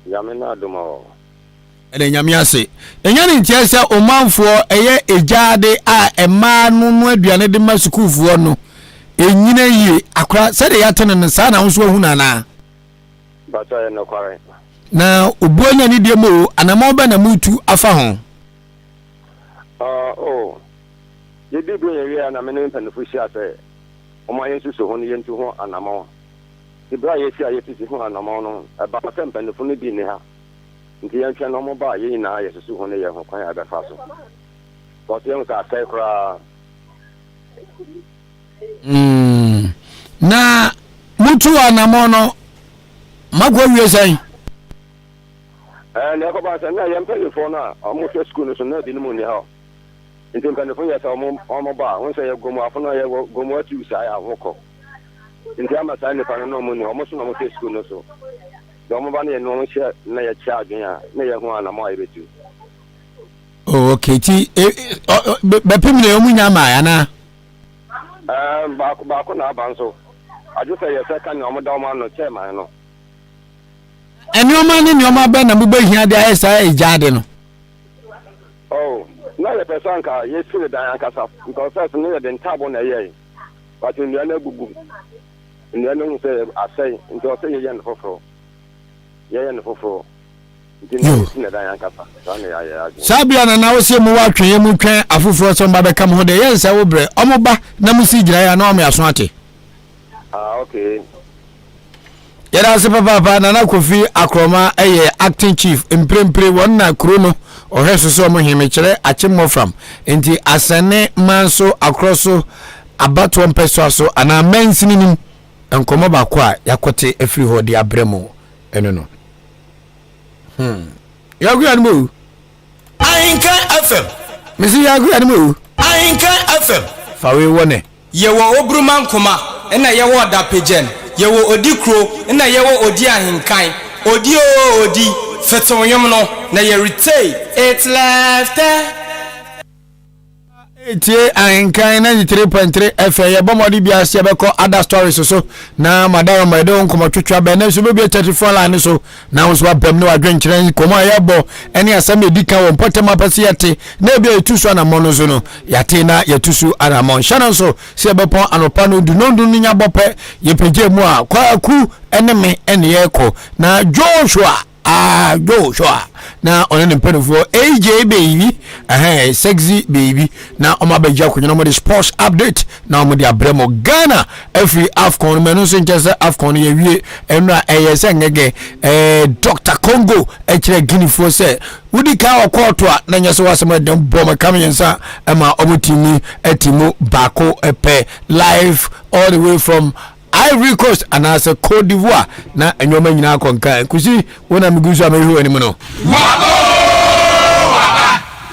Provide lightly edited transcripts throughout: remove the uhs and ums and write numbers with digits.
Yamina Dumo. And then Yamiase. And Yanin Tiasa, Oman for a ejade a man no Diana de Masuku for no. In ye, Accra said the Aten and the San also Hunana. But I know correct. Now, Ubuana ni demo, and a moban a mutu afahon. Oh, you did bring a year and a minute and the fish at my answer so only into one and a more. The bride is one and a more about a temp and the funny dinner. The young can no more buy in I as a souvenir of Quaya Faso. But young are sacred. Na mutu anamono magwa wie sai na ko ba sa na yam telephone na omo fe school so na dinu ni ha nti kan fo ya sa omo ba won say gomo afo na ya gomo atu sa ya hoko nti ama sa ne pa no mo ni omo so na mo fe school no so omo ba na no mo share na ya cha adwen a na ya hu ana mo ayebetu okay ti be pem na omu nya ma ya na baako na abanso ajo say ya second omo da omo no chairman no Anyoma ni nyoma be na mbe hia de ayesa ejade no. Oh, na le person ka yesu le dan akasa because first no the ntabo na ye. But in the na gugu. In the no say asay into say ye na foforo. Ye na foforo. Nti na dan akasa. Na ya. Sabia na wo se mu wa twen mu twen afoforo so mba be kam ho de ye nsa wo bre. Omo ba na mu si gira ya na omo yaso ate. Okay. Yara se papa na Kofi Akroma acting chief imprempre won na krono oheso so mo hime kire achimmo from enti asane manso akroso abato mpeso so ana mansini nim enkomo ba kwa yakote afri ho de abremo eno no yagu anmu Ahenkan FM misi yagu anmu Ahenkan FM fawe wone yewo obruman koma na yewo da pejen yewo odikro na yewo odi ahenkan odi fetonwom no na ye retay it left etie Ahenkan 93.3 FM ye bomodi bia se be ko other stories so na madam medo nkomo twetwa be na so be 34 line so na so abam no adwenkyere komo ayebo ene asem Dika wo potema pase yate na bia etusu na mono so no yate na yetusu ana mon shana so se be pon anopa no du nondu nya bope ye peje mu a kwa ku ene me ene ye ko na Joshua na on the penfo AJ baby sexy baby na omabeja kunyo mo the sports update na mo the abremo Ghana every AFCON menu so nche AFCON ye wie enra eyese ngege Dr. Congo ekire Guinea fo se wudi ka okoto a na nyeso wasema dem bom kamenyensa ma obotimi etimu bako epe live all the way from Ivory Coast and as a Côte d'Ivoire na enyoma nyina konka kusi wona migusu amehu ani no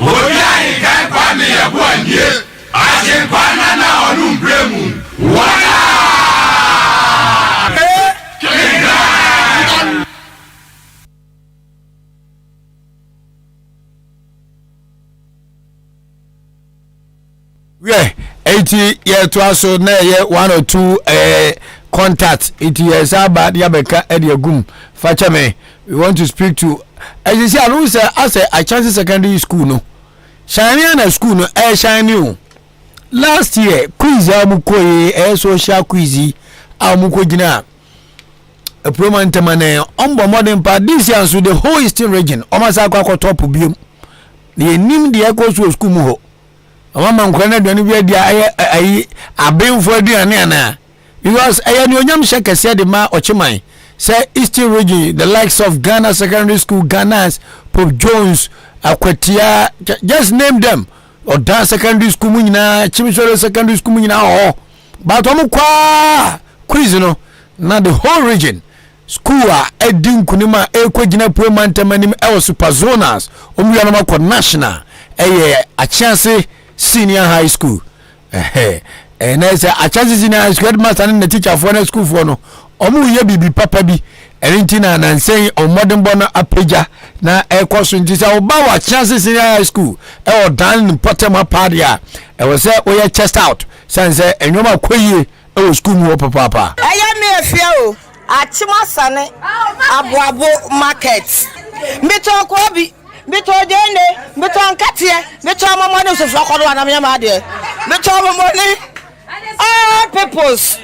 obi Ahenkan kwa me ye boandie Asem kwa na onu bremu wala yeah 80 year to aso na ye 102 contact it is about yabeka ediagum fachame we want to speak to as you see I know say as a chance secondary school no shine na school no shine you last year quiz amukoye social quiz amuko gina a proman temane ombo modern part this year so the whole eastern region omasa akwa top biom the nim the echo school mu ho mama nkwana aduane bi dia ayi abenfo aduane ana because ayani onyam shekese de ma ochiman say eastern region the likes of Ghana secondary school Ghana's Pope Jones Akwatia just name them or dance secondary school mu nyina Chimisoro secondary school mu nyina oh but omo kwa quiz no na the whole region school a edin kunima ekwagina promantamanim e super zonas omu ya na national a chance senior high school and as a chance senior high school headmaster and the teacher for the school for no omu ye bibi papa bi erentina na nsɛn on modern born apeja na ekoso ntisa oba wa chance senior high school e o dan potema padia e wo say we chest out sense enwoma koyie e o school mu papa aya me afia o Achimasane Abuabo market. Mito Kobi, Mito Jene, Mito Katia, Mito Mamma so Flocon and Yamade. Mito money. All peoples.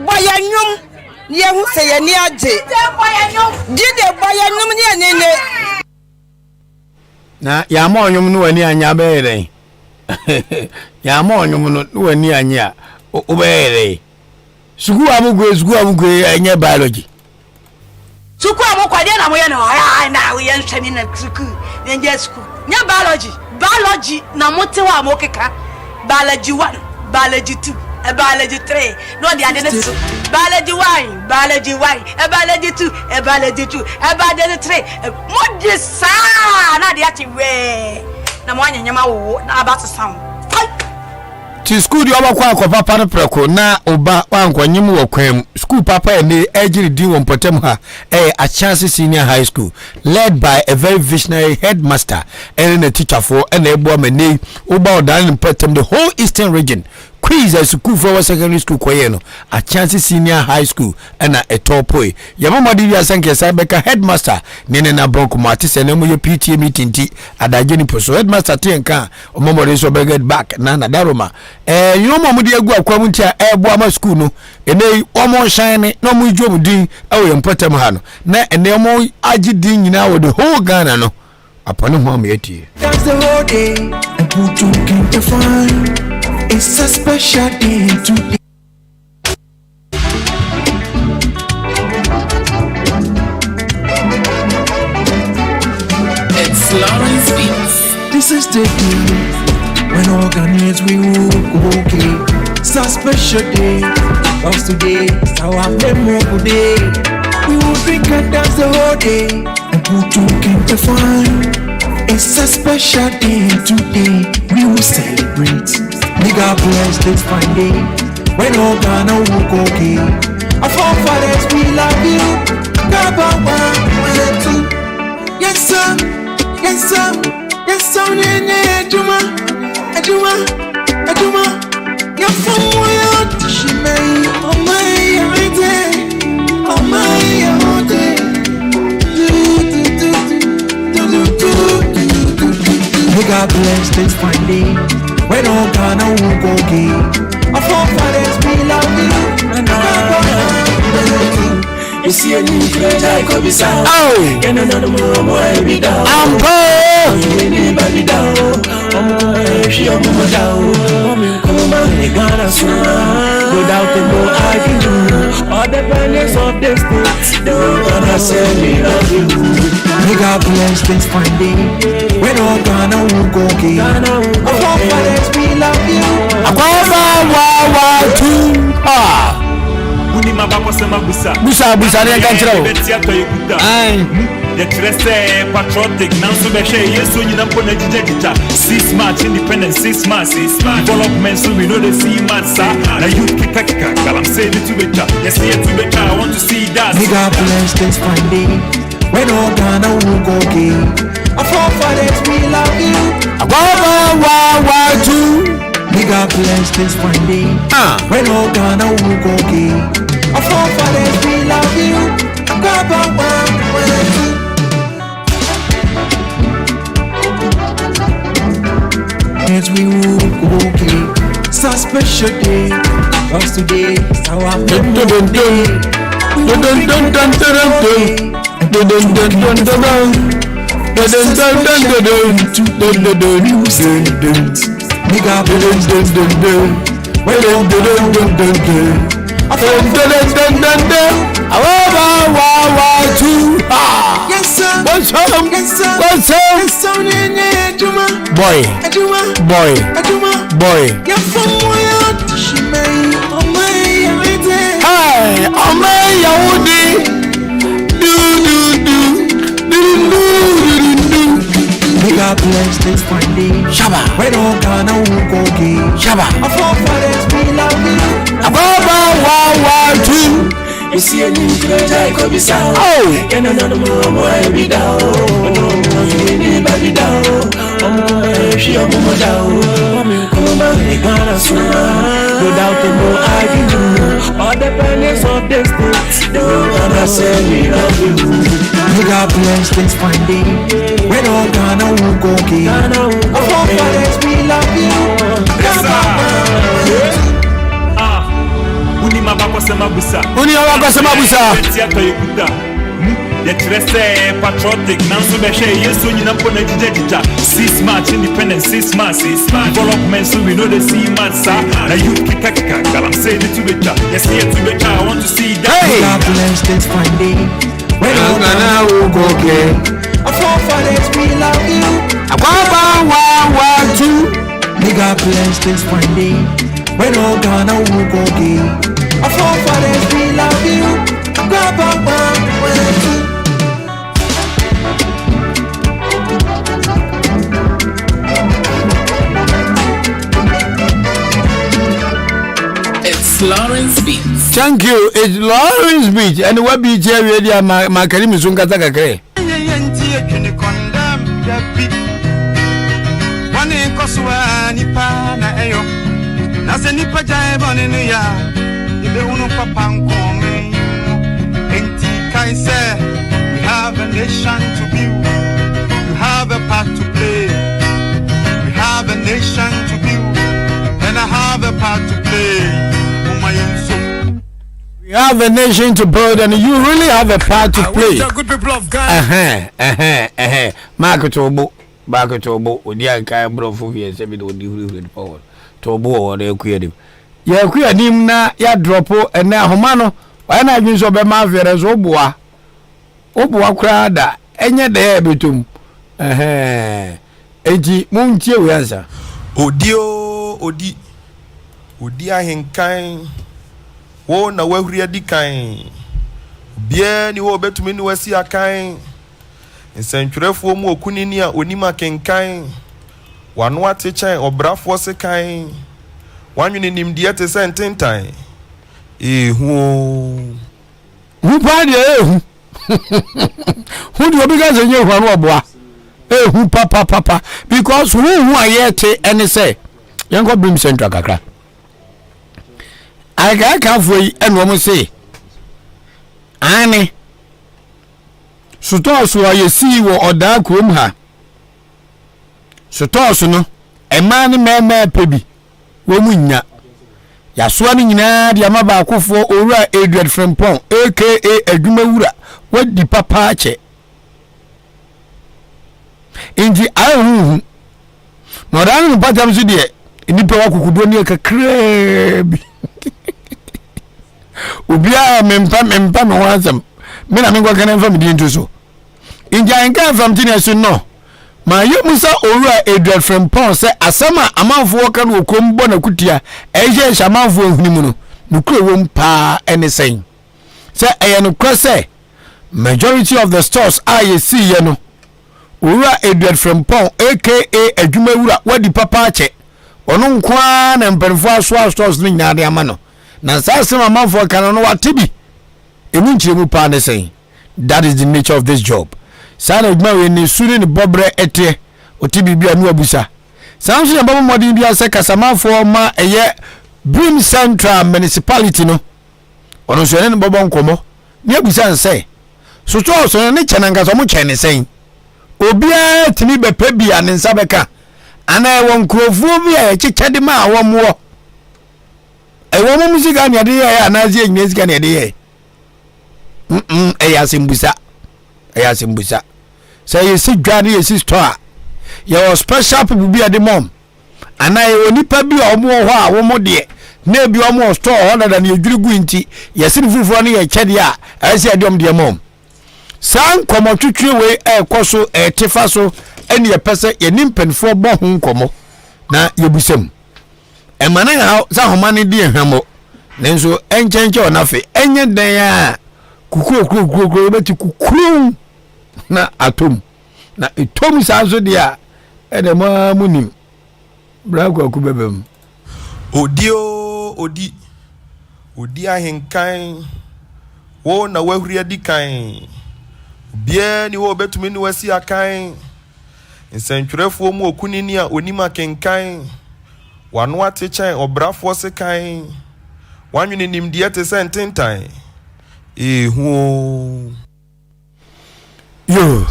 Bayanyum, Yahu say near J. Did they Bayanum near? Na ya mo nyum no ani anya beere. Ya mo nyum no ani anya o beere. Sugu amugwe anya biology. Suku amokwade na moye na we yan hwani na suku. Nje suku. Nya biology na mote wa amokeka. Biology 1, biology 2, biology 3. No the ade ne biology 1, biology 1, biology 2, biology 2, biology 3. Mo de sa na de ati we. Na mo anya nyama wo na aba sesam. Ti school di oba kwa papa no preko na oba wankwa nyim wo kwam school papa ene ejiri di won potem ha a chance senior high school led by a very visionary headmaster and a teacher for and ebo amene oba odan potem the whole eastern region quiz a school for secondary school kwayeno a chance senior high school and a topoi yamama di asanke sabeka headmaster nene na bronco matise na mo ye PTA meeting ti adaje ni poso headmaster tenka omomore so be get back na daroma yomo mudi egu akwa muntia ebo ama school no ene omo shine no mu dwo mudin awo yempotem ha no na ene omo agidin nyina wo the whole Ghana no apone ho am yetie. That's the whole day and put you can define. It's a special day today. It's Lawrence Beats. This is the day when organize we will go okay. It's a special day. Cause today is our memorable day. We will drink and dance the whole day and put you can define. It's a special day today. We will celebrate. Nigga bless this fine day when all Ghana will go okay. Our forefathers we love you. Gaba 1, 2. Yes sir, yes sir, yes sir. Nene Ajuma. You're from where she may. Oh my day. Nigga bless this fine day when all Ghana will go gay. Our forefathers we love you. You see a new friend I could be sound. Oh, you know no more every down. I'm good. You need baby down. She a mama down. Come on, Ghana surround. Without the no I can do. All the banners of the state, they will gonna say we love you. Nigga bless this fine day when all Ghana will go gay. Our forefathers we love you. Akwa too. Uni mabako sema busa ne kanchiro ai the trese patriotic now so be share yeso nyina mpo na jijejita 6 months independence 6 months development so we know the see months na youth kika galam say it to better yes here to better I want to see that nigga bless this fine day when all Ghana will go gay. Our forefathers we love you. Akwa too. Nigga bless this fine day when all Ghana will go gay. Our forefathers we love you. Gaba 1, 2. As we will go gay. It's a special day. Cause today is our memorable day. Nigga bless this fine day when all Ghana will go gay. Yes sir. What's up? Yes sir. What's up? Yes sir. Boy. You're from where she may. Oh my Yahudi. Nigga bless this fine day. Shaba. When all Ghana will go gay. Shaba. Our forefathers we love you. Akwa too. You see a new friend I could be sound. Oh, You know no more every down. You need baby down. She a mama down. Come on, Ghana surround. Without the no I can do. All the banners of the state, they will gonna say we love you. Nigga blessed this fine day. When all Ghana will go okay. Our forefathers we love you. Uni mabako sema busa. Yetrese patriotic nanso behwe yeso nyina mpo na jijejija 6 months independence 6 months development so we know the see months na you kika galam say it to becha yes here to becha I want to see that God bless this fine day when all Ghana will go okay our forefathers we love you God bless this fine day when all Ghana will go okay our forefathers we love you It's Lawrence Beach. Thank you. It's Lawrence Beach. And what be here radio Makari Mizunga Takakre. We have a nation to build. You have a part to play. We have a nation to build, and I have a part to play. We have a nation to build, and you really have a part to play. The good people of Ghana. Marco Tobo, Odia Kai Bro, yes, every day forward. Tobo or the creative. Ya queer nim na ya dropo, and now Homano. Why not use of a mafia as Obua? Obua crowd, and yet there between. Eji Munchi answer. Odi Ahenkan. Wo na wahuri Dika. Bia ni wo betumi ni wasi akan. Nsentwerefo mu okunini a onima kenkan. Wano atechan obrafo se kan. Wanwene nimdie te sententan. Who party? Who do you guys in your one? Who papa? Because who are yet and say, young God bring central kakra. I can't wait and woman say, Annie. So toss why you see or dark room her. So toss no, a man baby, woman ya. Yaswani nyina dia maba akofo owura Adrian Frempong aka Adwumawura wadi papa ache inji ahu no dan no patam so de nipa wakukudo ne kakrebi obia mempa no wansam me na mengo kana mfa medi ntoso inji anka fam tinesu no ma yemusa owura Adrian Frempong se asama amanfo ka no kombo na kutia eje shamanfo ehunimu no nukro wom pa anything se eye no kwese majority of the stores are see ye no owura Adrian Frempong aka Adwumawura wadi papa ache ono nkwa na mperfo aso stores ni nyina de ama no na sasema amanfo ka no watibi emu nchiremu pa anything. That is the nature of this job. Sana Adwuma ni suri ni bobre ete otibi bia nu abusa sanso ya babo modin bia se kasamafo ma eye Brim Central Municipality no ono so ne bobo nkomo ni abusa nse so to so ne chenanga so mo chene sen obia timi bepa bia ne nsa beka ana e won krofo bia e chichede ma awomo e wo mo musika ne de ye anazi enyina sika ne de ye e ya simbusa say you see Johnny you see store your special people be at the mom and I onipa bi omo ho a wo mo de na bi omo store other than you dwugu nti yesi fufu no ye chede a ase adom de mom san komo twetwe we ekoso etifa so ene ye pese ye nimpenfo bo ho nkomo na yebusem emane ha za homane de hwemo nenso enchenche onafe enye den a kukuru beti kukuru na atom na etom sazo dia ede ma munim brako akubebem odi Ahenkan wo na wahuri Dikan bia ni wo betumi ni wasi akan nsentwerefo mu okunini a onima kenkan wano atechan obrafo se kan wanwene nimdie te sententan ehu yo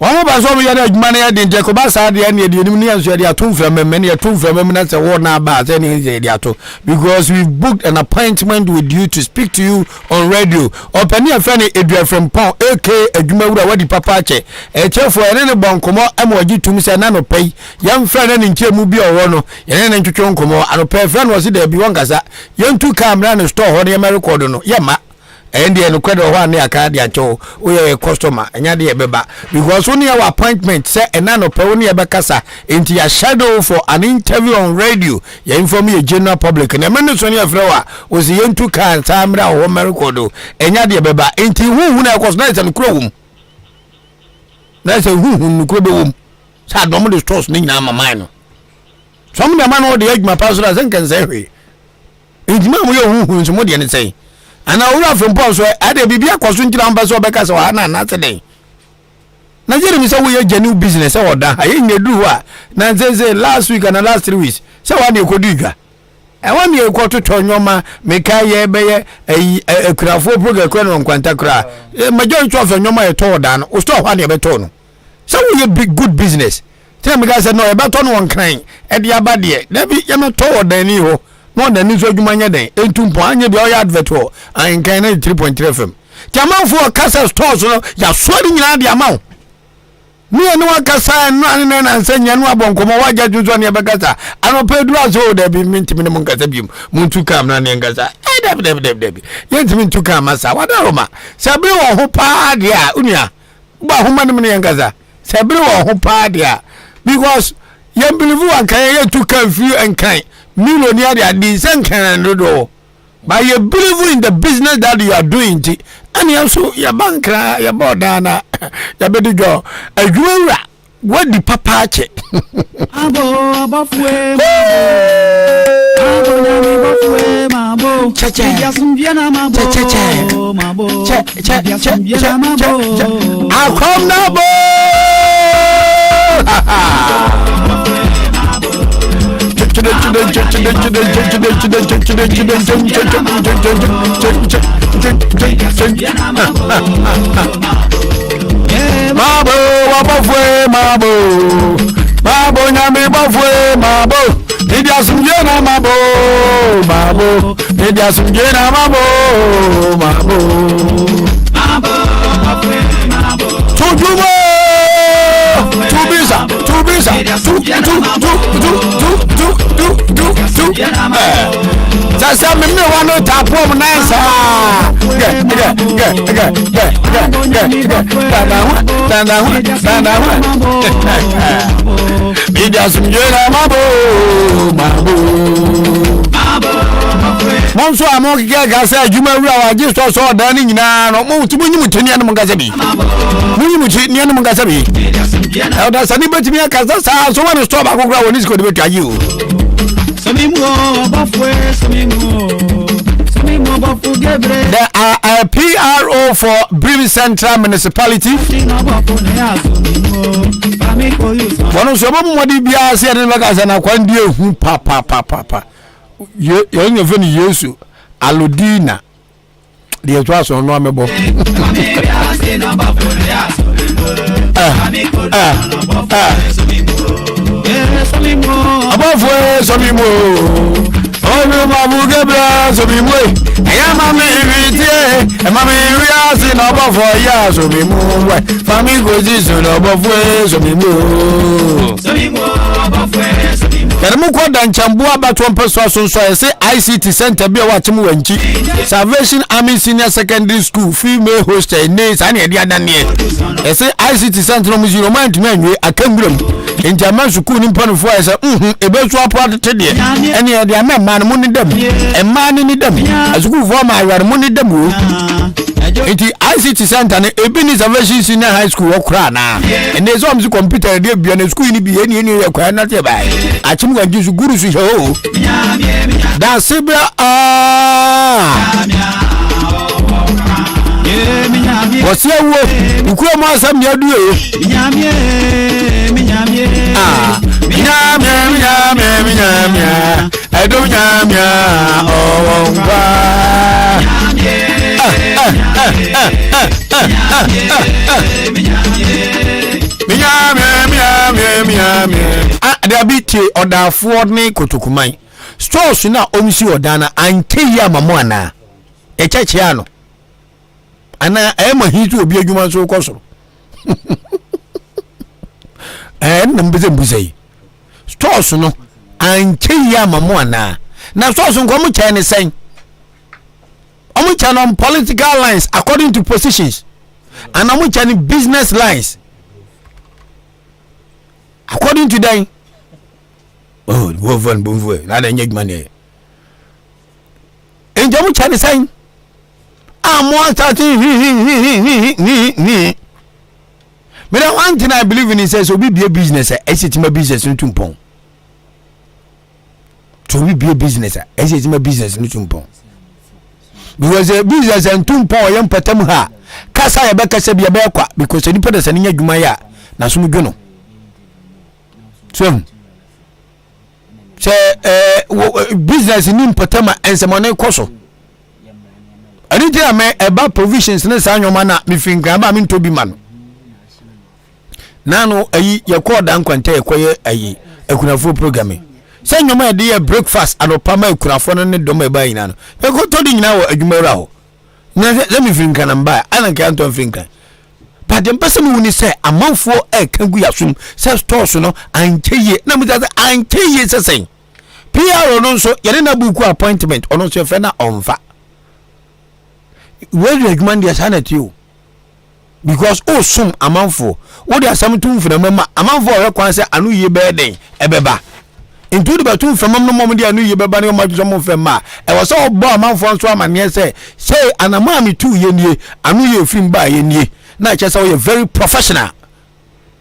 wọ́n bá sọ mi yẹ adwuma na yẹ de nje ko ba sa de na de nim ne anso de ato mframa me ne ato mframa me na se wo na ba se ne de ato because we booked an appointment with you to speak to you on radio opani afani edua from pon ak adwuma wura wadi papa che chefo ene ne bonkomo am wagi tum se na no pay yam fra na ne nche mu bi owo no ene ne ntwetwe nkomo ano pay fra no se de bi won kasa yentu camera no store ho ne ma record no yema endi eno kwedo ho ane aka dia cho oye customer enya de beba because oni our appointment say enano pe oni ebekasa into your shadow for an interview on radio ya inform your general public na menu so ni afrewa osi yentu kan samra ho merekodo enya de beba enti huhu na ekos na ise nkrowum na ise huhu nkrobewum sa dom de stores ni na mama no some de man o de age my pastor say kan say hwe enti ma mo ye huhu so mo de ne say ana ura from Paul so ade bibia kwaso ngira mba so beka so na na tede na jere mi say we genuine business e woda ayi nyedu a na nzeze last week and last 3 weeks say wa na ekoduga e wa mi ekoto tonyoma meka ye beye ekurafo program kwa no nkwanta kra majority of nyoma e to da no o store wa na e beto no say we big good business tell me guys say no e beto no won kran e dia abade na bi ye no to da ni ho no na ni so adwuma nya den entumpo anya bi o ya advert ho Ahenkan na 3.3 FM tiamanfo kasa stores no ya sori nyina de amaw mi enu akasa no na nsanya no abonkomo waja juzo ne bekasa anopedura so da bi mintimi ne munkasa bi muntu kam na ne ngasa deb yentimi ntu kam asa wada roma sabre wo ho pa dia unia ba ho manum ne ngasa sabre wo ho pa dia because yem believe ankan ye tu kan fi ankan millionaire they are decent can do but you believe in the business that you are doing and also your banker your bodana your baby girl adwura what the papa che abo abafwe abo na abafwe mabo cheche yasumvia na mabo cheche mabo cheche yasumvia na mabo akom na bo Mabo wapafwe mabo nyambi bafwe mabo Nidia sumjena mabo Nidia sumjena mabo wapafwe mabo Tujubo Tubisa Sasa mimi wano tapo mnasa Media sumjena mabo Monso amoki gasa adwuma wura waje so da ni nyina no mo tumunyi mutuni anu ngasa bi munyi mutuni anu ngasa bi da sani betimi akasa sa so wani stop akokura woni siko de betwaji o the PRO for Bremen Central Municipality. One of some modi bia se ne baka na kwandi ehu papa. Yo nyo feni Yesu alodina. De etwa so no amebo. Abafwe somimo omi mabu gebra somimo eya mami irite e mami riasi na abafwe ya somimo we fami gozi so na abafwe somimo Keremu kwa danchambu abatu mpeso sonso ese ICT Center bi wa chimu wanchi Salvation Army Senior Secondary School female hostel ne sani edi adanie ese ICT Center no muziro mind me anwe akangurem Injaman sukuu nimpa no fo ese ebe so apo atete de ene edi amema no mu ni dem emma ni dem asukuu fo ma aware mu ni dem o enti ICT Center ne ebi ni Salvation Senior High School okra na ene so amzi computer de bia na school ni bi eni yakwa na te bai achim ga gisu guru su ho da sibra Wasi ewo ukuro mo asam ya duo minyamie edo nyamia owongwa There be tea or da Ford ne kotokuman. Stores na omsi odana anke ya mamona. Echechiano. Ana ema hitu obi adwuma so kosoro. Nambize mbuzei. Stores no anke ya mamona. Na stores nko mu cha ne sen. Omu cha on political lines according to positions. And omu cha business lines. According to them. Oh, woven bumwe. Na da nyeg mane. Enjamu cha ne sen. More starting. But one thing I believe in is says, so be a business, it's my business in Tumpong. To be a business, it's my business in Tumpong. Because a business and Tumpong, young Patamuha, Kasa Beka Sabia Bekwa, because the Nippon is an Yagumaya, Nasumugono. So, say, business in Patama and some money coso. I didn't tell me about provisions in the Sanyo Mana, me think I'm in to be man. Nano, your call down quante acquire a Kunafo programming. Send your my dear breakfast and Opama Kunafon and Dome by Nano. You go to now a Jumerao. Let me think and buy, I can't think. But the person who say a month for a can we assume self torso and K. Number that I'm K is a saying. PR or no so, Yelena Buku appointment or not your friend on fat. Where you recommend your son at you? Because oh some amount for what there are some tune for the member amount for a concert a new year birthday a beba into the battle from no moment a new year beba much some of them I was all born amount for one man yes say and a mommy 2 year a new year film by ye not just how you're very professional.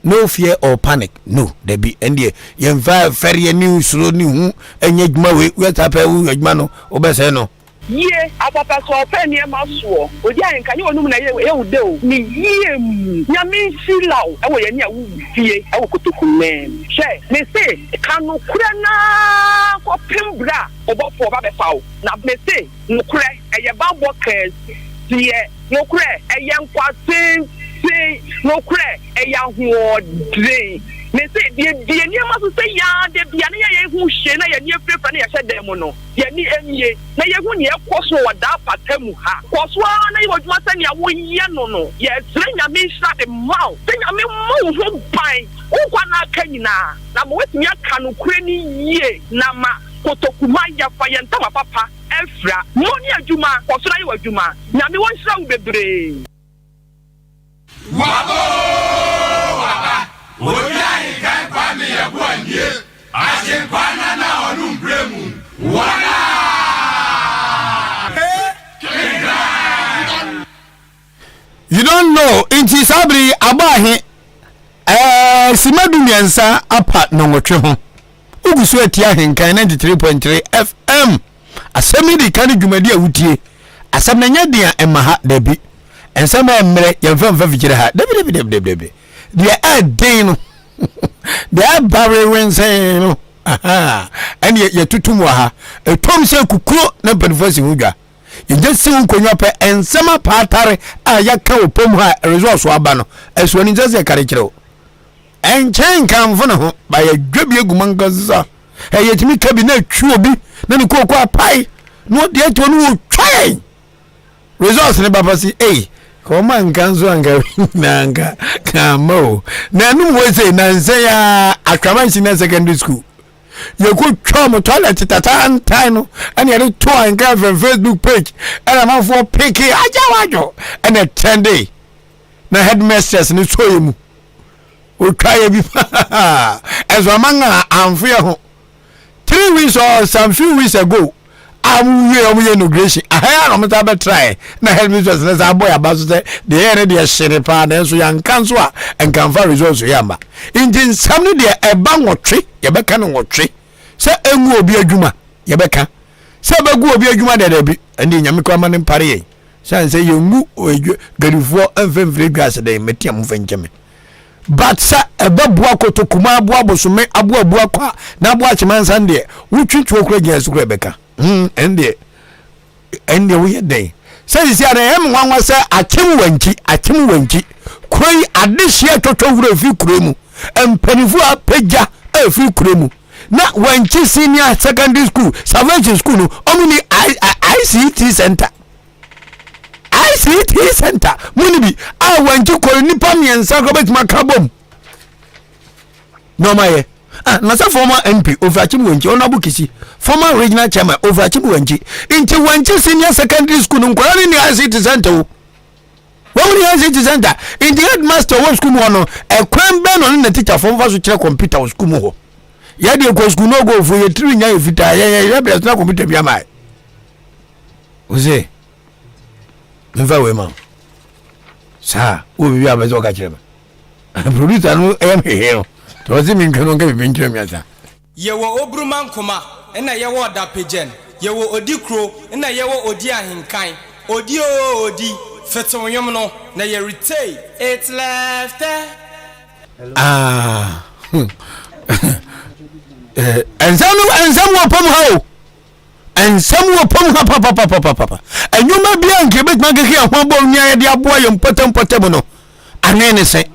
No fear or panic. No, there be and ye very new slow new and yet my way what happened with Mano Obeseno. Ye apapa so open ye maso odi Ahenkan ye onum na ye ude o ni ye nyame silaw e wo ye ne awu fie e wo kotokumen she me say kanu kura na ko pimbra obofo ba be fawo na me say nukure e ye bambo kes ye nukure e ye nkwase nukure e ya hoodre me say die ni ma so say ya de bia na ye hu hye na ye ni efrefa na ye hye dem no ye ni emie na ye hu ni ekoso wada patamu ha koso na ye waduma say ya wo ye no ye srenya me sha de mau srenya me mau ho bai wo kwa na aka nyina na mo wetimi aka no kure ni ye na ma kotokuma ya fa ye ntama papa efra mo ni adwuma koso na ye wadwuma na me won hira wo bebre Oya Ahenkan kwame yebu anie Asem kwana na onum bremu wala You don't know inti sabri abahe simadu miansa apa nongotwe ho ugusu ati Ahenkan 93.3 FM Asem Dika ne dwumadi awutie asem na nya dia emaha dabi ensem emre yemfa fikire ha dabi they are ding they are barren saying no and yet tutum wa ha e tom se kukuro na benfosi hudwa you just see unkonwa pe ensema patare ayaka opom ha resource aba no eso ni just kare kireo enchen kan fo no ho ba ya dwabi egumangaza e yetimi kabi na twu obi na ni kokko apai no de to no twae resource ne baba si Koma nkanzo anga nanga kamo na nu wese na nse ya Akramansi na secondary school you could come toilet tatan tano and you to and get Facebook page and I'm for picky ajawajo and a 10 day na headmistress ni so yemu o try bi as amanga amfia 3 weeks or some few weeks ago I'm inauguration. I am not try. Na help me just let's boy about the area share pa then so yan cancel and can find results yamba. In some day a bang or tree, you be can or tree. Say engu obi adwuma, ye beka. Say bagu obi adwuma de be and in yamiko man in Paris. Say you ngu garifo enfemfre gas de metiam fencheme. But sa ebabua kotokuma abua bosume abua kwa na abua chimansa ndie wutwitwo kura gyesu kura beka. And we day say si ana em wanwa say akyem wanki koi adehye toto wura fi kuremu empanifu apagya afi kuremu na wanki senior secondary school salvation school no omuni ICT center muni bi wanki koi nipa miensa ko betima kabom no maye na sa former MP over akyem wanki onabu kisi former regional chairman over akyem wanki inti wanki senior secondary school nkwara ni ICT center o wọ́n yẹ ICT center in the headmaster wọ́n school mu wọ́n no ẹ̀kwan bẹ́ẹ̀ náà ní na teacher fún fásitì kyerẹ́ computer wọ́n school mu hɔ yẹ de kò school náà go fún yẹ tiri nya yẹ fitaa yẹ bẹ̀rẹ̀ sọ́nà computer bi ama ẹ̀ o ṣe nfa wẹ̀ ma saa wọ́n bíbí abẹ́sẹ̀ ọ̀ka kyerẹ́ mi producer no ẹ̀yẹ mi hẹ́ no tọ́wọ́ sí mi nkẹ́ no nkẹ́ bíbí nkyerẹ́ mi asa. yẹwọ oburuma nkoma ẹna yẹwọ ọdapẹjẹn yẹwọ odi kuro ẹna yẹwọ odi ahenkan odi odi fẹtẹwọnyọm no na yẹ retay it left ensam wọ pom ha o ensam wọ pom ha papa enyuma bia nke betuma keke ho bọ nya yẹ de aboa yẹ mpọtẹ no ane ne se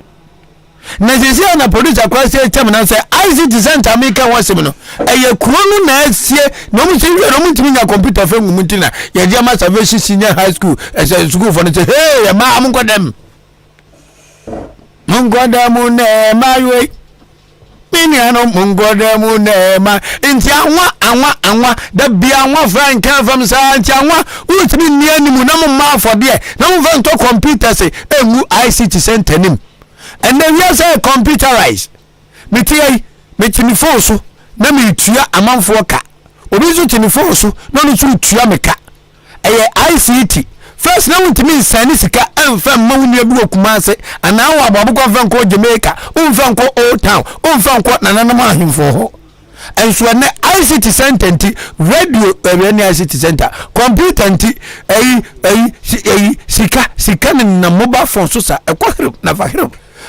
na sisi na producer kwa se tem na se ICT center make wasem no eye kuro no na asie no mu se no mu timi nya computer fa ngum ntina ye dia ma salvation senior high school school for no say hey ma am godam ne ma we mini ano mungodam ne ma nti anwa da bia anwa frank fam sa nti anwa utimi ni animu na mu ma afode na mu fa nto computer se emu ICT center nim and then we say computerized me phone so na me tua amanfo ka obi so tini phone so na no so tua me ka ICT first na wutimi nsani sika emfa mawuni ebi okuma ase ana wa ababukwa fa nko Jamaica umfa nko Old Town umfa nko nananam ahemfo ho enso na ICT center nti radio ni ICT center computer nti sika na mobile phone so sa ekwa na fa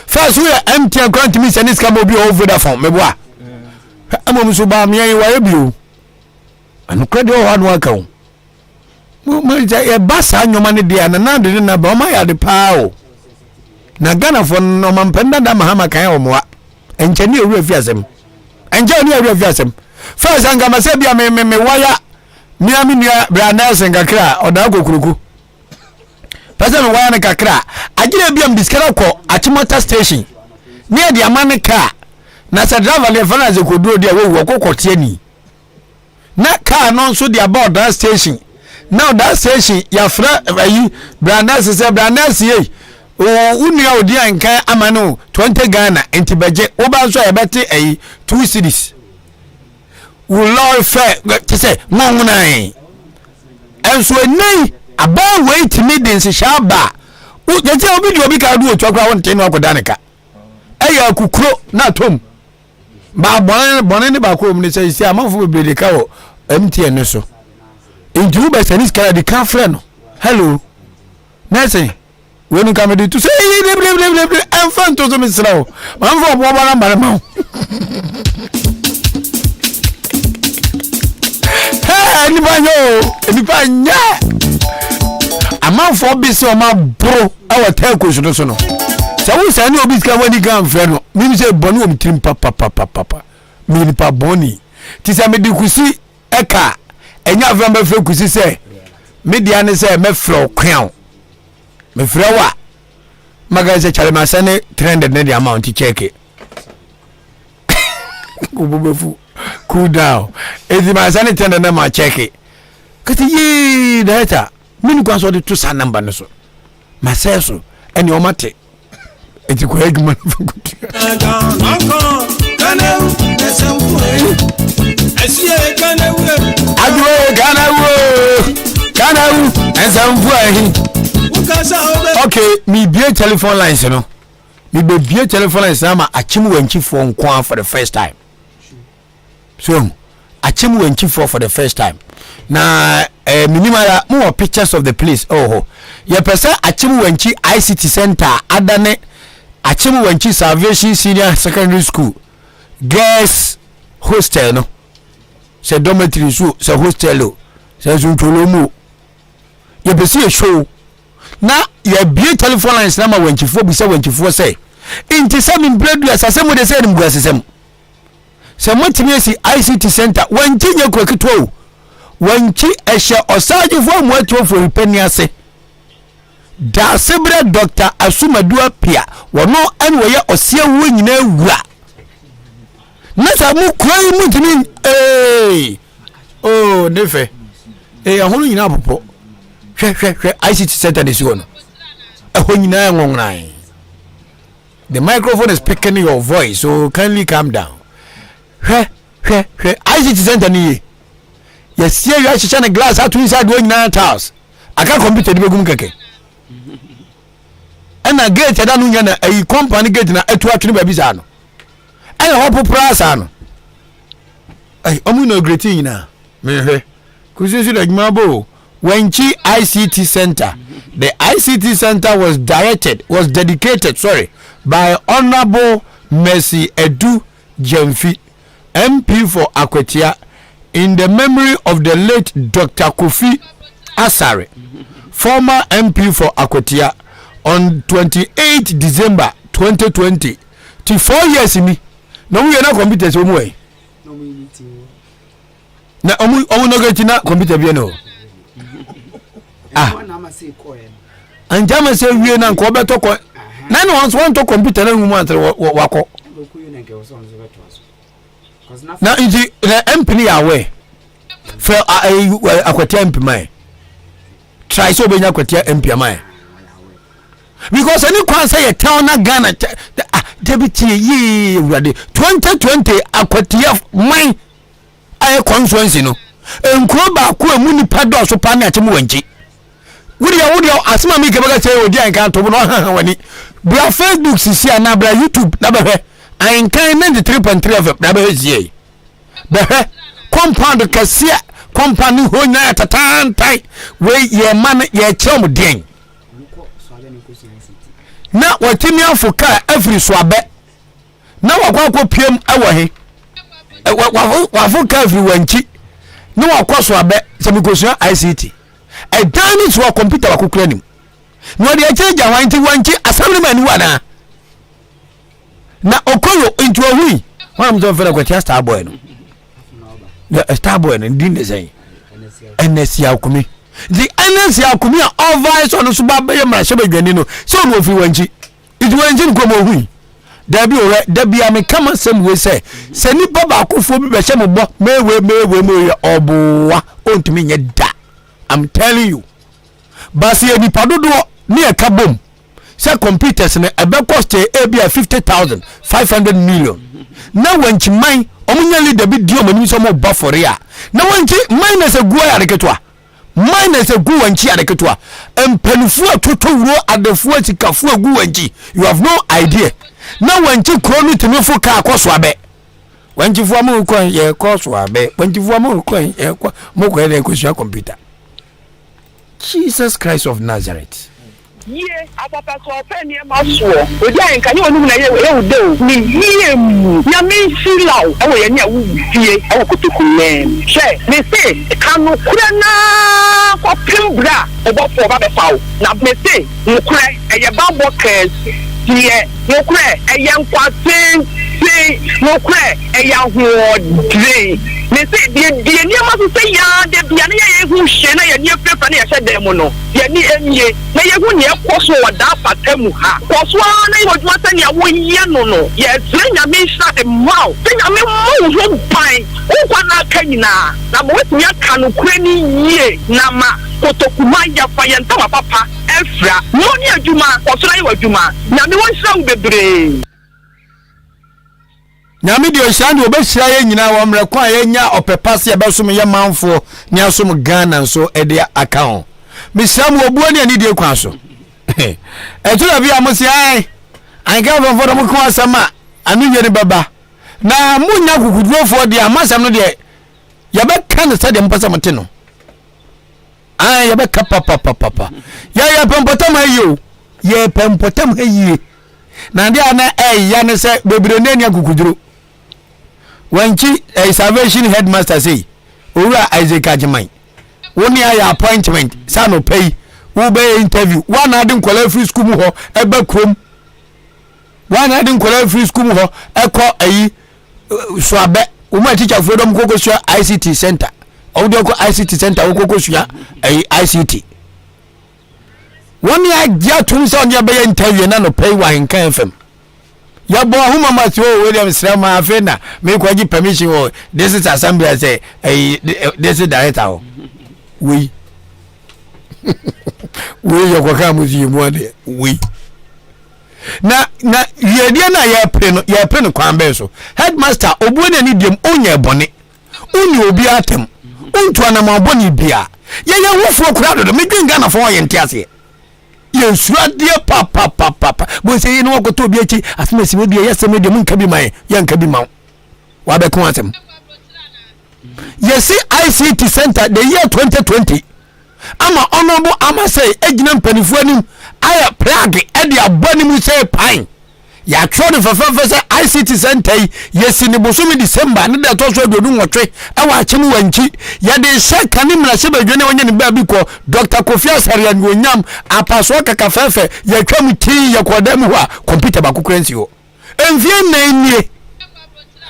first we MTN grant me send scam obi o Vodafone me boa amom so ba me wa ebio anu kwede o hanu aka o mo ja e basa nyoma ne dia na de na ba o ma ya de pao na Ghana for no mampenda da mahama kan o moa enche ni ewu afiasem first anga ma se bia me waya mi nia brana sengakra oda kokuruku pese me waya ne kakra agire bia mbiskara ko Achimota station near the amane car na se driver le fana ze koduro dia we wo kokote ni na car no so dia about that station now that station ya fra ayi brandas se brandas ye o unia odi ankan amano 20 Ghana enti beje wo ba so ya bete ayi 2 cities wo law fair ti say ngongunan enso nei aba wait me den se shaba o je ti obi di obi ka du otwa kwa won tin no akoda neka eya kukuro na tom ba bonen ne ba ko mu ne say si amafo be de ka wo MTN so inju be sanis kala di ka frɛ no hello nese wonu ka me di to say ble enfant to so me srawo man fo bo ba na bare ma ni ba nya amanfo bi se o ma bro awa ta ko so no se wo se ni obi ska wani ga mfre no mi se bonu o mtrim papa mi ni pa boni ti se me di kusi eka enya avra me fre kusi se media ne se me fro kwan me fre wa magaze chale masane trended ne the amount check kububefu cool down ezi masane trended na ma check kati yi data mini kwa so de to sa number no so maseso eni o mate eti ko egma fukuti Kanawu ensamfu ahi okay mi bie telephone lines no mi be bie telephone lines na ma Achim wanchi for nkwa for the first time so Achim wanchi for the first time na minimum more pictures of the place ye pesa Achim wanchi ICT center adane Achim wanchi Salvation Senior Secondary School girls hostel no se dormitory so se hostel o se suncholomu ye be see a show na ye be telephone lines na ma wanchifo bi se wanchifo say inti se min bredu asasem de se nim guasesem se motimi asi ICT center wanchi nye kwakito wanchi ehye osajifo mo atofo repani ase da sebre Dr. Asumadua Pia wono an wo ye osia wo nyina wura na sa mu kwai mutimi oh nefe ahonu nyina popo hwe ICT center de si wono ahonu nyina ngonran. The microphone is picking your voice, so kindly calm down. ICT center ni yes, here you actually shine a glass out inside going 9 house. I can't compete with the keke. And a gate I don't know a company gate na etu atwini baby zano. And a hopo price ano. Ay, omu no great thing na. Me kuzisu like mabo. Wenchi ICT Center. The ICT Center was dedicated, by Honorable Mercy Edu Jemfi, MP for Akwetia, in the memory of the late Dr. Kofi Asare, former MP for Akwetia, on 28 December 2020. To 4 years in me. No, we are not computers way. Na omu no get na computer bi no. And Jama say we na ko beto ko. Na no want to computer na human wako. Na inji na MP awe. For Akwetia MP mai. Try so be Akwetia MP mai. Because any kwan say tell na Ghana deputy ye 2020 Akwetia mai aye constituency no. Enkro ba ko emu nipa do so pa na atemu wanchi. Wodi asema mi kebega say odi Ahenkan to no wani. Bra Facebook sisi na bra YouTube na behwe. Ahenkan 93.3 FM na behwe zie. Behwe compound kasia company ho nya tatantai we ye man ye chem den. Na watimi afoka every swabe. Na wakwa piem awo he. Wafoka every wanchi. No wakwaso abe semikosia ICT e dani so computer wakukura nim no de change wanti assemblyman wana na okoyo into a hui wan mzo fera kwa star boy no the star boy no din de say NSC akumi the NSC akumi a vice on so ba ye mra she badwani no so no fi wanchi itu wanchi nko mo hui dabi ore dabi am kama sem we say se ni baba akufo bi be hye mo bo mewe obuwa ontumi nye da. I'm telling you basi edi padodo ni e kabom se computers ne ebe cost e bia 50,500 million na wanchi man omunya leader bi dio manimi so mo ba for ya na wanchi minus egu ya reketwa minus egu wanchi ya reketwa empanifu atoto wuro adefu atikafu egu wanchi you have no idea na wanchi kronu timifu ka akoso abe wanchi fu amu ko ye koso abe wanchi fu amu ko ye ko mo ko ye ko computer. Jesus Christ of Nazareth. Ye apapa so openi maso odi Ahenkan onum na ye ude ni ye mu ya me filaw e ye nya wu fie e kotokumen she me say kanu kura na ko pimbra e bo fo ba be fawo na me say nkura e ye bambo kes ye nkura e ye nkwasen say nkura e ya ho me say die ni ma so say ya de bia na ye hu hye na ye ni afefa na ye hye dem no ye ni enye na ye hu ne koso wada patemu ha koso na ye woduma say ya wo ye no ye trenya me sha de mau trenya me mau ho pai o kwa na kanyina na mo wetu ya kanu krani ye na ma kotokuma ya fa ye nta papa efra mo ni adwuma koso na ye wadwuma na me won hra bebre nyame de ohyande obehira ye nyina wo mre kwa ye nya opepase ye besom ye manfo ni asom Ghana nso e de account misam obuo ne ani de kwa so etula bia mo se ai Ahenkan for mo kwa sama anu ye ne baba na munya kukudrofo de amasam no de ye be kan se de mpasa mte no ai ye be ka papa ya pempotam ayo ye pempotam ayi na de ana ya ne se bebre ne nya kukudro wanchi salvation headmaster say owura Isaac Ajimai woni aya appointment sa no pay wo be interview one adin kwala free school mu ho ebe krom one adin kwala free school mu ho ekọ ayi so abe wo ma teacher freedom koko so ICT center o de ko ICT center wo koko so ayi ICT woni agya tum so on be interview na no pay wa Ahenkan FM ya bo huma ma so William Srema afena me ko gi permission o this is assembly say this is director we yokoka muzi mu ade we na yedie na ya pre no kwambe so headmaster obuone ni biem onye bone uni obi atem untu anama bone bia ye wofo kura do me dwenga na fo ye ntiase ye suade papa bo se ye no ko to bi achi afimesi we bia ye se me de mun kabi man ye nka bi man wa be ko atem ye see ICT center the year 2020 ama honorable ama say egina mpanifu anim aya plug e de abani mu say pine ya tro de fafa say ICT center yesi ni bosomi December ne da to so adodu nwotwe e wa achim wanchi ya de sheka ni mra se badwane wonye ne ba bi ko Dr. Kofi Asare an wonyam apaso kaka fefe ya twam ti ya kodam ho a computer ba kokuransi ho envie na nie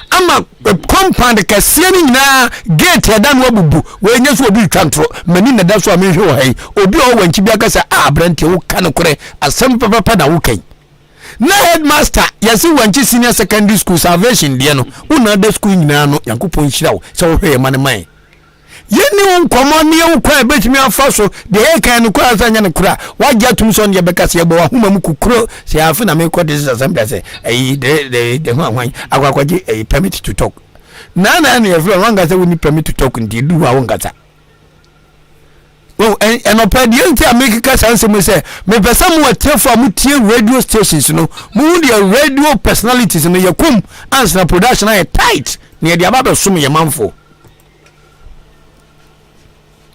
ama compound kase ni nyina gate ya dan wabubu we nya so obi twantro mani na da so amehwe o hai obi o wanchi bi aka say abrante wo kan kore asem papa da wo kan na headmaster yesi wanchi senior secondary school salvation de no una da school nyina no yankopon hira wo so wo hwe mane man yeni nkomo ne wo kwa betimi afa so de e kan no kwa asanya ne kura wagya tum so ne beka se bo ahoma mu kukuro se afa na me ko this assembly say de hwan akwakwaje permit to talk na ne everyone wanga say we need permit to talk ndi du wa wongata oh and opedi enti ameki ka sanse mu say me pesa mu atefo amutie radio stations no mu de radio personalities no yakum answer production ay tight ne de ababe sum ye manfo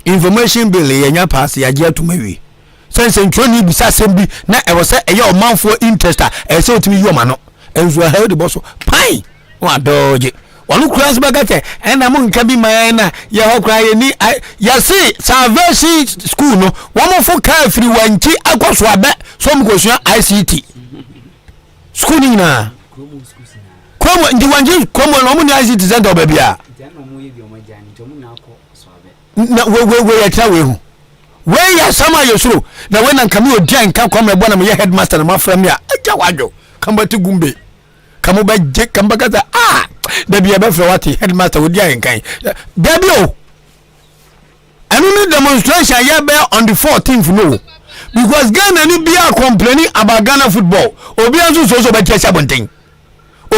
information bill yenya pass ya gya tumawi sense ntwoni bisa sembi na e wo se eye o manfo interest a e se otimi yoma no enzo ha de boso pai wa doje wonu cross bagate na mo nka bi man na ye ho kra ye ni ya see salvation school no wo mo fo ka free wanchi akoso abe so mo kosua ICT school ni na komo ndi wanchi komo no mo ni ICT center obabia na we ya trawe hu we ya sama yosuro na we na nkame odia nka kwame bo na me headmaster na mafram ya aja wadwo kambati gumbe kamo ba je kamba kaza da biya ba fra wati headmaster odia nkan da bio anu ni demonstration ya be on the 14th no because Ghana ni bia complaining about Ghana football obi anso so ba tia sabonten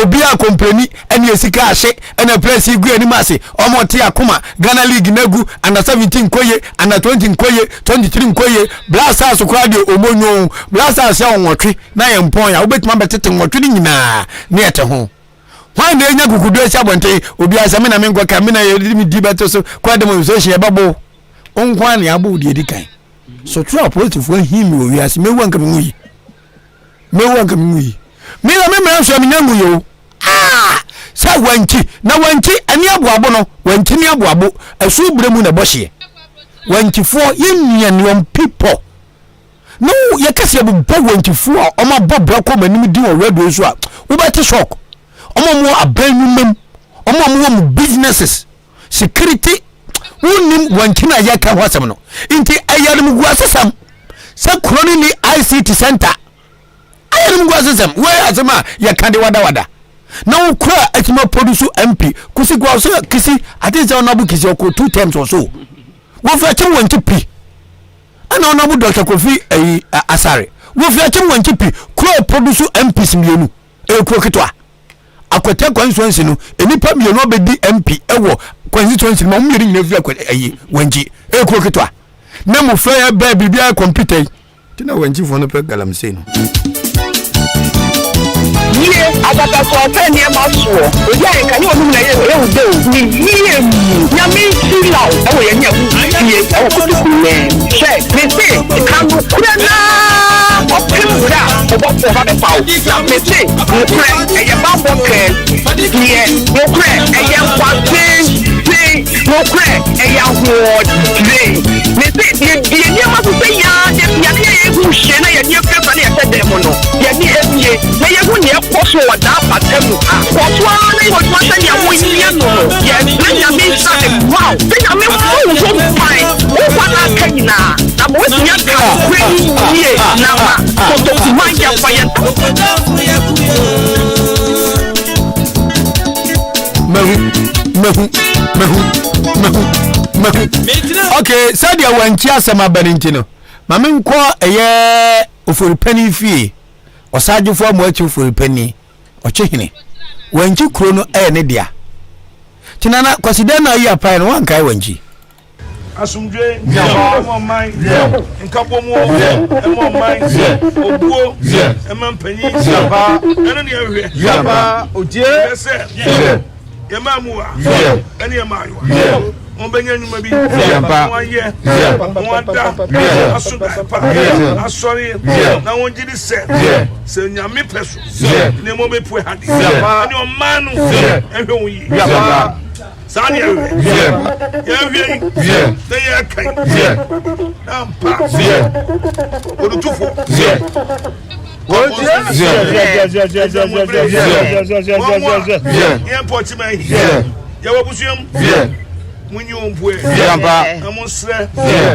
obi a complaining eni esika ahye ena press igu ani mase omo te akoma Ghana league nagu under 17 koye under 20 koye 23 koye blasters kwade omonyo blasters ya onwotwe na ye mpon ya obetima betete nwotwe ni nyina ne ete ho hwan na enya kukudu esi abonte obi asame na menko ka me na ye mi di beto so kwa demonstration e babo onkwan ne abo di edikan so true positive when him we as mewu anka menwi mi na me so mi nyangu yo sa wanchi na wanchi ani aboabo no wanchi ni aboabo asu bremu na bohye wanchi fo yemia people no ye kase bo wanchi fo o ma bobra ko manim di o radio so a wo beti shock o mo abanumam o mo businesses security wonim wanchi na ye ka hwasem no nti ayalum gu asesam sa kroni ni ICT center ayalum gu asesam we asema ye kande wada na ukura atima produce MP kusi kwa so kisi atinza onabu kisi oko 2 times or so wo fi achim wanchi pi ana onabu Dr. Kofi Asare wo fi achim wanchi pi kura produce MPs mienu kura kitwa akwete constituency no enipa mienu obedi MP ewo constituency mo mienu nyina fi akwete wanchi kura kitwa na mo fa ya ba bibia computer tina wanchi fo no pe galamse no ye agata so afa ni amaso obi Ahenkan ni onu na ye ude ni ye nya mi sila e wo ye nya wu ye e wo kutu ne she me se kan no kura na o pimura o bo fo ba be pa o me se o kura e ye ba bo ke ye o kura e ye kwate kura ɛyɛ ahoɔ tire ne sɛ yɛ nneɛma so sɛ yɛne yɛhu hyɛ na yɛne afirɛfa ne yɛsɛ dɛn mu no yɛne abie na yɛhu ne ɛkɔ so wɔ daa pata mu a kɔtoa na yɛwɔtuma sɛ deɛ wonyɛ no no yɛna nyame nsa ne wow sɛ nyame mmowo so mfae wokɔ no aka nyinaa na ma woatumi aka kura yie na ma kotokuma yɛfa yɛ Mahu. Okay, said you want Chiasama Benintino. Mamma call a year for a penny fee, or Sergeant for much for a penny, or chicken. When you chrono a nedia. Chinana, consider you applying one guy when G. Asumdwe, more mind, and couple more, and more mind, Obo, and Mampany, and Yaba, Oje, Yamamua, and Yamua. Obenye maybe one year, one day, sorry, now one did say, Nyami Peso, Nemobe Puhadi, and your man, and we Sanya, they are kind, pass, or the two for. When you on board, I'm on sled,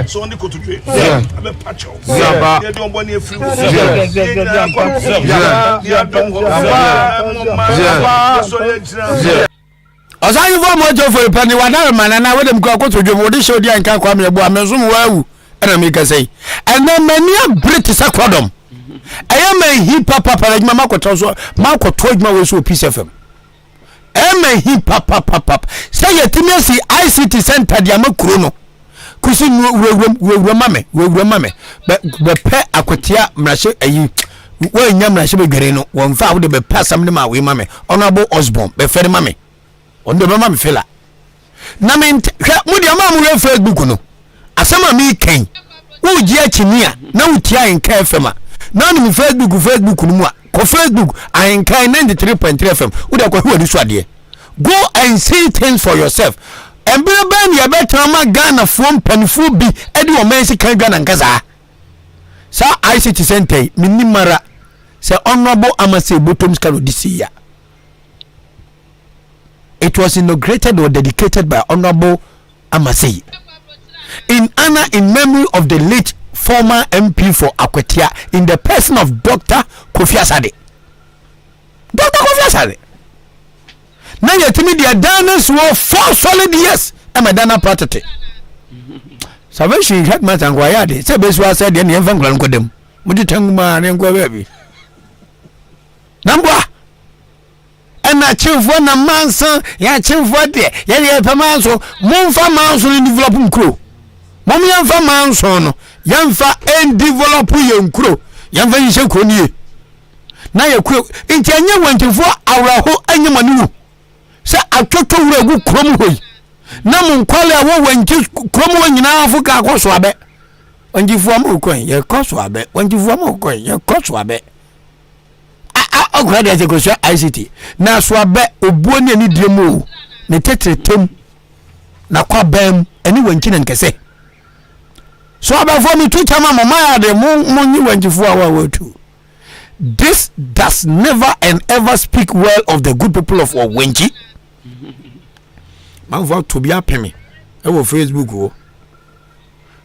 so on the coat to drink. I'm a patch of they don't want you free. As I inform for a penny, one man, and I would have got to do what they showed you and can't come here, but I'm assuming well, and I make a say. And then many a British acrodom. I am a hip hop like my Marco told me was so piece of him. Hip hop. Say your Timothy ICT Center, Diamo Chrono. Kusin we mame. But pay aquatia, Mashe, a you. When Yamashebe Gareno, one found to be pass some of my mame, Honorable Osborne, be fair mammy. On the mammy fella. Namin, Mudia Mamu Facebook no. Asama me king. Who dear Chinia, no tia in care fema. None in Facebook no. Ko Facebook Ahenkan 93.3 FM uda ko huwa niswa de go and see things for yourself and be ya better ma Ghana from panfu bi edi o mensi kan Ghana nkaza sa ICT center minimara say honorable Amase Bottoms Kano this year. It was inaugurated or dedicated by honorable Amase in honor in memory of the late former MP for Akwatia in the person of Dr. Kofi Asade. Dr. Kofi Asade. Now you tell me the Adanas were 4 solid years. I'm a Dana Protete. Salvation had my Tanguayade. Sabes said the infant grandcodem. Would you tell man and go baby? Number and I chill for a man, son. Ya chill for there. Ya Pamanso, Monfa Manso in developing crew. Mommy and Famanso. Yamfa and develop your crew. Yamfa is a crony. Now you crew in Kenya went to 4 hours and your manu. Say I took to a good crumble. Namun call a when you crumble in Africa, Coswabe. When you form a coin, your Coswabe. When you form a coin, your Coswabe. I grad as a question ICT. Now swabe obone ni demo. Ne tetem. Na kwa bem anyone kin and say. So about for me 2 times mama de money 24 hours too. This does never and ever speak well of the good people of Owenji. Man vote to be a penny. Over Facebook go.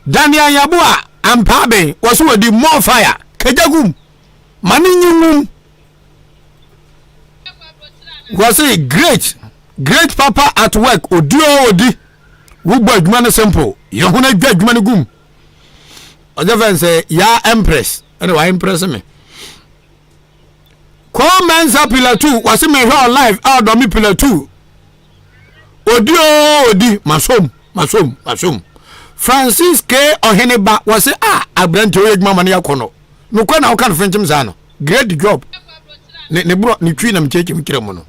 Daniel Yabua and Pabe was who the more fire. Kajagum. Maninum was a great papa at work. Odio Odi. Who bought man simple. Yohuna get money gum. Other say, ya empress. Anyway, impress me. Call men's pillar 2. Was me her life out of me pillar 2. Odi, Masom. Francis K. Oheneba was say, I brand to egg mamma near Kono. No, I can't French him, Zano. Great job. Ne brought Nutrinum taking Kiramono.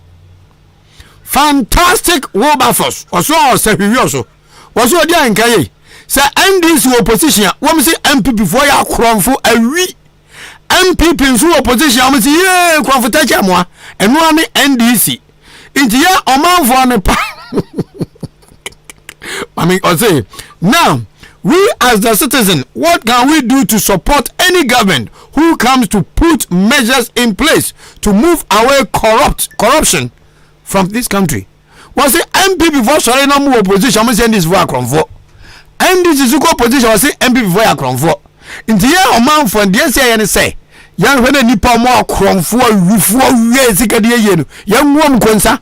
Fantastic Wobafos. Or so, say, we also. Was what dear in Kaye. Say, NDC opposition, what me say MP before ya crown for a week. MP in opposition, I say, yeah, Crawford moi, and one NDC. Into ya, a man for an I mean, I say, now, we as the citizen, what can we do to support any government who comes to put measures in place to move away corruption from this country? Was it MP before sorry no more opposition? I'm saying this for a convo. And this is opposition. Was it MP before a convo? In the year of man from the say and say, young when a nipa more convo, years ago, young woman consa,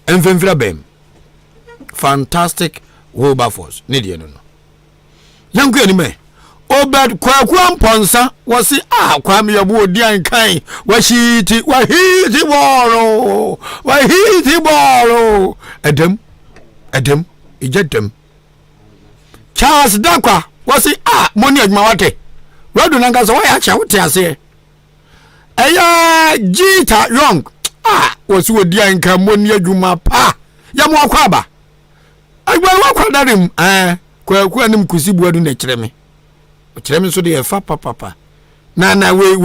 and Vemfra Bem. Fantastic Wilberforce. Nidia no. Young anime. Obed Kwakwan Ponsa was the Kwame Yabu Diankai. Was he borrow? Why he borrow? Adam, Ejetem. Charles Dakwa was the money at Mawate. Rodunangas away at Chawtia. Aya Jita Young. Was with Dianka Monia Juma Pa. Yamuakwaba. I will walk on him. Kwakwanim Kusibu do naturally. Chemi so dey fa papa na we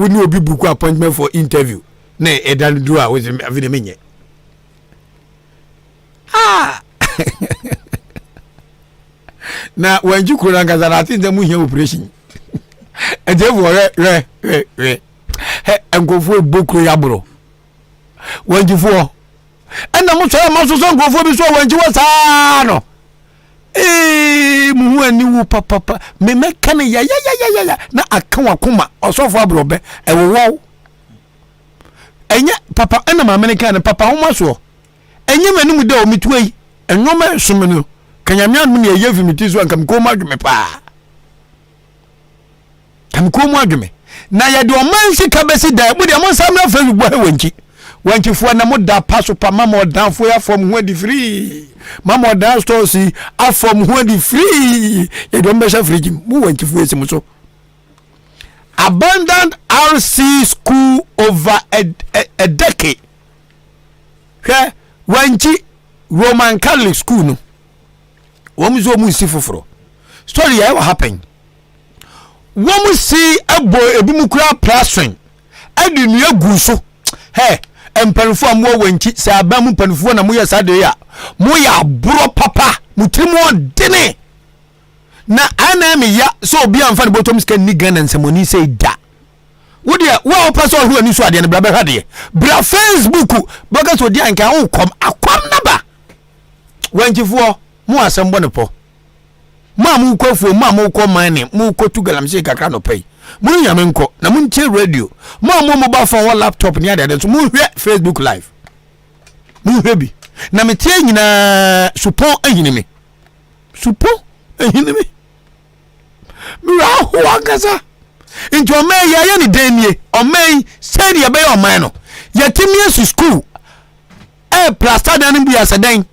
no be book appointment for interview na edan do a we avide menye na wanju kura ngaza na tin dem hia operation e dey for re he engofo boku ya bro wanju fo ena mo so ma so engofo bi so wanju wa sa no muhani wu papa me mekane ya na aka wakoma osofo abrobe ewo enye papa ena ma american papa homa so enye manum de o mitwei enwoma somno kanyamia no ne ye vimiti so ankam ko madweme pa kam ko mu adweme na ye de o mansi ka besi da mu de mo samra Facebook bo wanchi fo na mo da paso pa mama dan fo ya from who di free mama dan store si afom who di free e do mbesha free mu wanchi fo esi so abandoned RC school over a decade he wanchi Roman Catholic school no womu zo mu si foforo story ya what happen womu si abo ebi mu kura plastering adi nu agu so he empanfo amwo wanchi se abamu panfo na moya sade ya moya bro papa mutrimo dene na ana me ya so obi amfa ne botom ska ni Ghana nsemoni say da wodia wo opa so hu ani so ade ne bra be hade bra Facebook boga so dia nka wo kom akwam na ba wanchifo mo asembo ne po ma mu kwafo ma mu ko mane mu ko tugalam se kakra no pai mu nyame nko na mu nche radio ma mu mobile phone or laptop ni ade so mu hwe Facebook live mu hwe bi na me tie nyina supon ahinime mi ra ho agaza into o me ya ni denie o me say dia be o man no yatimi asu school plaster dan bi asadan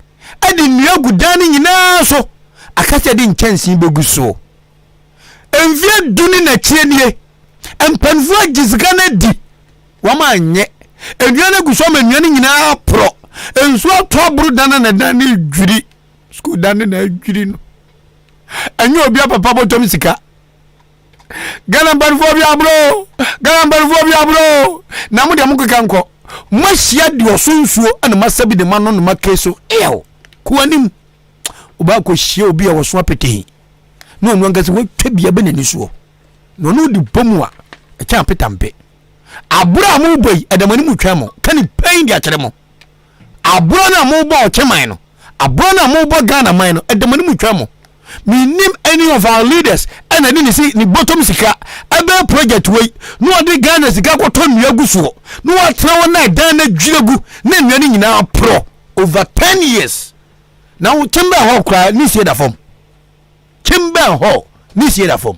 adi nuagu dan nyina so akase di nkensi begu so envie duni na chienie empanfu agizika na di wama anye enua gu so menua nyina pro ensu atobru dan na dan ni dwiri school dan na dwiri no enyo obi papa botom sika Ghana barfo bi abro na mu de mu keka nko mahia di osonsuo ana masabi de mano no makeso kuanim oba ko hia obi a woso apete no no ngase wo twabia be nani suo no no di bomu a kya petampe abura mu boy edamani mu twamo kani pain di akere mo abura na mu bo ocheman no abura na mu bo Ghana man no edamani mu twamo me name any of our leaders and I didn't see ni bottom sika ebe project way no ade Ghana sika kwato nuagu so no atra wona dan na dwiagu na nuani nyina pro over 10 years now kimbe ho kra ni sie da form kimbe ho ni sie da form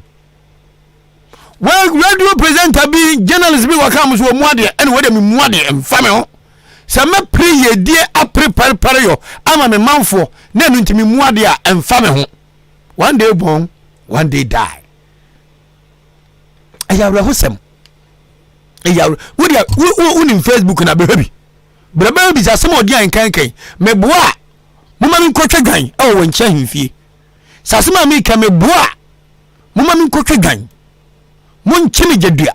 well radio presenter bi journalist bi wakam so muade and we dem muade emfa me ho se me pre die a prepare yo ama me manfo na nu ntimi muade a emfa me ho one day born one day die ayawra hosem ayawra wo ni Facebook na behabi braba bi za some odi ankan me boa mama mi kotwe gan e wo nche himfie sasema mi ka me boa mama mi kotwe gan mo nchimi jedua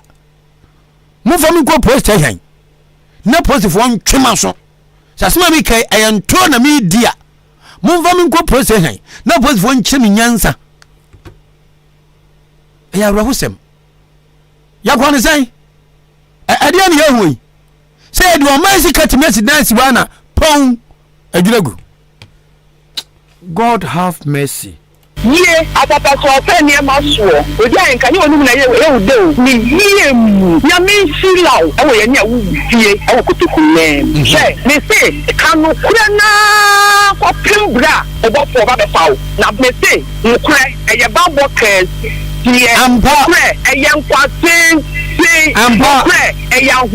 mo fa mi ko post han na post fo ntwema so sasema mi ka ayanto na mi dia mumva min ko process han na boss fo nche mi nyansa ya rahusem ya kwani sai ade an ye hoyi say do man si katimesi dance bana pon adwiragu. God have mercy. Ye atata so ofe ni e ma so oji Ahenkan ni onum na ye ude o ni ye mu ya mi silaw e wo ye ni awu fie e wo kotoku nem she me say kanu kure na ko pimbra e bo fo ba be fawo na me say nkure e ye ba bo kes ye nkure e ye nkwate nkure e ya ho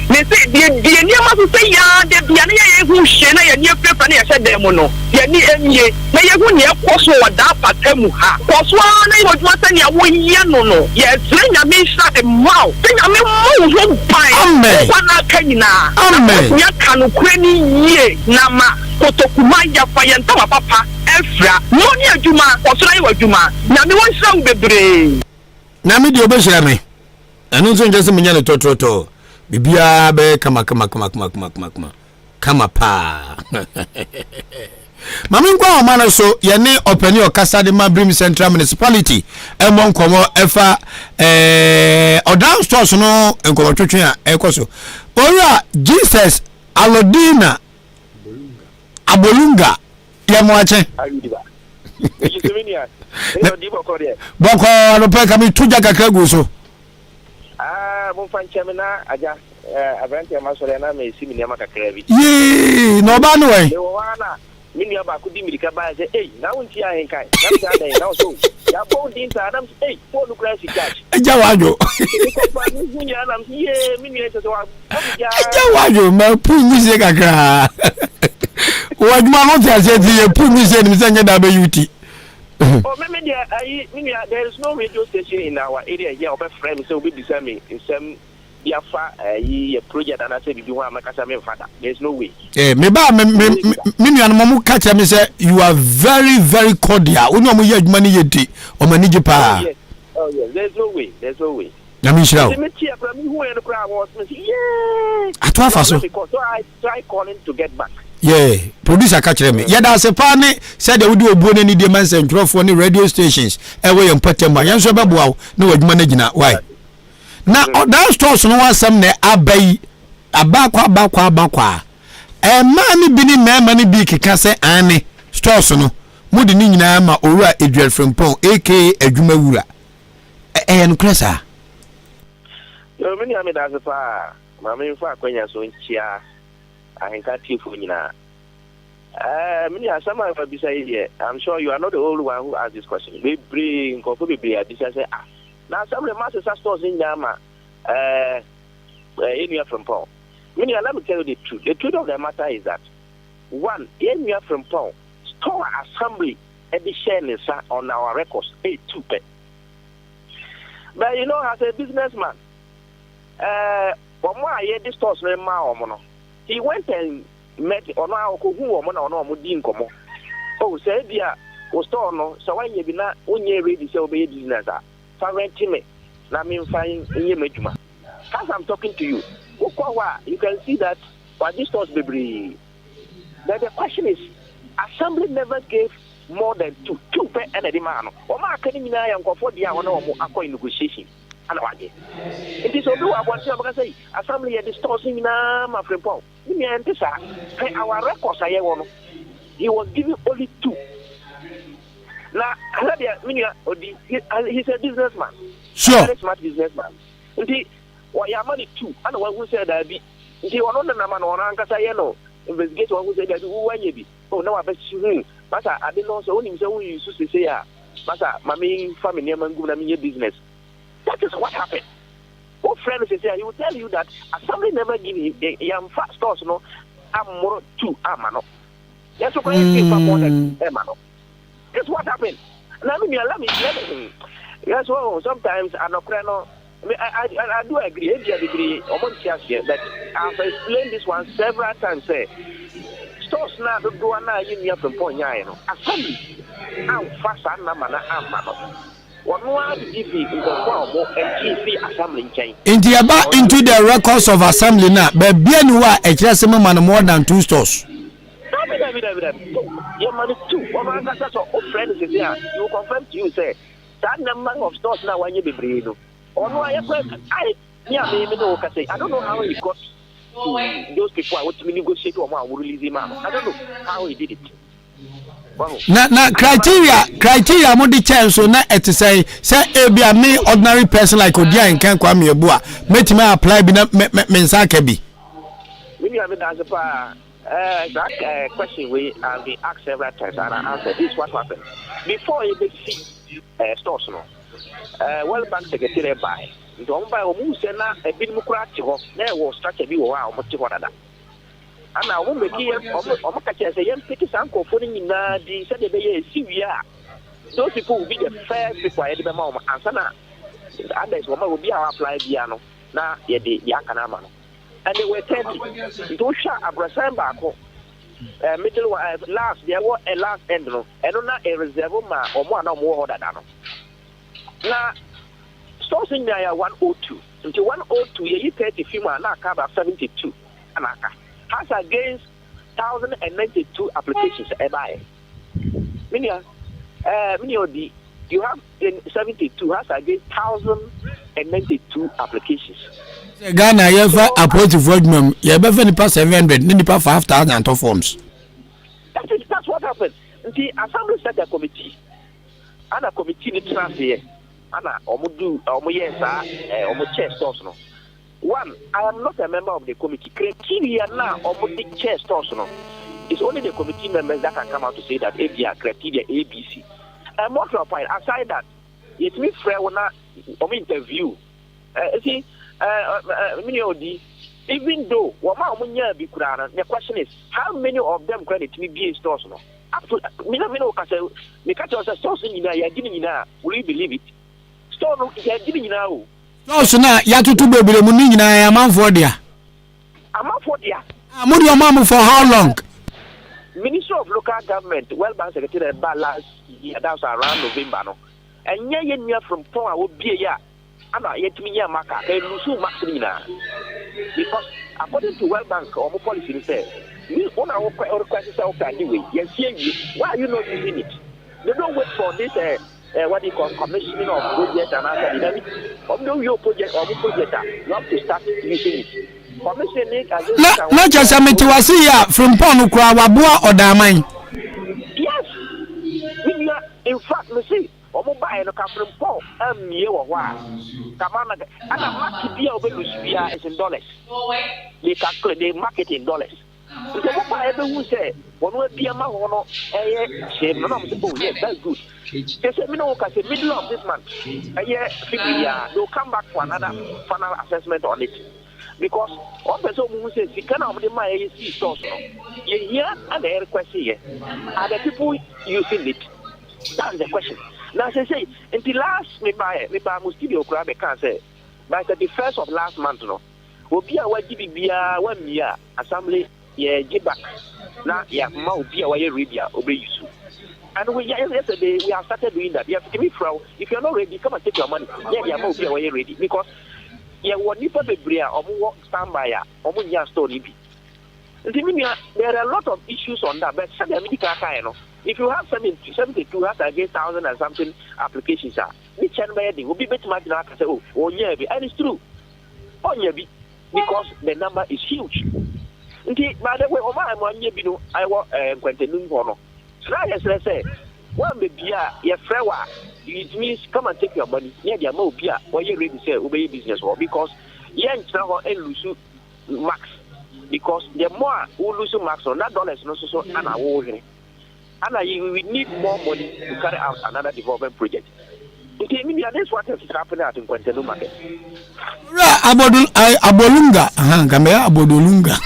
me say die ni ma so say ya de bia na ye hu hye na ye ni pepa na ye hye dem no ye ni emie na ye hu ni koso wada patemu ha koso na yo dwa sani awo ye no ye zenya me sha de wow zenya me mo ho pai amen wana kanyina amen ya kanu kwani ye na ma kotokuma ya fayen ta papa efra mo ni adwuma koso na yo adwuma na me won hra bebre na me de obehira me anu nso nje se menya le tototo bibia be kama pa mami nkwa omana so ye ne openi okasa de Mabrim Central Municipality emon komo efa odan stores no enkomo twetwe a ekoso ora Jesus Alodina Abolunga ya moache boko no pe kami tuja kakra gu so mo fanche na aja abranti amasore na me simi ne makakra bi no ba no we mini aba ku di mirika ba say na wonti Ahenkan na sa dai na so ya bo din ta adam for lucracy church eja wajo eja wajo ma pu mi se kakra wajuma no ti ase ti ye pu mi se ni se nya da be yuti. Oh, there is no radio station in our area here. Our friend so we beside me in some Biafra a project and I said you want my father. There's no way. Me ba me nuanom catch me say you are very very cordial. Unu mo ye adwuma ni yedi o manage pa. Oh yes, there's no way. There's no way. Na me shira o. Me tia from who and the crowd was me. Yeah. Atwa fa so. Because so I try calling to get back. Yeah, producer catch me. Yeah, that's a pane said they would do a bone any demands and drop for any radio stations. Away and put them by Yanso Babu, no managing why. Now, that stores no one some ne abay abakwa. A man bini many big case Annie stores no. Moody Nina Ora Adriel from Pong, aka Ejumawura. And Cressa. No, many I mean, as a far, Mammy Faquia so in Chia. Ahenkan Tifuna. Many are some of beside here. I'm sure you are not the only one who asked this question. We bring coffee at this and say, now some of the masters are stores in Yama, in from Paul. Many, let me tell you the truth. The truth of the matter is that one, in from Paul, store assembly edition is on our records, 2 pay. But you know, as a businessman, one more year, this stores no more. He went and met on our who woman or no Mudin Como. Oh, said, dear, was store no, so when you be not only ready to obey business. Farrentime, I mean, fine in your meduma. As I'm talking to you, you can see that what this stores be. But the question is, assembly never gave more than two per and a demand. Or my academy, I am for the hour no more negotiation. It is although I want to say assembly at the stores in my friend Paul. Our records are one. He was giving only 2. Now, he's a businessman. Sure. Very smart businessman. Why are money 2? And one who said that be one on the man or Ankasa yellow. Investigate one who said that who when you be. Oh, no, I bet you. But I didn't know so only so we used to say, Master, my main family name and good business. That is what happened. What friend is here? He will tell you that assembly never give him a fast stores, no, I'm more 2 amano. Yes, so more than amano. That's what happened. Let me. Yes, well, sometimes I know, I do agree, but I've explained this one several times. Stores now don't go now in from point, assembly. I'm fast and amano. Into the records of assembly now, but bien wa a more than 2 stores. Your money too. One man that's all friends is there. You will confirm to you say that number of stores now when you be brave. Or no, I don't know how he got those people want to negotiate or will release him out. I don't know how he did it. Na criteria mo di chance so na et say be a me ordinary person like Ahenkan Kwame Yeboah metime apply bi na me nsa ka bi. Maybe I mean that's that question we have been asked several times and I answered. This is what happened before you see stores no. World Bank secretary by. Don't buy almost na a bit mukrati ho na was structure bi wo a omo ti ho dada. Ana wo me ki omo ka che say yem pity sanko for ni na di say de be ye siwia. Those people will be the first people I be ma omo ansana. Others wo ma will be apply bia no na ye de ya kana ma no. And they were 30. Don't share a brasan back. Middle last, there was a last end, no, and not a reserve ma or one or more than that. Now, stores in there 102. Until 102, you 30 female, now cover 72. Anaka has against 1,092 applications. Minia, you have in 72 has against 1,092 applications. Ghana you for approach volume you be for pass 700 ni pa 5,000 to forms. That's what happened. The assembly set a committee. And a committee ni transfer. Ana omudu omuyesa omu chair stores no. One, I am not a member of the committee. Criteria now omudi chair stores no. It's only the committee members that can come out to say that ABR criteria ABC. And more to a point, aside that, it means fair when interview. See, even though the question is how many of them credit me be in stores no? Up to me stores in will you believe it? Store no giving now. Stores na ya tutu bebere mu ni nyina ya manfo dia. Amanfo dia. Amudi your mom for how long? Minister of Local Government, World Bank Secretary last year, that was around November no. And yeah from Pong will be a ana yet me ya maka e lusu maximina because according to World Bank or policy say we on our request say okay anyway yes why are you not using it? They don't wait for this what they call commissioning of project and other dynamic of your project or project you have to start using it. Commissioning not just a metiwasi ya from Ponu kwa wabua odaman. Yes, in fact me see omo buy no ka from Paul amie wo wa kamana ana market bia obelusbia is in dollars. They calculate they market in dollars. So omo buy be who say wono bia ma ho no shame no say oh yes that's good. They say me no ka say middle of this month February they'll come back for another final assessment on it. Because one person who says you cannot the my AC stores no. You hear and the request here. Are the people using it? That's the question. Now say in the last me buy Mustidio Crab can say by the 31st of last month no will be a what bia 1 year assembly give back now ma be a way ready obey you. And yesterday we have started doing that. You have to give me from if you're not ready, come and take your money. Yeah, be a way ready because what you put the bria or stand by or story be. There are a lot of issues on that, but if you have 72 has against 1,000 and something applications, which will be better much now say, oh yeah, and it's true. Oh yeah, because the number is huge. By the way, I'm 1 year below I want Quentin Bono. So I say, one baby, your friend, it means come and take your money. Yeah, there are be what you ready to say obey business or because young travel and lose max. Because the more who lose max on that dollars no so and I will and we need more money to carry out another development project. Okay, maybe that's what is happening at Quentin market. Abolunga, Gamea Abodolunga.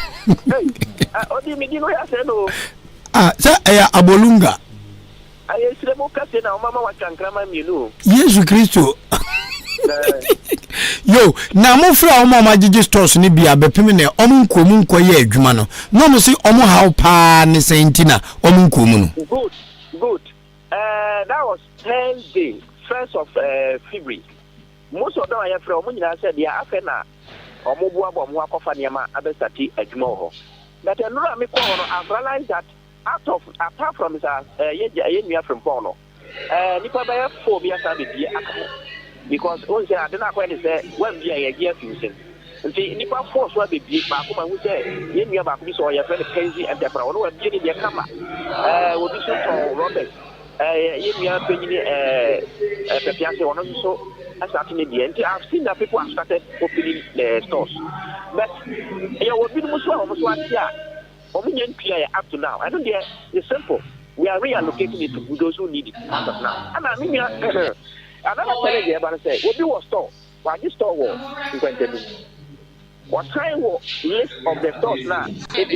Sir, Abolunga. Yesu Kristo. Yo, na mo fra o mama gigi stores ni bia bepem ne omo nkomu nkoye adwuma no. No mo si omo how pa ne sentina omo nkomu no. Good. That was Thursday, 1st of February. Most of them are from omo nyina said they are afena omo boa bo mo akofa niam abestati adwuma ho. But I know I realized that apart from ye from Pono, nipa by phobia sabi be because once I don't know say when be a year fusion. Nti nipa force wa be ba ko ma hu say ye nua ba ko bi so ye friend Kenzi Enterprise ono wa bi ni de kama wo bi so to Robert ye nua penyini pepiase ono so starting the nti I've seen that people have started opening the stores but ye wo bi no so atia o me ntua up to now I don't there it's simple we are reallocating it to those who need it as of now and I mean another challenge here but say wo bi wo store wa ji store wo 20 what kind of list of the stores now? If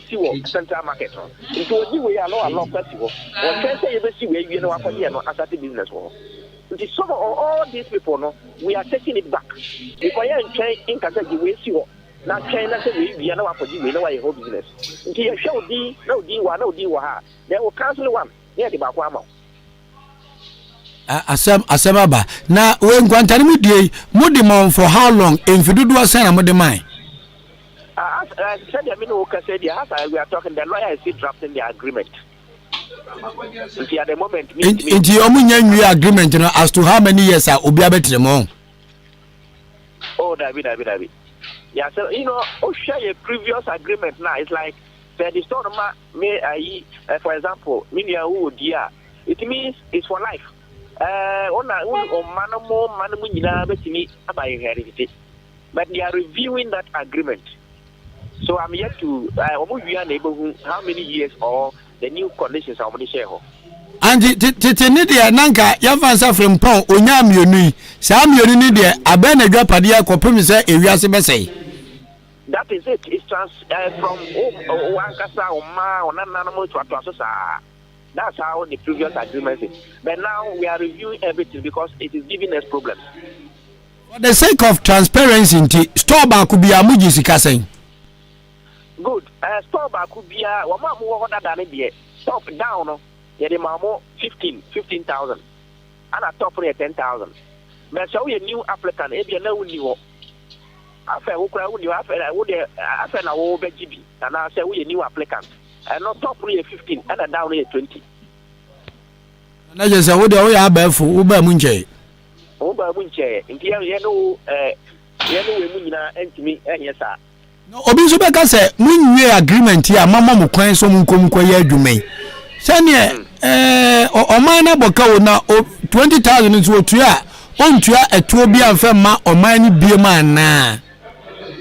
you see central market, if you we are not a lot festival, or can say you see where you know after you know as a business. Some of all these people, no, we are taking it back. If I am trying in Kazaki, we see what now China say we are not for you know why whole business. If you show D, no D, no D, they will cancel one. Yeah, the Bakwama. Asemaba. Now, when Guantanamo Day, Mudimon for how long? In Fidudu Asana Mudimai. I said, I mean, we are talking, the lawyer is still drafting the agreement. At the moment, in the agreement, you know, as to how many years I will be able to Oh, David. Yeah, so, you know, share a previous agreement now. It's like, the store, for example, it means it's for life. But they are reviewing that agreement. So I'm yet to how many years or the new conditions are on the share. And Titinia Nanka, Yavansa from Pong, Unyam Yuni, Sam Yuni, Abena Japadia, Copimisa, Iriasibese. That is it. It's from Wankasa or Ma or Nanamo to Atosa. That's how the previous agreement is. But now we are reviewing everything because it is giving us problems. For the sake of transparency, store back could be a Mujisika saying. Good. Store back could be a Wama more than it. Top down, yeah, the Mamo 15,000. And a top rate 10,000. But so we a new applicant, if you know new. After who crowd you after I would after an old GB, and I say we a new applicant. And not top rate 15 and a down rate 20. And I just say, what do we have for Uber Munche? Uber Munche, in the yellow, and to me, and yes, sir. No, Obisubeka said, we agreement here, Mamma Mukwan, so Mukumquay, you may. Sanya, or Mana Boka now 20,000 into a tria, on tria a 2 and Fema or Mani Bierman.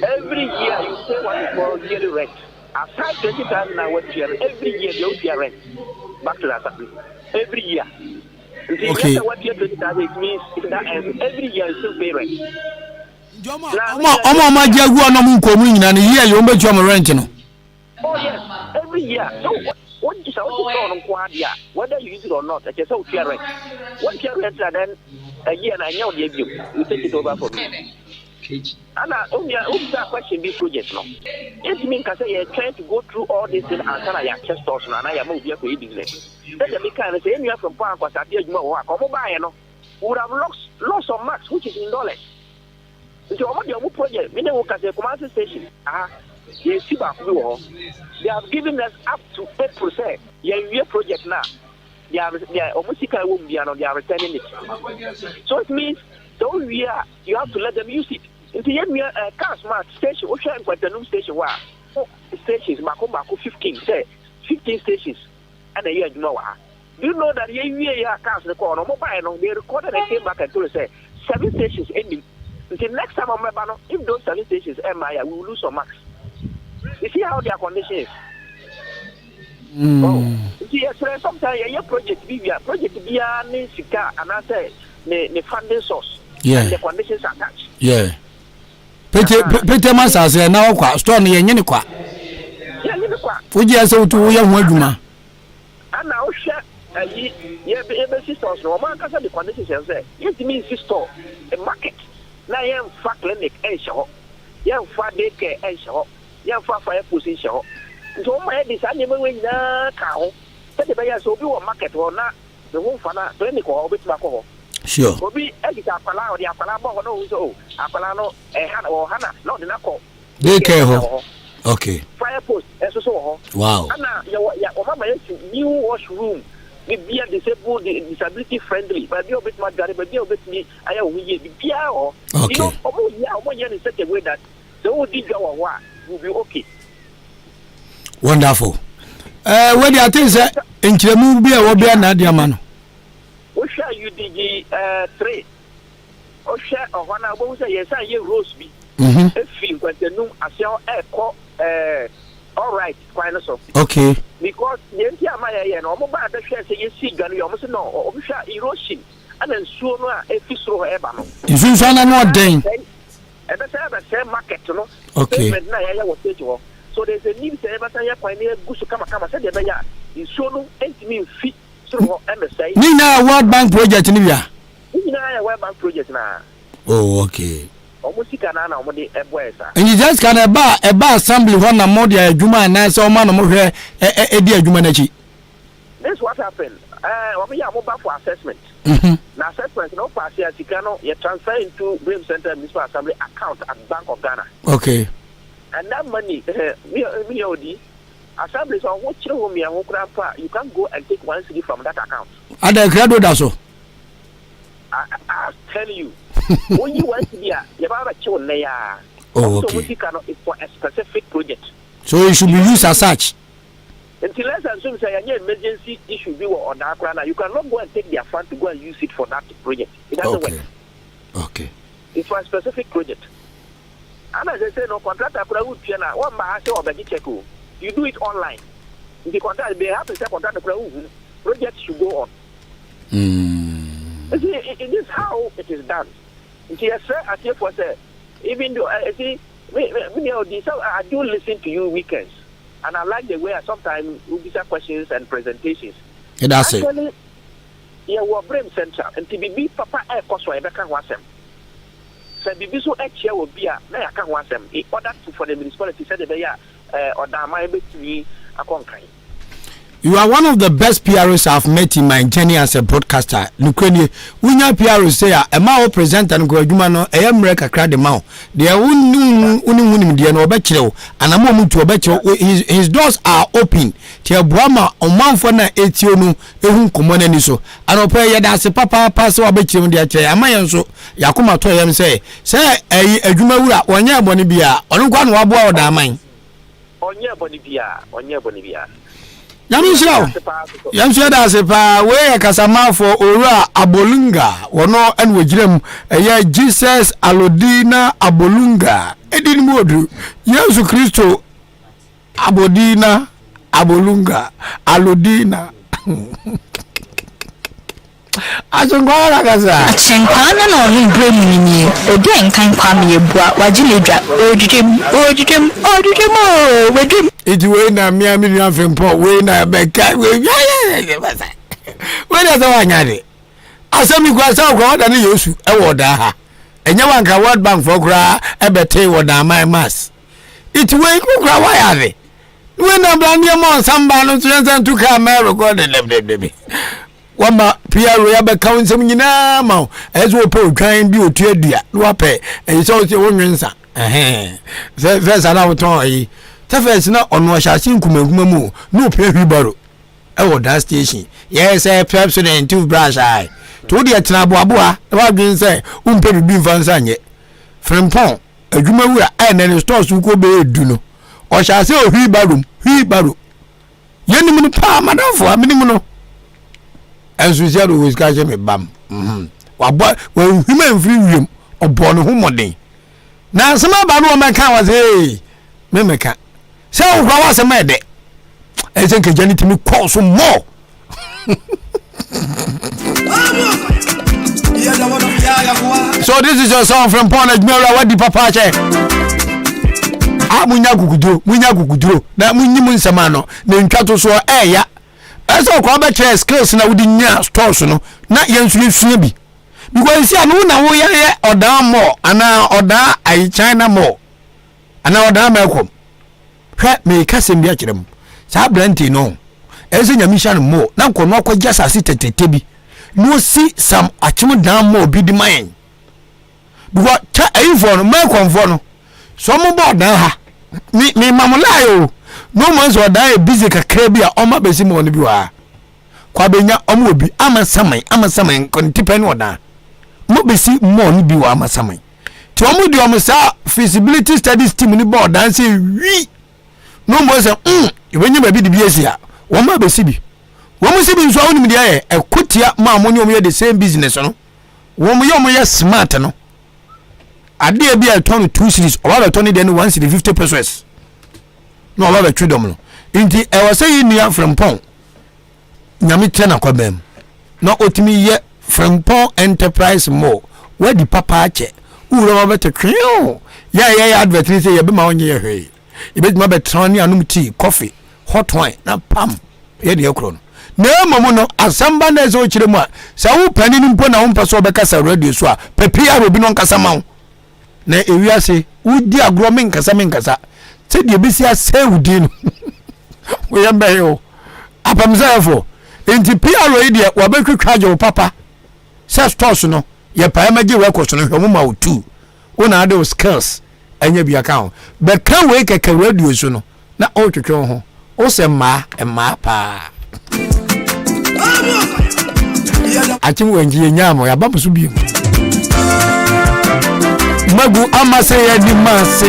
Every year you say what is called yearly rent. Aside 20,000 every year you pay rent. Back to that every year. Okay. What year 20,000 means that every year you still pay rent. Oma Jaguar no Munkomin and here you bet you rent. Oh yes, every year. So what is our on Quadia? Whether you use it or not, I just so pay rent. One pay rent and then a year and I know you take it over for me. And only a question this project now. It means I say you're trying to go through all these things and I have just stores and I am moving here for business. Then the kind of say you have from Park was at the work or buy, you know, would have lost some marks, which is in dollars. So what your project, many work at the command station. You see back they have given us up to 8%. Your project now. They are almost won't be and they are returning it. So it means so you have to let them use it. If you have car smart station, Ocean Quantanum station, stations, Mako 15 stations, and a year you know. Do you know that you cars the corner mobile they recorded and came back and told us 7 stations ending. Until next time I'm about if those 7 stations we will lose some marks. You see how their condition is. Yes, sometimes your project be Sika and I say the funding source. Yeah. And the conditions attached. Yeah. Pete Massa say now kwa store ni yenye ni kwa. Yeah, ni kwa. Fuji ase to ya ho adwuma. And now share be stores no man ka say the conditions say. It means store a market. Na yam fa clinic e show. Yam fa daycare e show. Yam fa fire position show. So my design me we na ka ho. Say the buyer so be one market or na the won fa na clinic or bit ma ko. Sure. Obi egita apala or the apala bo no so apala no hana or hana no the nako. Daycare ho. Okay. Fire post eso so ho. Wow. Ana ya mama yes new washroom be disabled disability friendly but be a bit mad but be a bit me I we be or you know in such a way that so did our wa will be okay. Wonderful. Where the things in Chemu be a be na dia man. O share you dig 3 o share of one abo say yes I rose be if you want to know as your all right quite so okay because the entire my no mo ba da share say you see ganu you say no o share erosion and then so no e fi so e ba no isun so na no den e be say market no okay na ya wo stage wo so there's a need say be say ya kwa ni gusu kama say de be ya so no entimi fi so ho e be say ni na World Bank project ni bia ni na ya World Bank project na oh okay omusika na omode eboesa and you just can eba assembly one na mod ya adwuma na say o ma no mo hwe edi adwuma na chi this what happened we ya mobile for assessment na assessment no pass ya tikano you transfer into Brain Center Municipal Assembly account at Bank of Ghana okay and that money me odi assembly so what chire ho me ho kra pa you can go and take 1 cedi from that account ada credo da so I tell you when you want to be you have a chill layer okay so it's for a specific project so it should be used as such until less and soon say an emergency issue be on that corner you cannot go and take their fund to go and use it for that project it doesn't work okay it's for a specific project and as I say no contractor would one by say or check you do it online the contract they have to say contractor project should go on it is how it is done. Yes, sir, I say for say, even though I see, I do listen to you weekends, and I like the way sometimes we do questions and presentations. That's actually, yeah, we Brain Center and TBB Papa Air Cost I can want them. So BB so actually will be a I can want them. In order for the municipality said they are or that might be to me a concrete. You are one of the best PROs I've met in my journey as a broadcaster. Nukweni, unya PRO say a mao presenter no adwuma no e yamre kakra de mao. De unu de no obekire and amo mutu obekire his doors are open. Tie boama omanfo na etio no ehun komo na ni so. Anope ye da se papa pass obekire de akire amayen so yakoma to yam say adwuma wura wonya abone bia ono kwa no wabo oda aman. Onye boni bia. Yamsho da se pa we kasama for ora abolunga wono en wejirem eye Jesus Alodina abolunga edin modu Yesu Kristo abodina abolunga alodina Achengwara kasa Achenkwana no ni bremu ni odi enkan kwa me ebua wajiledwa ojijem wedrim iti we na mia mi na fempo we na beka we da so anyade asemi kwa sa kwa da ni Yesu e woda ha enya wanka World Bank for kra e bete woda my mass iti we kra wa ya de we na brand mo samba no tuen tu ka me record le wama PRO ya be council nyina ma ezo opo twan bi otu adua no ape e so se wonwensa first ana woton ayi first na ono hyase nkumaguma mu no pe hwibaro e wo that station yes president to brush eye to de tena boaboa e wa dwen se umpe bibi mfansa nye frempon adwuma wura e na ne stores ko be edu no o hyase hwibaro yenim no pa madafo aminim no ensuziado was catching me bam wabo when human free room obo no homoden na sama ba no meka was me meka se wo kwa was me de e se nke jani timi call so more so this is your song from Pona Jmera wadi papa che munya guguduro na munyim nsema no na ntwato so ya eso kwa be tre skills na wudi nya stores no na yensu bi because see anu na wo ye oda mo ana oda ai China mo ana oda mekom hwe me kasem bi akirem sa blanti no eso nya mission mo na kono akwa sase tetete bi no si sam achim dan mo bi di man because cha ai for no mekom for no so mo bo dan ha mi mamulayo no man's or die busy kakrebia oma besi mo ni bi wa kwa benya omo obi ama saman kontipen oda mo besi mo ni bi wa ama saman ti omo di omo sa feasibility studies team ni board dan say wi no mo say ibenye ba bi di biesia wo ma besi bi wo mo si bi nso awoni mi dey ekotia ma mo ni omo ye the same business no wo mo ye smart no ade bi a turn 2 series or ba turn den 1 series 50 pesos no ba twedom no inti e was say nia from pon nyame tena kwabem no otimi ye from pon enterprise more where the papa ache uro ba betwe ya advert ni say ye be ma onye ye hwe ye be ma betran ni anum tea coffee hot wine na pam ye de ekro no na momo no asamba na zo chire mu a sa wo pani ni mpo na wo mpa so be kasa radio so a pepia obi no nkasa ma na ewiase udi agro men nkasa se de besi ase udi no wo ye mbe yo apamzafo enti PRO ide wa be twetwa je wo papa se stores no ye pa maji records no hwe mo ma otu wo na ade skills anya bi account be kan we keke radio so no na o twetwe ho o se ma pa achim wenji nyamo ya babu subi magu amase ya di mase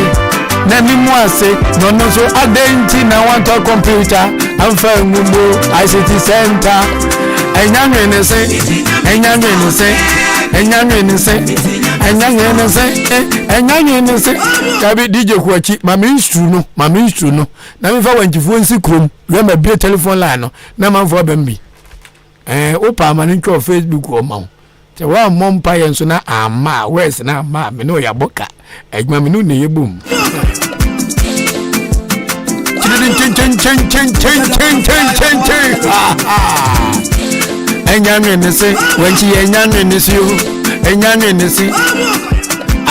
na ni muase no no so adenti na want a computer amfa ngumbo ICT center enyanwe ne se kabi DJ kuachi mama instru no na me fa wanjifu nsi krom we ma bie telephone line no na man fo bambi opa mani ntwa Facebook o ma te wa mompa yen so na ama wes na ama me no ya boka ejuma me no ne yebum enyanwe ne se wanchi enyanwe ne se yo enyanwe ne se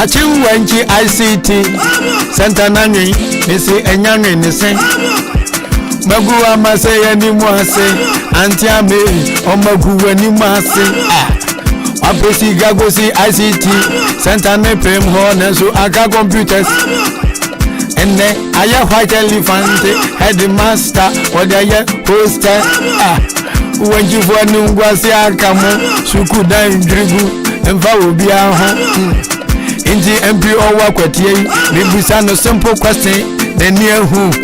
achi wanchi ICT center nani ne se enyanwe ne se magu amase ya ni muase anti ame o magu wa ni muase apesi gagosi ICT center ne prem ho na so aga computers enne aya white elephant headmaster odaya poster wanji fo ni ngwasi akamu suku dan drigu emfa obi aho inji MPO wa kwatie ni bisa no simple question na ni ehu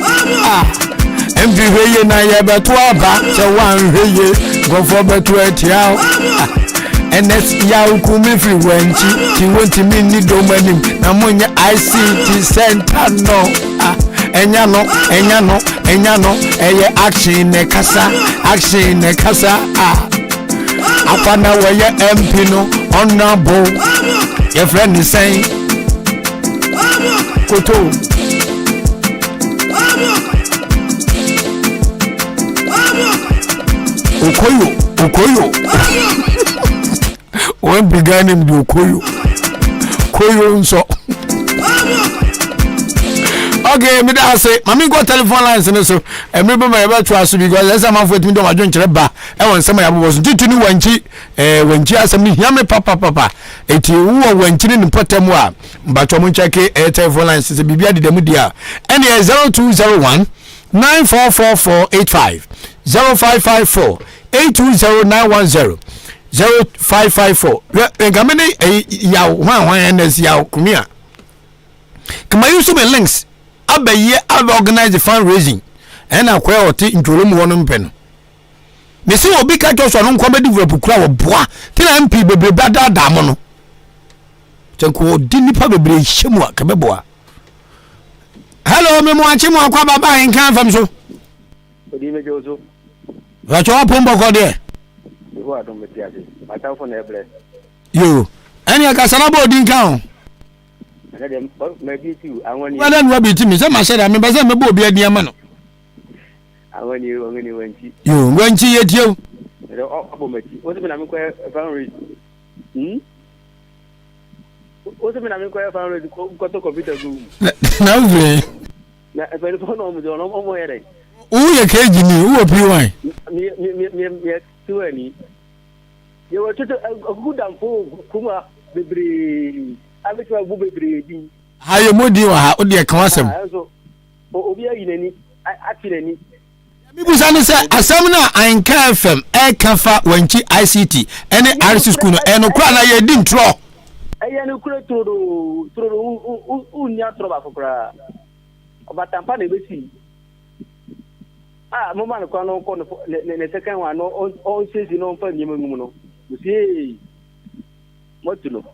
embi hweye na ye beto aba se wan hweye gofo beto atia ns ya ukumi fi wanchi ti wonti mi ni do manim na monye ICT center no enya no eye action ne kasa apana weye MP no honorable your friend is saying koto Okoyo when began him do Koyo nso okay me da say mami go telephone lines no so me be my about to ask because let's am for me do ma dwen kire ba e won sama ya bo so tituni wanchi asem ni hia me papa eti wo wanchi ni potem a mbacho mo check telephone lines se bibia de dem dia and 0201 944485 0554 820910 0554 gamene ya hwan ns ya kumia kama yusu me links abaye organize fundraising and akwa oti ntolom wono mpeno me se obi ka to no nkwa develop kura wo boa tina mp bebre dada mo no tenko di nipa bebre hyemu aka beboa hello me mo achi mo akwa baba Ahenkan fam so odi me jozo wa cho pombo ko de wo adon me tiase mata fo na eble yo ani aka sana bo di nkan me bi tu awon ni wala nwa bi ti mi se ma sheda me ba se me bo obi adi ama no awon ni wanchi yo wanchi ye tio obo meti o se me na me ko fundraise o se me na me ko fundraise ko to computer go na we na e pe fo no mo do no mo yere uye keji ni uwo P1 mi tuani yo wato gudan fo kuma bebre abeto abu bebre bi hayo modi wa ha odi e kan asem so obi ayi nani atirani Mibusa ne say asem na Ahenkan FM kafa wanchi ICT ene RC school no eno kra na ye di ntro no kura toro unya toro ba kokra obatampa na ebesi mo man kwa no ko ne second one no on says no mfa nyem ngum no usie motulo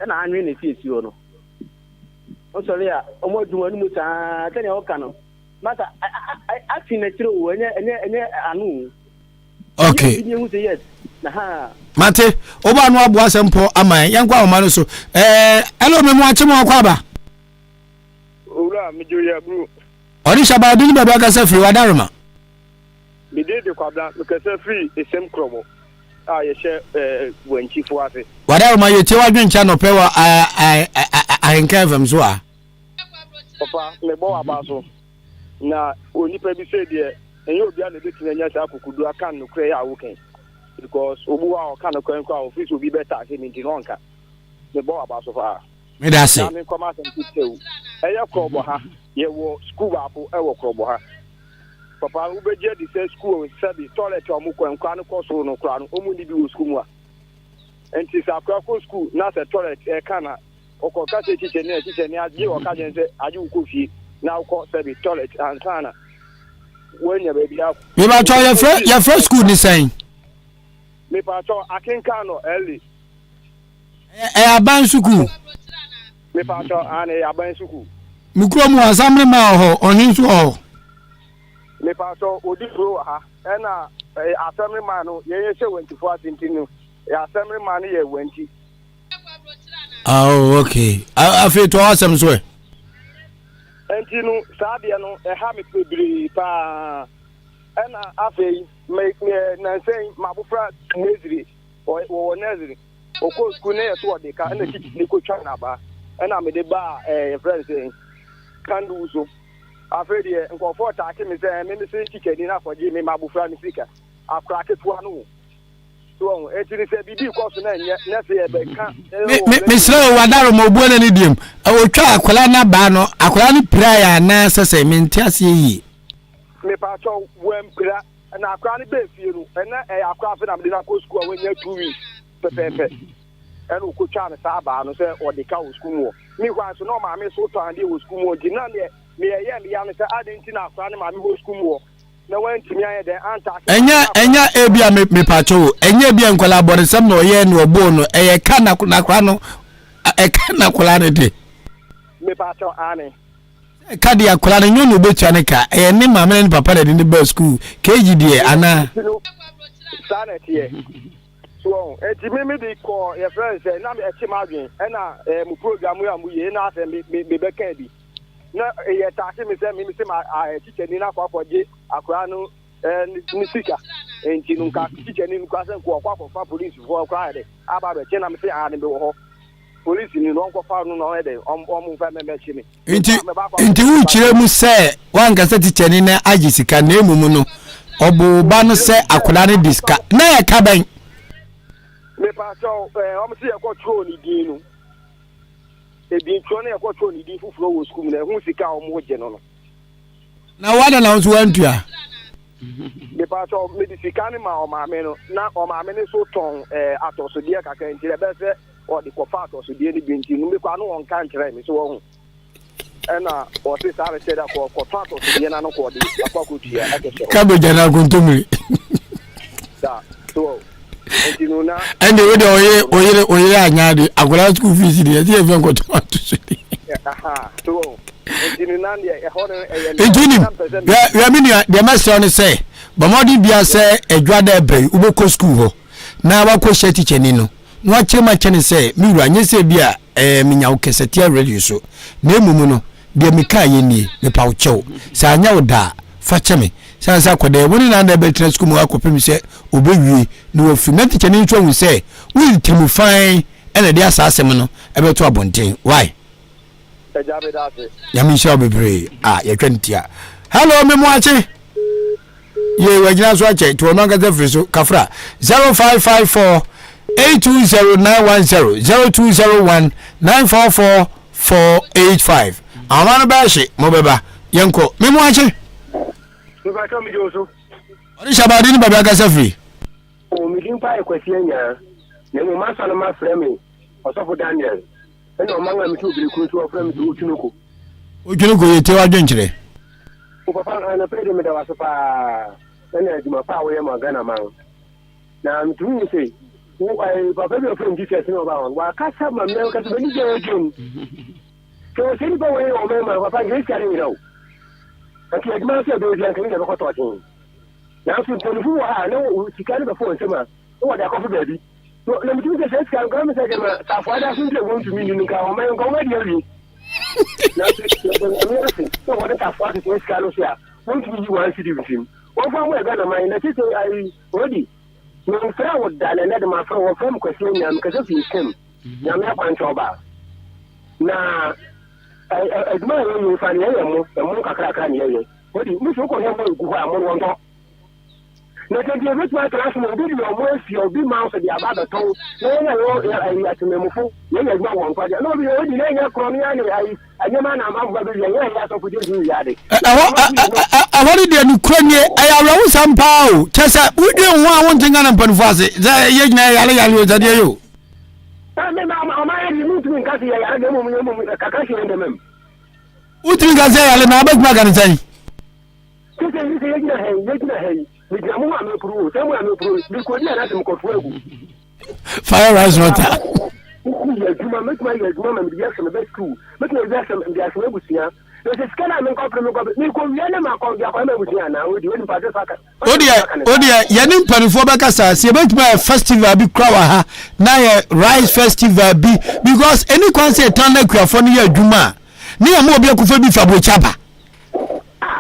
na anwe ne fiesi ho no o sori a o mo dwuma ni mu ta tani o ka no mata afi na tiro wo enye anu okay yes na ha mate oba no abo asempo aman yankwa o manu so hello me mo achemo kwa ba ora me joya bru ori shabadu ni baba ka se free wadaruma me de kwabla me ka se free esem kromo ye she wanchi fo ase wadaruma ye che wadwen cha no pe wa Ahenkan FM so a papa me bo aba so na onipa bi se de enye obi a na betina nya sa akukudu aka no kre ya woken because obu wa aka no kwen kwa office obi beta ke mi dinonka me bo aba so fa me da se na me koma sem titew eye krobo ha ye wo school apo e wo krobo ha papa u be je di se school sabi toilet o mu kwen kwa no koso no kra no omu ni bi wo school mu a enti sa kra ko school na se toilet e kana oko ka se teacher ni aje o ka je se aje u ko fi na uko sabi toilet and sana when you baby up me ba cho your first school ni saying me pa cho Ahenkan no early aban suku me pa cho ane aban suku mi kro mu asamre ma ho ohin so ho me pa cho odi pro ha na asamre ma no ye se 24 atintinu asamre ma no ye 20 oh okay afi to Asem so entinu sadia no ha me pebiri pa na afei me na say mabufra nezri o nezri o ko school na so Dika na kiti ko twa na ba na me de ba friends kan do so afei de nkofo ta ke me say me say tikeni na foje me mabufra ni sika akra ke to anu so etiri se bibi ko so na nye na se e be kan me sre wadaro mo bu na ni diem o twa akola na ba no akola ni prayer na sese me ntiase yi me pa cho wem kra na akola ni be fie no na akola fe na me na ko school we nya 2 weeks pepepe enu ko twa na sa ba no se o Dika o school mo mi kwa so no ma me so to ande o school mo di na me ye me ya no se adenti na akola ni ma me o school mo na wantimi aye den anta enya ebia me pacho enya ebia nkola boresem no ye no obo no eye ka na kwa no e ka na kola ne de me pacho ane ka dia kola ne nyono betua ne ka eye ne mama ne papa de ba school keji die ana sanet ye so eti me de ko ye friends na me echi madwen na mu program ya mu ye na ase me be ka bi na ye ta se me se ma teacher ni na kwa foje akwa no ni sika enti no ka teacher ni kwa se ko kwa police for kwa de aba be che na me se ane be wo ho police ni no kwa fa no no de mu fa me chi ni enti wu chire mu se wan ga se teacher ni na agi sika na emu no obo ba no se akola ne diska na ye ka ban me pa so o me se ye ko tro ni din no ebi tro na ye ko tro ni din fufuro wo school na hu sika o mo je no na wada na nso wantua me pa so me di sika ni ma o ma me no na o ma me ni so ton atoso die kaka ntire be se o di ko fa atoso die ni binti no me kwa no on kan kire me so wo hu ena o se sare se da ko fa atoso die na no ko di akwa ko tia akese ka be jana ko ntomri da so entinu na ende we de oye anya de agola school fees de e fi nko to so di aha so entinu na de e ho entinu ya mini de master on say bomodi bia say edwada ebe uboko school ho na wa ko she teacher ni no wa chema chene say miru anye say bia minya wo kesetia radio so na emumu no de mika ye ni me pa wo chew sa anya wo da fa cheme sansa kwade woni na na betre school mu akopem se obewie na wo fi na teacher ni ntwa wu say we timu fine ene de asasem no ebeto abonten why yami sha bebre ye twentia hello me mo ache ye wajina so ache to no ga free so kafra 0554 820910 0201 944 485 amana ba she mo beba yenko me mo ache ba to mi jo so ori shabadi ni baba gasa free o mi din pa ekwesi anya na mo ma sala ma frame osofo Daniel ena o manga mi tu biri ku so frame tu Otunoko yete wa dwenkyere o papa ana pede me da waso pa ena aduma pa wo ye magana man na mi tu ni sei o ai papa bi frame Jesus no ba wa ka sa ma me ka so ni je ojun so se ni ba wo ye o me ma papa ngi kare ni rawo ati aduma se do dia kan ni ba ko to tin na so tonfu wa na o sikani ba fo nsema o da ko fo baby no na mi tu se sikani ko me se ke ma ta fo da sun je won tu mi ni ka o me ko ma dia ri na so what that for the scale here won't you want to do with him what from we gonna mind that is I already no fra what that and my friend from question am because of him na me pan choba na I admire you fan ya mo kakra ni ye what you so ko he mo ku ha mo won to na te di with my class mo do your mo si obi ma so di aba da to na ya atememufo ya gba won pa no bi o di na ya kro ni ai anyama na ma gba bi ya so fudi ni ya de awori de nu kronye ayawo sampa o chesa udi ho a won tinga na mpanufo ase ye gina yale o zade yo me ma ya ni mutu min kasi ya de mo kakashi ende mem utri gaze yale na abet magana sai kike ni se ye gina hey mi jamu ma me pro se mo ya me pro bi ko dia na tem ko fuegu fire rise water ya juma me ma mi dia some best school me ko dia some dia some busia no se skana me ko pro me ko wi na ma ko dia ko me busia na odi woni pa de saka odia ya ni mpanifo be kasa se betuma festival bi kwa ha na ye rise festival bi because any concert tan na kuafo no ya juma ni ya mo obi akufa bi fabo chapa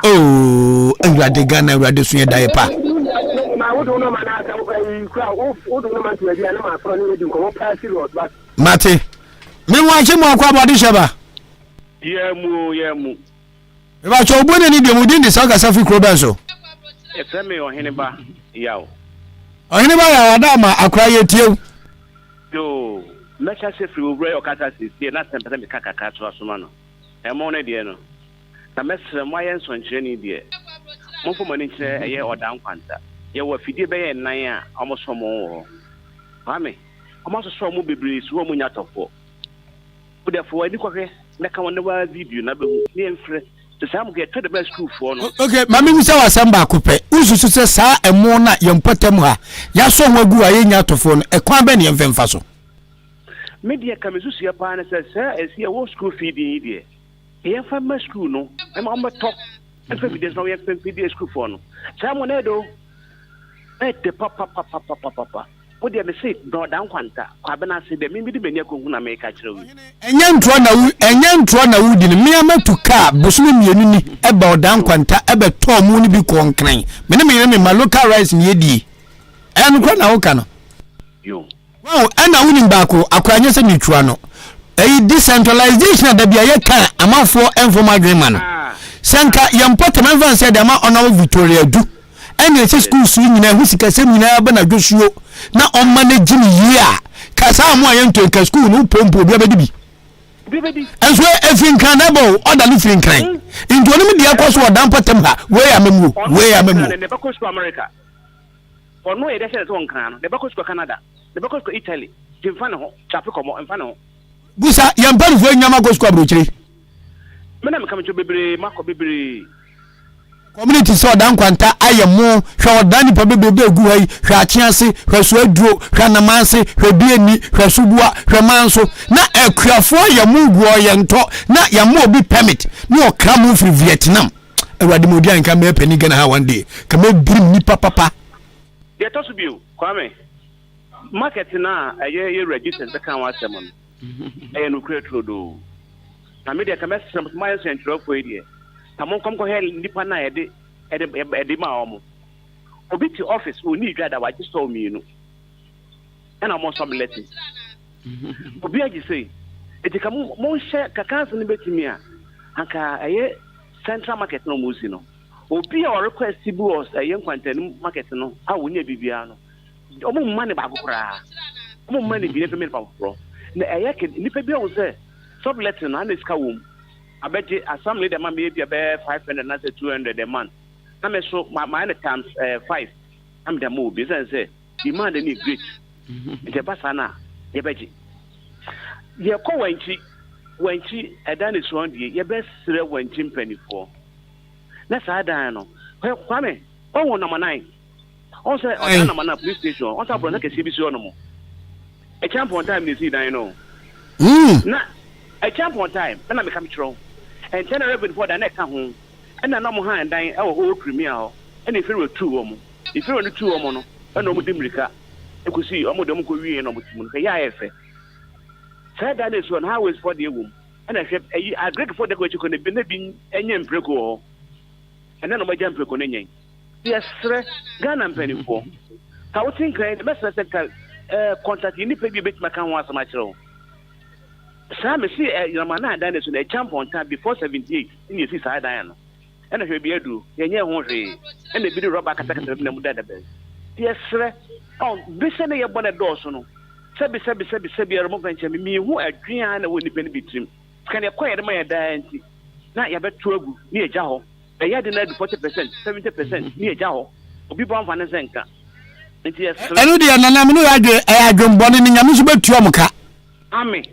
oh Ewurade Ghana Ewurade suye dae pa ma wo do no ma na ka wo do no ma tu na ma fro ni edin ko wo pa serious ba mate me wa che mo akwa body sheba ye mu e ba cho obo ni de mu din de saka safi kro ben so e fe me ohene ba yawo ohene ba ya ada ma akra ye tiew yo mecha se free obre okata se na tempere me kaka to asoma no e mo ne de no na mesre mo ayen so nkyere ni de mo fo mani kyere eye odan kwanta ye wa fidie be ye nan a omoso mo wo mame omoso so mo bebre so mo nyatofo wo de fo ani kwahwe na ka wona wa video na be ni enfre to sam get to the best school for no okay mame mi se wa samba akopɛ ususu se saa emo na ye mpotem ha ya so ho agu aye nyatofo no e kwan be ne mfemfa so media kamesusu ya pa na se esi e wo school feeding die ye fa ma school no e ma mo talk e fa video no ye fa video school for no sam na do e te papa wo de me say do dan kwanta kwa be na se de mi bi de benya konku na me ka kire wu enye ntro na wudi ni me amatuka bosumi mienu ni e ba odan kwanta e be to mu ni bi konkran me ma local rice ni edi en kwa na wo ka no yo wow ana wuni baako akwanye se ni twa no decentralization da bia ye kan amafo informal agreement no sanka yampote manvan said ama onawo Victoria du ene se school su nyina hu sika se nyina ba na dwosuo na on manage ni year kasa amu ayento ka school no pompo bia bedi enso Ahenkan na bo oda lu fin kran into oni mi dia kwaso odan potem ha we amemu ne ba ko school America ono e de se to nkan no ne ba ko school Canada ne ba ko school Italy jimfa ne ho chape komo mfa ne ho busa yampari fo nyama go school abrochire mena me kamcho bebre mako bebre community so dan kwanta ayemo hwe odan nipa bebre egu hai hwe achiase hwe so aduro hwe namanse hwe bieni hwe subua hwe manso na akuafo yemu guo yento na yamo obi permit na okra mu free Vietnam Ewurade modi anka me pani Ghana ha one day ka me brim nipa papa de to subiu kwame market na ye register the kan wa Asem no no create rodo na media ka message some my central for area tamon kom ko hel nipa na ede ma omo obi ti office o ni dwa da wa just so me no na mo some letting obi agi say eti ka mo share ka kanso ni betimi a anka central market no mo si no obi a request bu us nkwantani market no a wonya bibia no omo mane ba gokora omo mane bi ne pe me pa pro na ke nipa bi o say subletting na iska wom abeje assembly de ma me bia be 500 na 200 a month na me so my times 5 am the move business say demand any great the basana ye beji ye ko wanchi edan is one ye best sere wanchi mpanifo na sa dan no kwame on number 9 on say on number 9 police station on say na kesi bi so no mo a champion time is dan no na a champion time na me come throw and general before the next ho and na mo hand dan e wo premier ho and if you 2 omo if you 2 omo no and omo dimrika e ko see omo dem ko wie no mo timu ka ya efe said that is one how is for the womb and I agree for the question ko ne bi enye mpreko ho and then omo jam mpreko ne nyen yes Ghana mpanifo ka wo think the best sector contact ni pe bi betima kan ho asama kire ho sa me see Yamana dan so na champion time before 78 in you see side dan no and I be adu yenye ho hwe and be the rubber kata na mu dada be yes oh be se na ye bona do so no sebi remo venture mi hu adwan na woni pen bitrim kan ye koyede ma ye dan nti na ye beto agu ni eja ho e ye de na 40% 70% ni eja ho obi bon fa ne senka nti yes enu de na me no adwonbone ni nyame so betu omka amen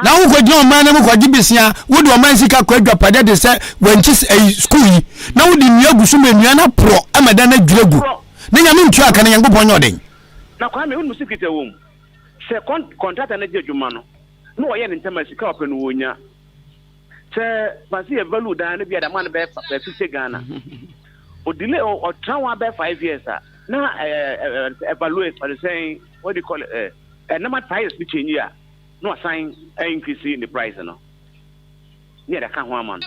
na wo ko gina man na mo ko gibisia wo de o man sika ko adwapade de se wanchi school yi na wo de nua gusu menua na pro amada na dwiregu na nyame ntu aka na yankopon nyoden na kwa me unu sikite wom se contract na je djuma no no ye ntema sika ope no wonya se pasi e value da na bia da man be 50 Ghana o delay o trawa be 5 years na evaluate for saying what do you call it number price be change ya no assign increase in the price no yeah that can one man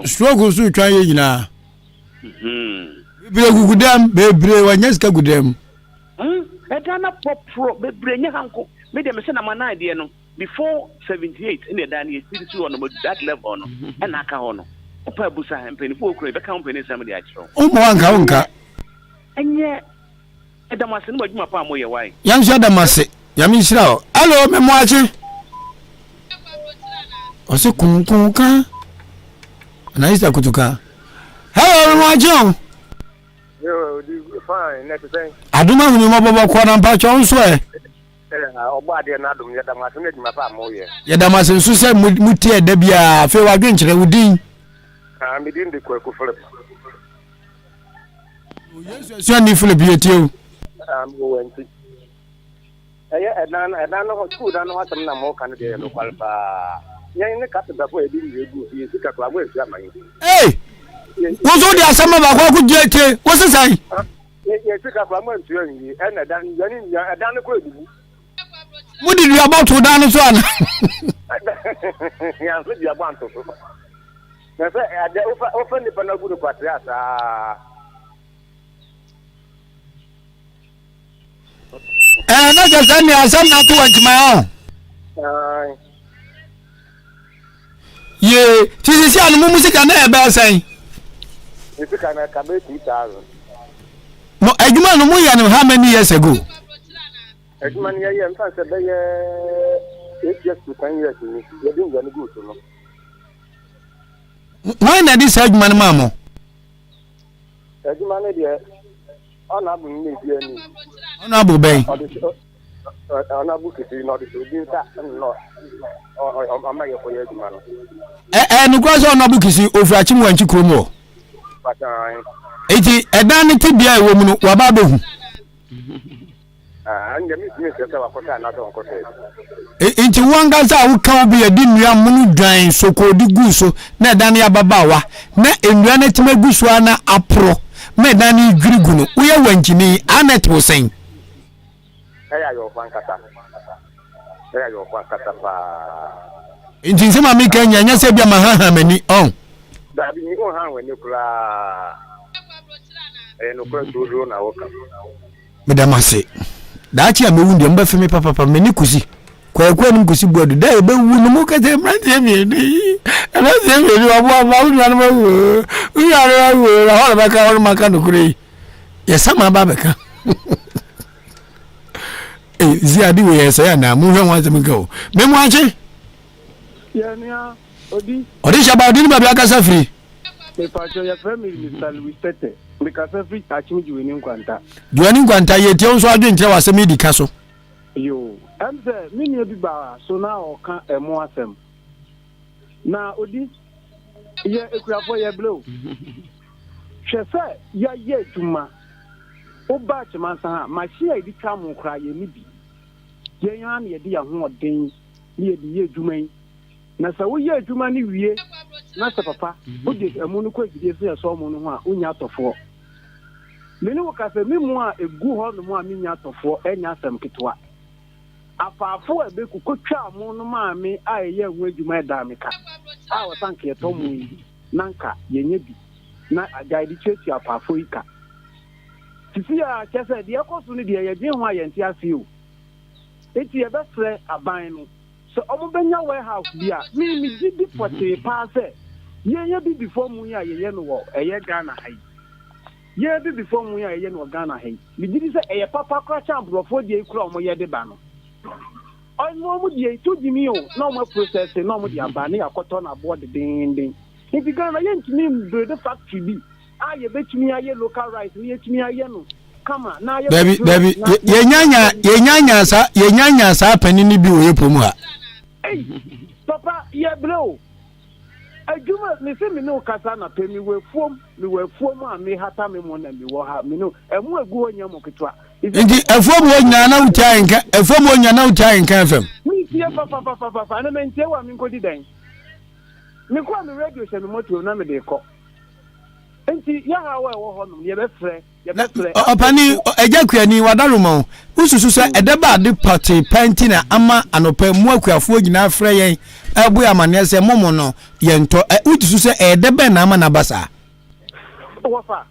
struggle so try ye nyina gudam bebre wanya sika gudam Edana pro bebre nya hanko me dem se na mana ide no before 78 in the dan ye still on that level no and aka ho no opa busa mpeni fo okure be ka mpeni sam de akiro o mo anka enye edamase no adwuma pa mo ye wai yan sha damase yami shira o allo me mo achi o se kun ka na isa kutuka hello me mo achi yo fine next thing aduma hunu mo bobo ko na mpa cho nso ogba de na adum yedamase na adwuma pa mo ye yedamase nso se mutie da bia fe wa dwenkyere wudin me din de ko Philip yesu so ni Philip yetio mo wanti edan no school dan no asem na mo kan de no kwalpa yen ne kata da bo e bi egu fi sika kwa bo e fi amani wo so di asema ba kwa ku jete wo se sai ye sika kwa mo ntu yi en edan yani edan no ko edu wo di you about to dan so ana ya so di about to na se ade ofa ni pana gudu kwatria sa na just any asem na to want my own ye tisi anu mu musika na e be sen musika na ka be 2000 no adwuma no mu ya no how many years ago adwuma ni ya mfa se be ye 8 years to 10 years ni ye din ga ni go so no why na this adwuma no mamo adwuma no de ona bu ni bi ani ona bu ben ona bu kiti no de bi ta no o ma ye ko ye adwuma no no kwa so ona bu kisi ofrachi mu anchi kromo patan eti edan ne tibia ewo mu no wa ba behu anga mi se ta wa ko ta na to ko te enti wanga za wo kan bi edi nua munu dwan sokodi gu so na edan ya babawa na enua na time gu so na apro me dan ni dwirigu no wo ye wanjini anet wo sen ya yo kwankata pa enti se ma mi kan nya se bia ma ha mani on da bi ni ko ha we ni kula no ko do na wo kan me da mase da chi a me wundi mba fe me papa me ni kusi kwa ni kusi bodu da e be wu no mo ka te mrante me ni ana se me ni abo wu na ma wu ya wu la hola ba ka hola ma ka no kure ya sama ba be ka ziadi we yesa ya na mu hwe wanze me go me mu ache ya nia odi shabadi ni ba bia ka safri Me pacho ya family Mr. Louis Tete. Because every touching you in Quanta. Duani Quanta ye tion so adwen tire wase me Dika so. Yo, am say me ni bi ba so na o kan emo asem. Na odi ye ekurafo ye blow. Hwese ya ye dwuma. O ba chima sa ha ma hia edi ka mo kra ye ni bi. Ye yan ye di ya ho oden ye di ye dwuma yi. Na sa wo ye dwuma ni wie na sa papa o de emu no kwa gide so so mo no ho a onya atofo. Me ni wo ka se me mu a egu ho no mu a me nya atofo enya asem ketwa. Afafo ebe kukotwa mo no ma me a ye hu adwuma da me ka. A wo sanke to mu yi nanka ye nya bi. Na agaidi chesi afafo ika. Tisi a chese de ekoso ni de ye gye ho a ye ntia fi o. Eti ye befre aban no. So omo benya warehouse bia me gidi pote pa se ye bi before mu ya ye no wo eye Ghana hai ye bi before mu ya ye no Ghana hai me gidi se eye papa kra chambrofo de kura omo ye de ba no ono mu de to gimi o na omo process na omo de aba na yakoto na board ding if Ghana ye ntimi build the factory bi a ye betimi aye local rice ni ye timi aye no kama na ye baby ye nyanya sa panini bi o ye pomu ha. Hey, Papa, yeah, bro. I do not listen me no Casana pay me were form, we were former, me hata me one and me will have me no, and we'll go in your mocketwa. Indeed, a form one yana time, a form one yana time can from. We see Papa, and I mean, tell what I'm going to do. Me call the radio and the motor, name they call. And see, yeah, how you're best friend. Opani ejakuani wadarumo ususu se edeba de party pentina ama anopa mu akuafo nyina frɛ yen abu amane se momo no yento ususu se edeba na ama na basa wofa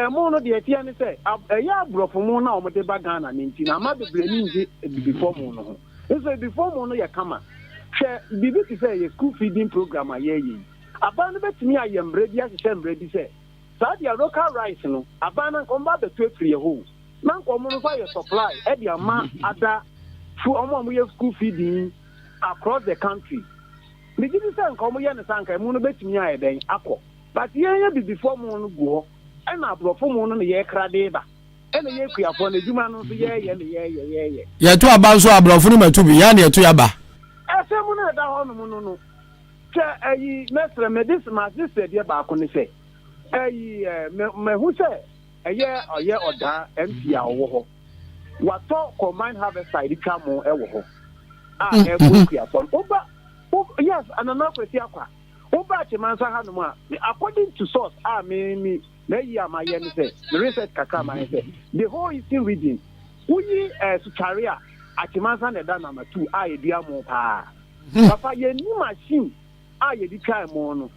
mo no de atia ne se ya abrofo mu na omode ba Ghana ne ntina ama bebre ni nje before mu no ho so before mu no ye kama hwe bibi ti se ye school feeding program ayeyi aba no betimi ayembre bi ahye mbre bi se Sadia local rice no abana komba be to free ho na nkomo no fa your supply e dia ma ada fu omo ye school feeding across the country me give say nkomo ye ne sanka mu no betimi aye den akọ but ye bi before mu no go e na abrofo mu no ye krade ba e na ye kuafo na djuma no so ye ye to aba so abrofo no matu bi ya na ye to ya ba ese mu na da ho no che ayi mestre medicine this dia ba ko ni se me who say oye oda MP a wo ho wato combine harvest side ka mo e wo ho e go kia so yes anana kwesi akwa oba chimansa ha no ma according to source me na yi amaye ni say the research kaka ma say the whole eastern region uyi sucharia achimansa na da number 2 edua mo pa papa ye ni machine di kai mo no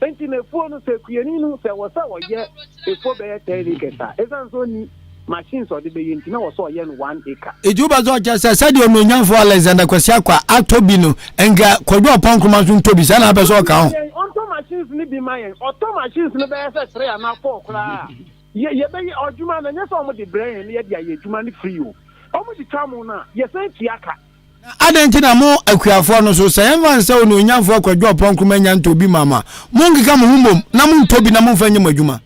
enti na fo no se kuyeni no se wo ye efo be 10 acres esan so ni machines o de be yenti na wo so ye no 1 acre ejuba zo ja se de onyanfo Alexander Kwasi akwa atobi no enga kwadwo opankroma so ntobi sa na be so ka ho onto machines ni bi mayen auto machines ni be se 3 na 4 kra ye be odjuma na nyesa o mo de brain ye dia ye djuma ni free o mo di tamu na ye san tiaka adenti na mo akuafo no so say envan se o no nyanfo akwadwo opankroma nya ntobi mama mo ngika mo humom na mo ntobi na mo mfanye madwuma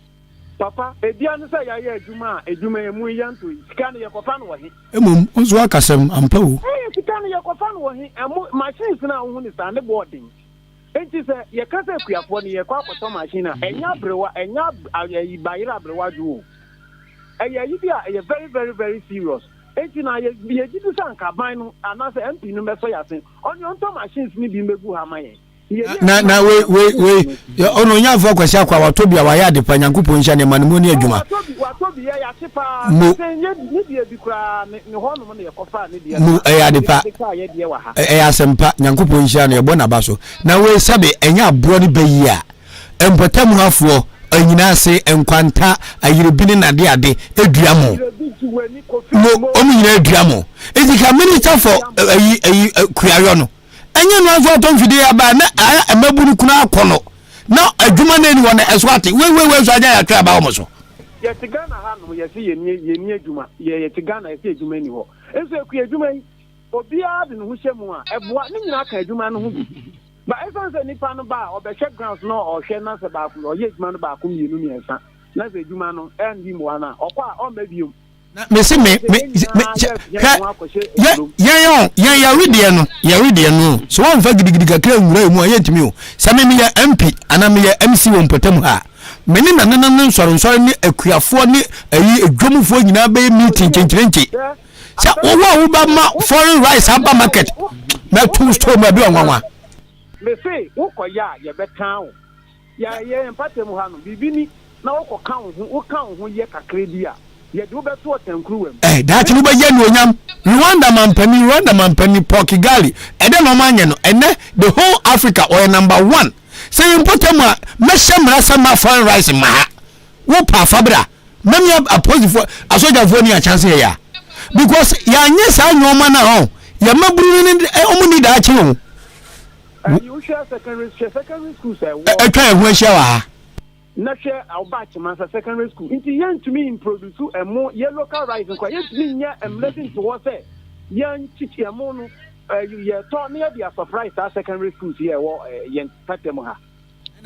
papa ebia no say ya adwuma emu yanto sika ne yekofa no wahi emom onzo akasem ampa wo sika ne yekofa no wahi emu machines na ho ni stand boarding enti se ye kasa akuafo ne ye kwa akoto machine enya brewa enya ayi bayira brewa ju eya yi bia e very very very serious enti na ye gidi sanka ban no anase MP no meso yasen onyo nto machines ni bi megu ha maye na we ono nyanfo Kwasi akwa watobia wa ya de pa Nyankopon hia ne manimo ni adwuma watobi ya sepa ni die bi kra ne hono mo ne yekofa ne die mu ya de pa ya sempa Nyankopon hia ne ebo na ba so na we sabe enya abro ni bayi a empotam hafo anyina se enkwanta ayirebini na de ade eduamo mo omunyina eduamo ezika minister for kuyayo no enye no aso to mfide ya ba na emabunu kuna akono na adwuma na ni wona eswate we so aja ya twa ba wo so ye tigana ha no ye se ye ni adwuma ye tigana ye se adwuma ni ho eso eku adwuma yi obi a de no hu hyemu a eboa ni nyina ka adwuma no ho bi But I don't say nipa no ba or be check grounds no or share na se ba ku or ye djuma no ba ku mi nu mi ensa. Na se djuma no and di mo ana okwa o ma biom. Me se me ya read no so won fa gidigidi kakra nwura mu ayentimi o se me ya MP ana me ya MC won potam ha me ni nanan nsoro ni akuafo ni ayi edwomfo nyina be meeting chencherenche se wo ba ma foreign rice aba market na two store ma bi onwanwa me say wo koya ye be kan o ya ye empatem ha no bibini na wo kan ho ye kakra bi a ye do be to tankruwem that no be ye no nyam Rwanda mampani Portugal ede no manye no ene the whole Africa or number 1 say important a meshamra sama foreign rice ma wo pa fabra memi opposite for asoja for ni a chance ya because ya nye sa nyoma na ho ya maburu ni omuni da achi ho you share secondary school say wo etwa ehun ahia wa na share outbatch man secondary school into yan to me produce a more ye local rice ko ye to me nya emlessing to what say yan chichi amo no you turn near the surprise at secondary schools here yan patem ha.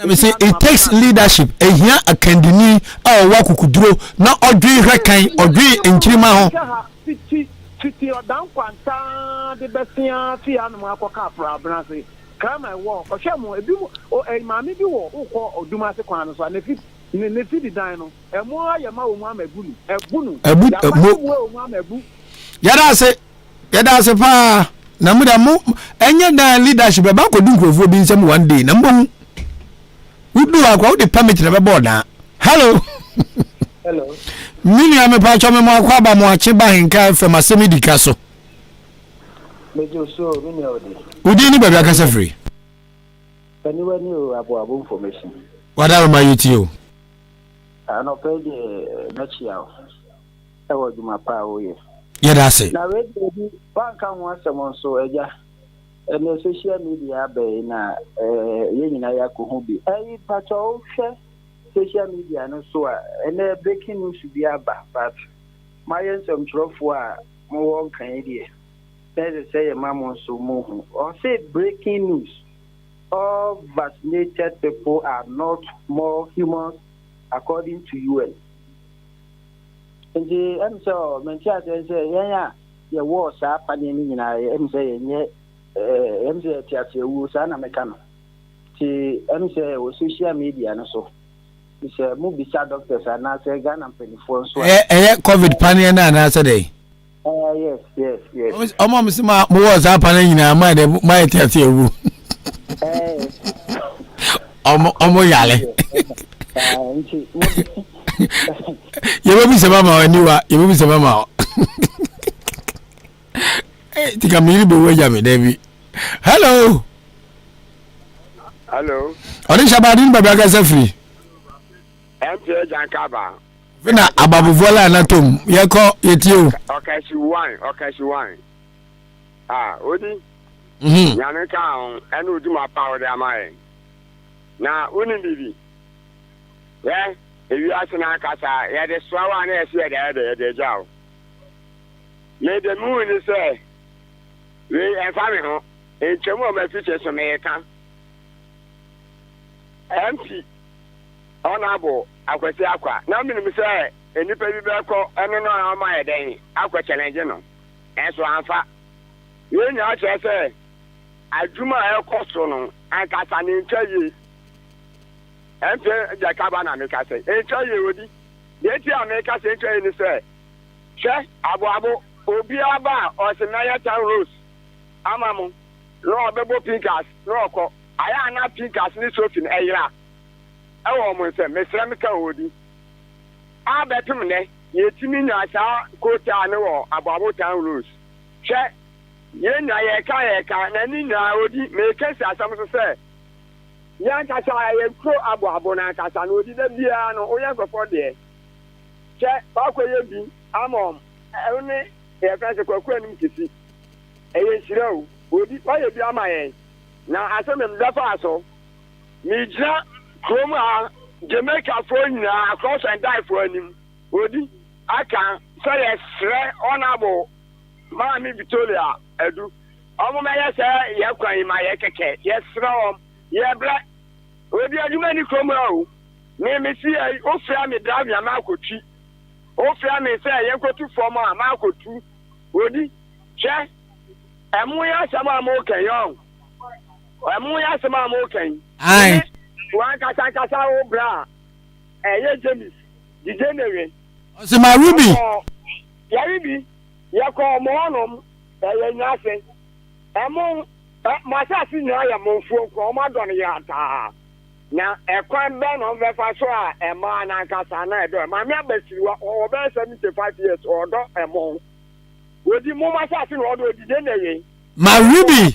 Me say it takes leadership ehia akandini a wa kukuduro na odwi hwekan odwi enchirima ho titi odan kwanta de besia ti anu akoka fra branse kama wo o shemo ebi o mami bi wo ukọ oduma se kwan so na fi ne fi di dan no emo ayema wo mu amagunu ebunu yada se pa na muda mu enye da leadership ba ko dun krofo bi nsem one day na mbom udu akwa wo de permit na be board na hello mini ame pa cho me mo akwa ba mo ache ba Ahenkan from Asem Dika so mejo so mini udi ni baba ka free anywhere new abo information what are my you no pay the next year I was my power here that's it na we dey bank kan wan someone so eja na social media be na ye nyina ya ko hu bi pacho hwe social media no so na breaking news bi aba but my some trofo a mo won kan die say mama so mo or say breaking news all vaccinated people are not more humans according to UN. And the so mentia say ya war sa pani ni na say nye say tiate wu sa na meka no ti say o social media no so is mu bi sa doctors na say Ghana penifo so COVID pani na say dey yes omo msima mo war sa pani ni na ma de ma tiate wu omo yale yebo bi sema aniwa yebo bi sema tika miri bo weja me David hello oni shabadin baba ga safri MP Jankaba vina ababu vola na tom yeko yetio okashi wine odi nyame ka on enu duma power de amaye na uni bibi ewi asena kasa ya de swawa na ese de jaw me de mu ni se we enfa me ho enchemu o ma fiche so me kan MP honorable akwesi akwa na me ni se enipa bi be ko eno no amaye den akwa challenge no enso anfa we nya che se adwuma ekoso no ankasa ni ntaye MP Jakaba na meka say ntaye odi de ti ameka say ntaye ni say hwe abo obi aba o se na ya town rose amamu no obebo pinkers no ko aya na pinkers ni sofin eyira ewo mo se mesra meka odi abetum ne yetimi nya sa kota ne wo abo town rose hwe ye na ye ka na ni na odi meka say asam so say yan kasa ye kro abo na kasa no odi da bia no oya gofo de che ba ko ye bi amom ewni ye franse ko anim kisi eye shirawo odi ba ye bi amaye na asem dafa so mi jira krom a Jamaica fo nyina across and die for anim odi aka say ye sre honorable Mami Victoria edu ọmụ meye sɛ yɛkwan ma yɛkɛkɛ yɛserɛ wɔm yɛbrɛ obi adwuma ni kurom o mesi ofia me drive ya ma akɔtwi ofia me sɛ yɛnkɔtu fam a ma akɔtu odi hwɛ ɛmo yɛ asɛm a mokan yɔn ɛmo yɛ asɛm a mokan wan kasa wo bra ɛyɛ James dijenewe ɔsɛma Ruby yɛrebi yɛkɔ ɔmo hɔnom ɛyɛ nyase ɛmo masasi nyinaa yɛ mɔmfuo nkɔ ɔmo adɔ no yɛ ataa na ɛkwan bɛɛ na ɔbɛfa so a ɛmaa nankasa na ɛdɔ maame abasiriwa ɔbɛyɛ 75 years ɔdɔ ɛmo wodi mo masasi na ɔdɔ dijenewe ma Ruby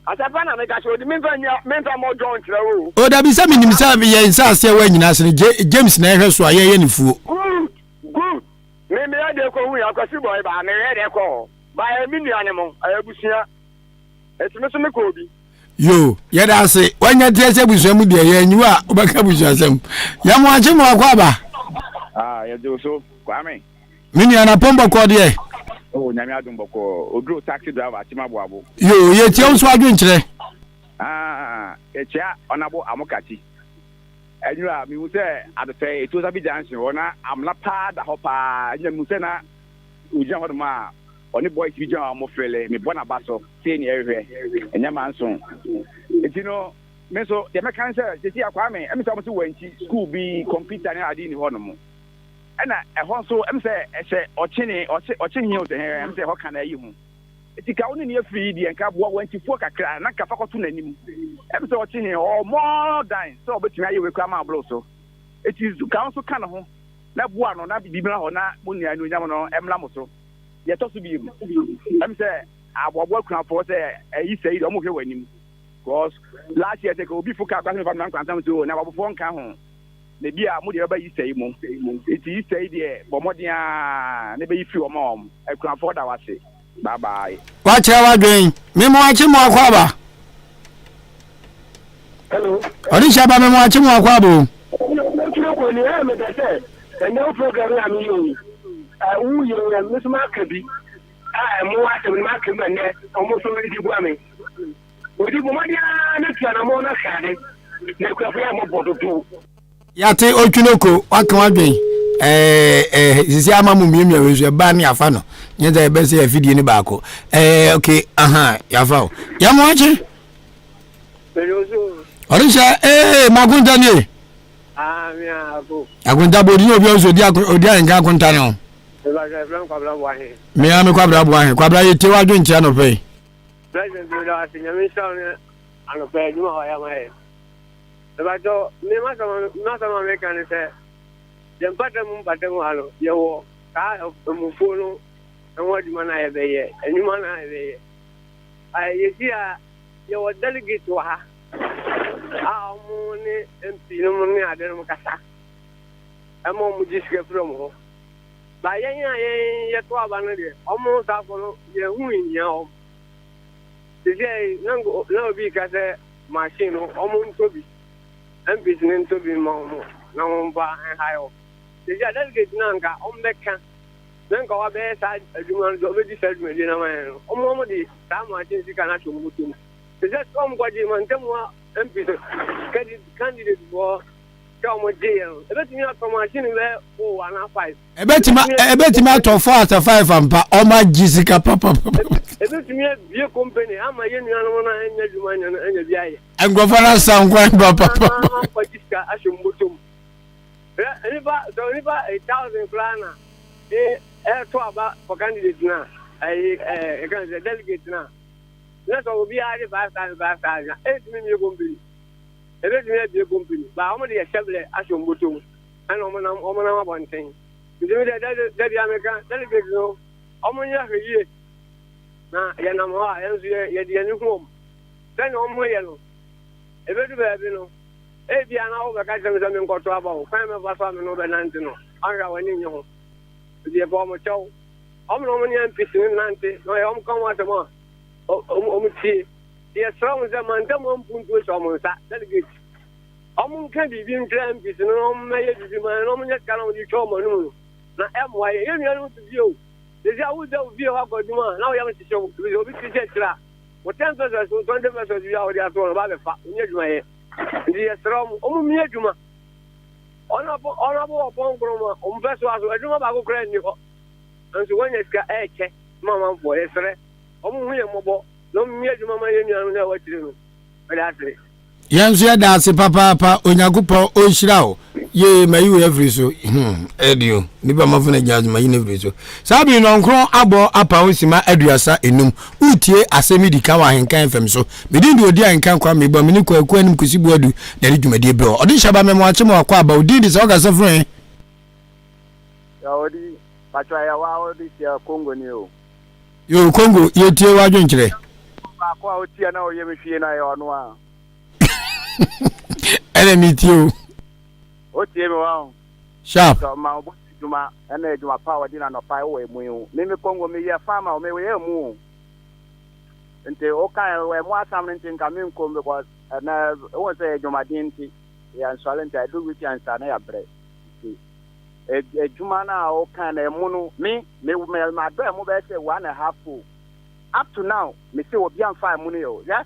asɛpɛ na meka sɛ odi memfa mɔ John kyerɛ o dabi sɛ menim sɛ yɛ nsase a wɔanyina se no James na ɛhwɛ so a yɛyɛ ne fuo good meyɛ de kɔ hu yɛ akɔsi bɔ ba meyɛ de kɔ ba ɛmi nuane mo abusua ɛtumi so mekɔ obi yo yɛda ase wanya teɛ sɛ busua mu deɛ yɛanyiwa a wobɛka busuasɛm yɛmo akye mo akɔ aba yɛde so kwame me nuana pɔmbɔ kɔ deɛ nyame adom bɔkɔ oduro taxi driver akyima boabo yo yɛtia wo so adwenkyerɛ ɛkyia ɔnabo amokati ɛnura mehu sɛ adefɛ ɛtuo sa bi junction hɔ na amena paa da hɔ paa ɛnya mehu sɛ na ogyina hɔ nom a ɔne boys bi gyina hɔ a mofrɛlɛ mebɔ n'aba so sei ne ɛhwehwɛ ɛnyɛ ma nso nti no me nso deɛ mɛka ne sɛ sɛsi akwaa me ɛme sɛ ɔmo sɛ wankyi school bi computer ne ade ni hɔ nom ɛna ɛhɔ nso ɛm sɛ ɛhyɛ ɔkyene hiɛ sɛ ɛm sɛ ɛhɔ ka na ayi ho eti ka wo ne afiri deɛ nka boa wantifoɔ kakra na kafa kɔto n'anim ɛm sɛ ɔkyene more than sɛ ɔbɛtumi ayɛ wekura ma aboro so eti ka wo nso ka ne ho na boa no na bibi na hɔ na mo nua no nyam no ɛmla mo so yɛtɔ so bi mu ɛm sɛ aboaboa kunafoɔ sɛ ɛyi sɛ yi ɔmo hwɛ w'anim because last year sɛ ka obi fo ka kwasɛ fa nkwansam so na aboabofoɔ nka ho na bi a mo de ba yi sɛ mu eti yi sɛ deɛ bɔ mmɔden a ne bɛ yi fi wɔn a wɔn akunafoɔ da wase bye bye. wakyerɛ wadwen memo akye mo akɔ aba hello ɔde hyɛ aba memo akye mo akɔ aba o mɛtwerɛ kɔ ne ɛyɛ medɛ sɛ ɛnyɛ wo program a meyɛ yi wo yɛ me so maka bi a ɛmo asɛm no maka bi ɛnnɛ ɔmo so di boa me odi bɔmmɔden a ne tua na mo no hwɛade na akunafoɔ a mɔbɔ dodo yate otwinoko waka wadwen sisi ama mu miemia wesu ba ne afa no nyeza ebese ya fidie ni baako okay yafa o ya mo ache perozo orisha magunta ni mi abo agunta bodi ni obi o so di Ahenkan agunta no ba je plan kwabra bo ahe me ya me kwabra bo ahe kwabra yete wadwen chia no pe president bi da asinya mi sa ne ano pe nyuma ho ya ma he Ebajo me masama me kan se dem patam halo yewo ka mu folo enwo di mana ye beye enyuma na ye beye yesi a yewo delegate wa ha mu ni MP no mu ni ade no kasa emo mu jiske from ho ba ye to aba no de omo sa ko no ye hu nya o tije nango na obi ka se machine omo ntobi MPs to be more na mba hayo the delegate nanka ombeka nanka wa be sa adwuma do be di sa adwuma di na man omo di sa ma tin sika na to mutum the just come gwaji man temwa MPs candidate for come dey ebetimi atọ machine be o 105 ebetimi atọ 4 ampa o ma jisika papa ebetimi bie company ama ye nuano na enya dwuma enya bia ye engofana sankwan papa kwa jisika ashombotom riba 1000 plana to aba for candidate na kan delegate na na so obi ari 5,000 etimi company ebetimi bie company ba omo de sheble ashombotom ana omo na mabonten ndimi de America delegate no omo nya hweye na ya na mo a enzu ye de ani hom then omo ye no ebedu ba bi no bia na wo be ka jam jam nkoto aba wo kan me ba so me no be nante no anra wani nyo de bo mo chaw omo no mo ni MPs ni nante no ye omo kan wa se mo omo ti ye strong ze man dem mo mpuntu so mo sa delegate omo kan bi bi nkra MPs no me ye bi man no mo nya kana mo di chaw mo no na emwa ye ye nua no tu bi o They say, I would be a good man. Now you have to show you be teacher. What 10 pesos, 20 pesos, you are the about the fact. The strong, Juma. Honorable upon Groma, vessel, I do not have a grand you. And so when it's got a check, Mamma for yesterday, mobile, no mere Juma, you know what to do. But that's it. Yansu dance papa onyakupo onhyirawo ye mayu every so edio nipa mafuna jazz mayu every so sabi no nkron abo apa osima aduasa enum utie asemi Dika wa Ahenkan fam so medin de odi Ahenkan kwa mebo meni kwaku anim kusibu adu na ri dwumade bro odi shaba memo achemo akwa aba odi de so gasa fun ya odi patwa ya wa odi sia Congo ni o yo Congo ye tie wa dwenkyere akwa otia na o ye mehwie na ya ono a meet you. What you want? Sharp. So, my Juma, and then Juma power dinner no pie away. Maybe Congo, me a farmer, or maybe a moon. And the okay, where more something coming come because and I was a Juma dinty, and silent I do with you and Sana bread. A Juma now, kind of mono, me, my bread, move 1.5 full. Up to now, me say, will be on 5 money, yeah?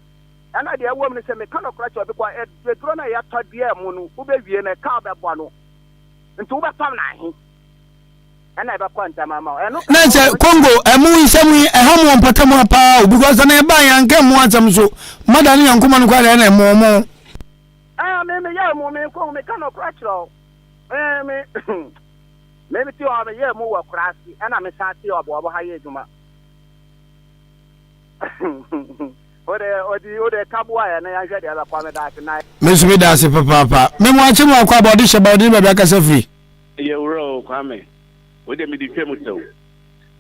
And I dear woman say me cannot crash because the drone I had to be a moon who be in a car that one. And to back on and I back Mama. Nancy Congo, a movie semi a home on Patama power because I buy and come once I'm so Madame Young Common Quad and more. I maybe young woman call me cannot crash. Maybe 2 hours a year more crafty and I'm a sati of Wabahaya Juma. Ode kabwa na ya hwede ala kwa medake na mesumi dase papa me mo ache mo akwa body shabodi be beka safi ye wuro kwame ode mi di twemu tew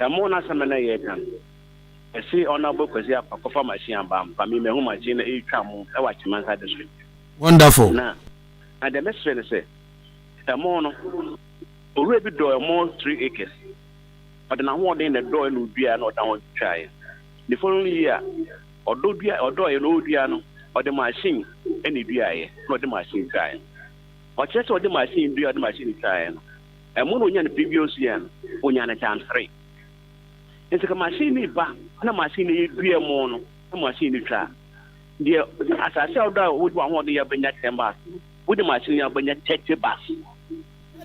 ya mo na samana ye kan esi ona bokwasi akofa machine amba pa mi me hu machine e twa mo e wa chimansa district wonderful na the message say ya mo no oru bi do mo 3 acres ode na ho ode na do no dua na odan twae the following year odo ye no dua no ode machine eni dua ye no ode machine twae o chese ode machine dua ode machine twae no e mo no nya ne previous year no onya na chance 3 enti ka machine ni ba na machine ye dua mo no na machine twa de asase odo wo ho ode ya benya 10 bas wo de machine ya benya 30 bas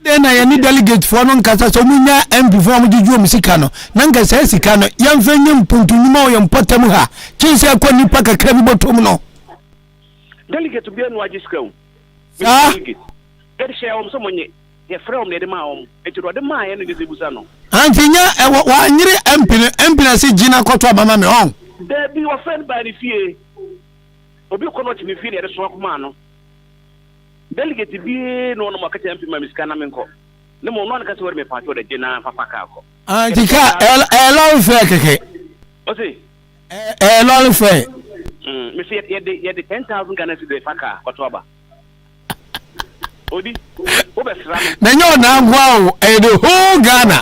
then I need delegate for non kasa so munya MP for mu juju musika no na nka sai sika no yamfenye mpuntu nyuma o yempotam ha kinse akwa nipa kakra bi botom no delegate bi anu agiska o delegate get share om so monye ye from ne de ma om etiro de ma ye no de busa no antinya wa nyire MP na se gina kwoto abama me on de bi wo friend by the fie obi kono ti mi fie de so akoma no delegate bi no makati MP mamiska na menko ne mo no na kase wori me pato de gina papa ka ko Dika lol fe keke o si lol fe me se ye de 10,000 Ghana cedi faka kwato aba odi o be sra na nyo na ngwa o the whole Ghana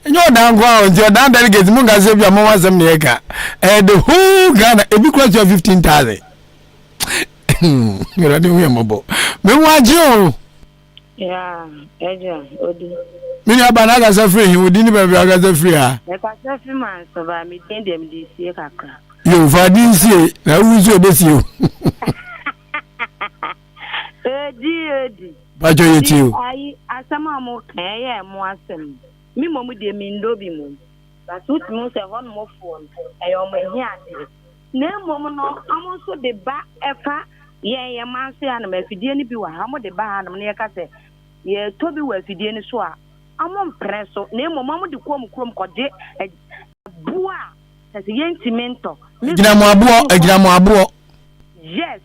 nyo na ngwa o je dan delegate mu ga se bia mo wasem ne ka the whole Ghana e bi cross your 15,000 Mira de we mobo me waje o ya eja odi mini abana ga se free odi ni be ga se free ha e ka se free man so ba mi tin dem di sie kakra yo fa din sie na wuzu obesi o edi bajo yeti o ai asama mo kan ye mo asem mi mo mu de mi ndobi mo ba tut mo se hon mo phone e o mo hi ade na mo no amo so de ba efa ye man se ana mafidie ni bi wa ha mo de ba ha na ne ka se ye to bi wa fidie ni so a amo mpre so na mo mo de kom koje bua se yentimento egina mo abo yes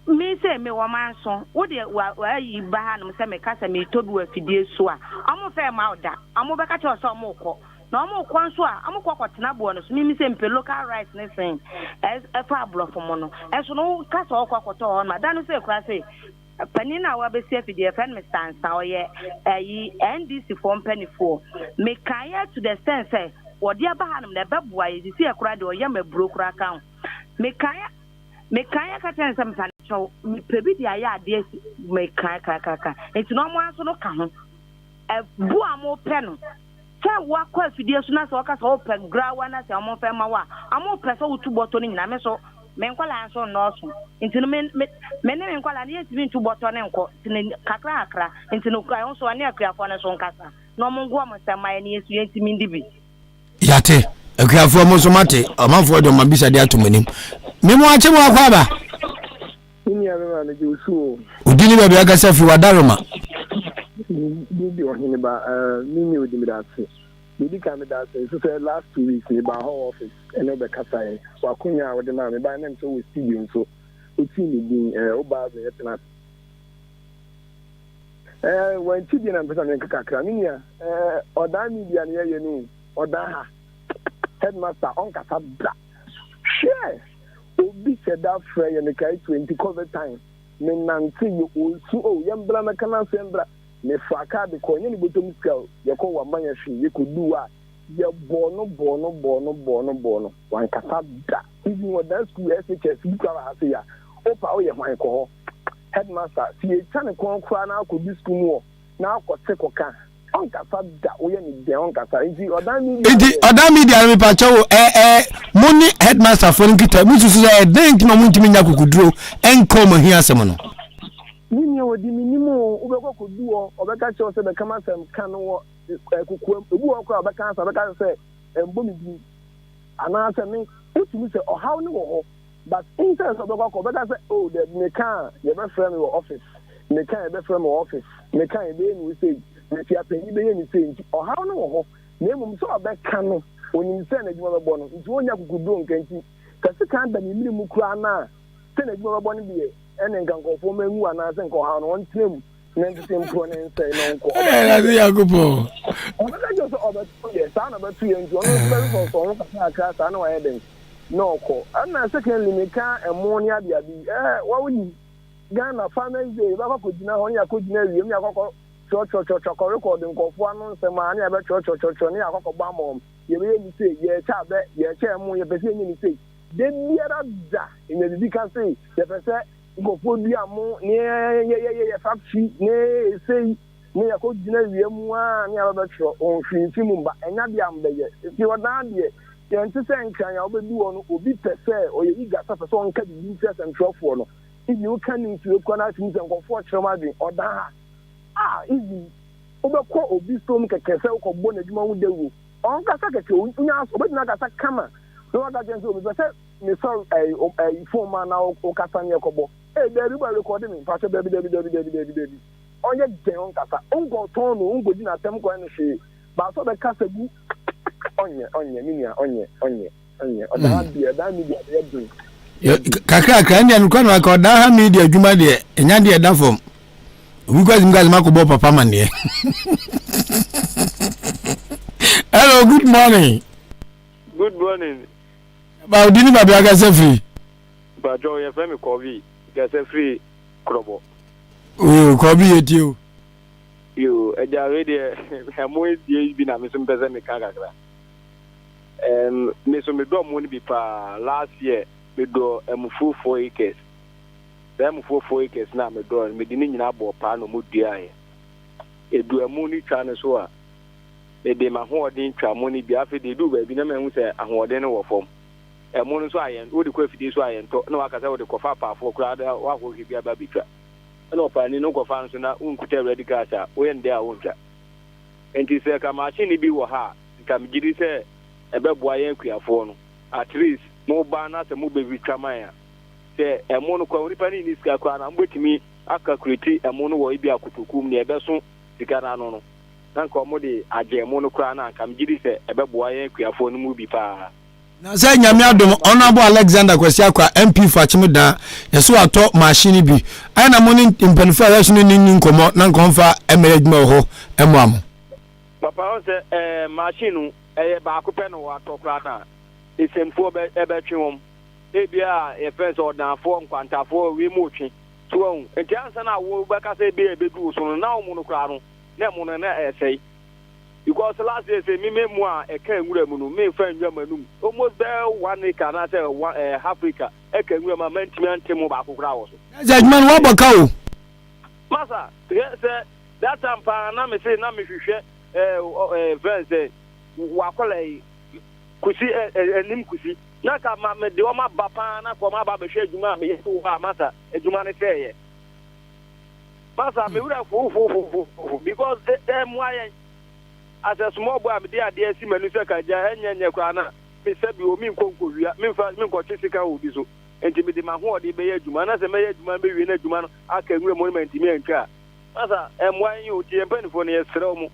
me say me wo man so wo de wa yi ba ha na se me ka se me to bi wa fidie so a amo fe ma oda amo be ka che so mo ko na omo kwanso a amo kwakotena bo no so mi se mpe local rights ne sen e fa blofo mo no e so no ka so kwakoto ho na dan se kwa se panina wa be se afidie fan me stand sa oye yi NDC for penifo me kaya to the sense wodi aba hanum na bebua yi si ekura de oye mabro kura kan me kaya ka chen sam fa cho me pebi dia ya ade me kaka enti no mo aso no ka ho bu amo pɛ no sɛ wakɔ afidie so na sɛ ɔka sɛ ɔpɛ grawa na sɛ ɔmo fɛ ma wa amo pɛ sɛ wotu bɔtɔ no nyina me so me nkwala nso nɔɔso nti no me ne me nkwala ne yɛtumi ntu bɔtɔ ne nkɔ nti ne kakra nti no kura nso ane akuafo ne so nkasa na ɔmo ngo ɔmo sɛ mayɛ ne yɛsu yɛntumi ndi bi yate akuafo mo so mate ɔmanfo de ɔma bisa de atomanim me mo ache mo akwa ba ni ya me na Josu udini ba bia kasa fi wadaroma Bibi ohini ba mimi udimi da se Dika me da se so last 2 weeks ni ba home office ene be kasa e wakunya wode na me ba na so we studio so oti ni din oba ze yetna when ti din na pesa me kakra ni ya oda media na ye nu oda ha headmaster on kasa bra share obi said that frey and the kai 20 cover time me nanti you also yambra na kana sembra me faka de ko nyini botom skal ye ko wa manya hwe ye ko duwa ye bono wan kasa da even what that school SHS bukara ha se ya opa o ye hwan ko ho headmaster si e tane kon kwa na ko di school no na ko se ko ka on kasa da o ye ni de on kasa inti odan media me pa chawo money headmaster for nkita musu so e den kino muntimi nya kokuduro enko mo hi asem no nini odi minimo ubekọ koduo obeka che ose be kama sem kan wo ekukuam ebu okọ obeka asa obeka se embo mi bi ana se me utumi se ohaw ni wo ho but instead of obeka se oh the me kan ye be frame wo office me kan ye be frame wo office me kan ye be ni say me ti apeni be ye ni say ohaw ni wo ho na emum so obeka no onim se na djuma be bo no nti onya kukuduo nkanti kasi kan da ni mirimu kura na se na djuma be bo no bi ene nkankofo mangu anase nkoha no wontrem nensem pro nense no nko adi yakupo obeka jo so obeto ye sa na betu ye nti ono be so no kasa aka sa na wa eden no ko ana secondly me ka emoni abia bi wa woni Ghana Farmers Day ba ko dina ho ya ko dina wiem ya kokko cho record nkofo anu nsem ani abe cho ni akokko ba mom ye be ni say ye cha be ye cha mu ye be say ni say de biara da ina bi ka say ye be say ngofo bi amu ni ye factory ni say ni yakọ dina wiemu a ni aba betro on hwinti mu ba enya bia mbeye ti wadan de ye nti se nkran ya obedu ono obi pese oye iga sa pese on ka di interest and trofo no ibi o kan nti o kona ti se ngofo chroma din odan ibi obekọ obi stom kekese ko bo na djuma wu dewu on ka sa keke onya so obedina ka sa kama no waga jenso obi pese me so phone man na o kasa ne ko bo baby boy recording me fashion baby onye gen on kasa ongo ton no ongo di na tem ko en hwe ba so be kasa gu onye minia onye oda media dey do kakra ndia nkwa no ka oda media adwuma de enya de da form we go zimga zima ko bo papa man de hello good morning ba odini ba bia ga se free ba jo ye femi kobi ga se free krobo kobi etio yo eja radio hemo die bi na mesum pese me kakra me so me do mo ni bi pa last year me do emfu 4 acres emfu 4 acres na me do me di ni nyina bo pa no mo dua ye edu emu ni twa ne so a me de ma ho odin twa mo ni bi afi de du ba bi na me hu se ahoɔden no wɔ fam emu no so ayen wo de ko afidi so ayen to na waka se wo de kofa paafo kura da wa ko hwi bia ba bitwa na opani no kofa nso na unkuta ready cash a wo yende a wontwa enti se ka machine bi wɔ ha nka mgidi se ebeboa yen kuafo no at least mo ba na se mo be bitwa man a se emu no kwa nipa ni niska kwa na mbotimi aka kureti emu no wɔ ibi akutukum ne ebeso sika na no no na nka mo de agye emu no kwa na nka mgidi se ebeboa yen kuafo no mu bi pa na say nyame adom honorable Alexander Kwesi Akwa MP Fachimda yeso ato machine bi ai na mo ni impenfo election ni nkomo na nkonfa emerejuma ho emam papa o se machine ba akopɛ no ato kra na esemfo ebe twewom ebia e fence odanfo nkwantafo wi mu twe tuon enti ansa na wo beka se bi ebedu so na wo mu no kra no na mu no na esei because last year say me mu a e ka nwura mu no me fa nwura manum almost there 1 acre na say Africa e ka nwura ma mantimi antem ba akokra wo so judgment wa baka o masa say that time na me say na me hwehwe friends wa kola kusi enim kusi na ka ma me de o ma ba pa na ko ma ba be hwe adwuma me yeso wa masa adwuma ne seye masa me wura fu because why as a small boy me dey ade asi manu se ka ja enyenye kwa na me se bi o mi nkonko wia me fa me nko chisika obi so enti me de ma ho ode be ye adwuma na se me ye adwuma be wie na adwuma no aka nwure monument mi enka masa why you tie mpanifo ne yesrew mu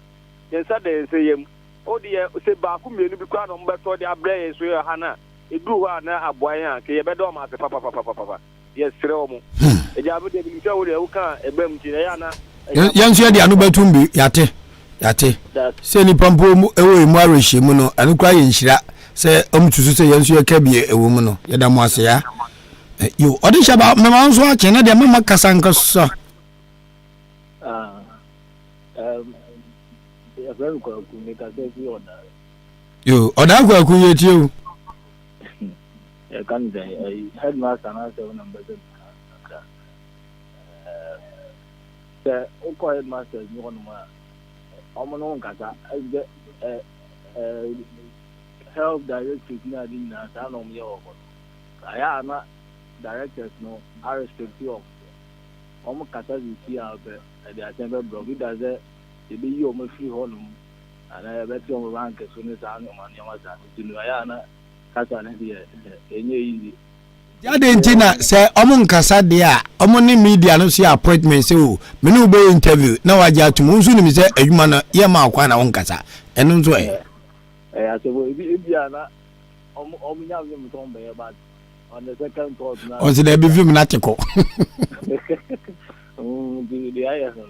yensa de yense yem odi ye se ba ku mienu bi kwa no mbeto de abre ye so ye ha na edu ho na aboan a ke ye be do ma se papa yesrew mu eja be de bi ntia wo de wo ka ebam ti na ya na yanso ye de anu batum bi yate se ni pampo mu ewo emu arehye mu no anu kwa ye nhira se omtusu se yanso ye ka bi ewo mu no ye da mo ase ya yo odi shaba me ma nso a che na de mama kasanka so yo oda kwa ku ye tie o e kan de headmaster na se wona mbeze o ko headmaster ni kono ma omono nkasa help directors na din na ta no me o ko aya na directors no are respective of omo kasa di ti abe e atembe bro bi da ze e bi yo mo free honum ana e be ti o bank so ni sa no ma ni wa sa ti no aya na kasa na di enye easy jade ntina se omo nkasa de a omo ni media no si appointment se o me no be interview na waje atum nso ni me se adwuma na ye ma akwa na won kasa eno nso asebo ibi ana omo nya me mo ton be ba on the second thought na o se de bi film na teko di aya no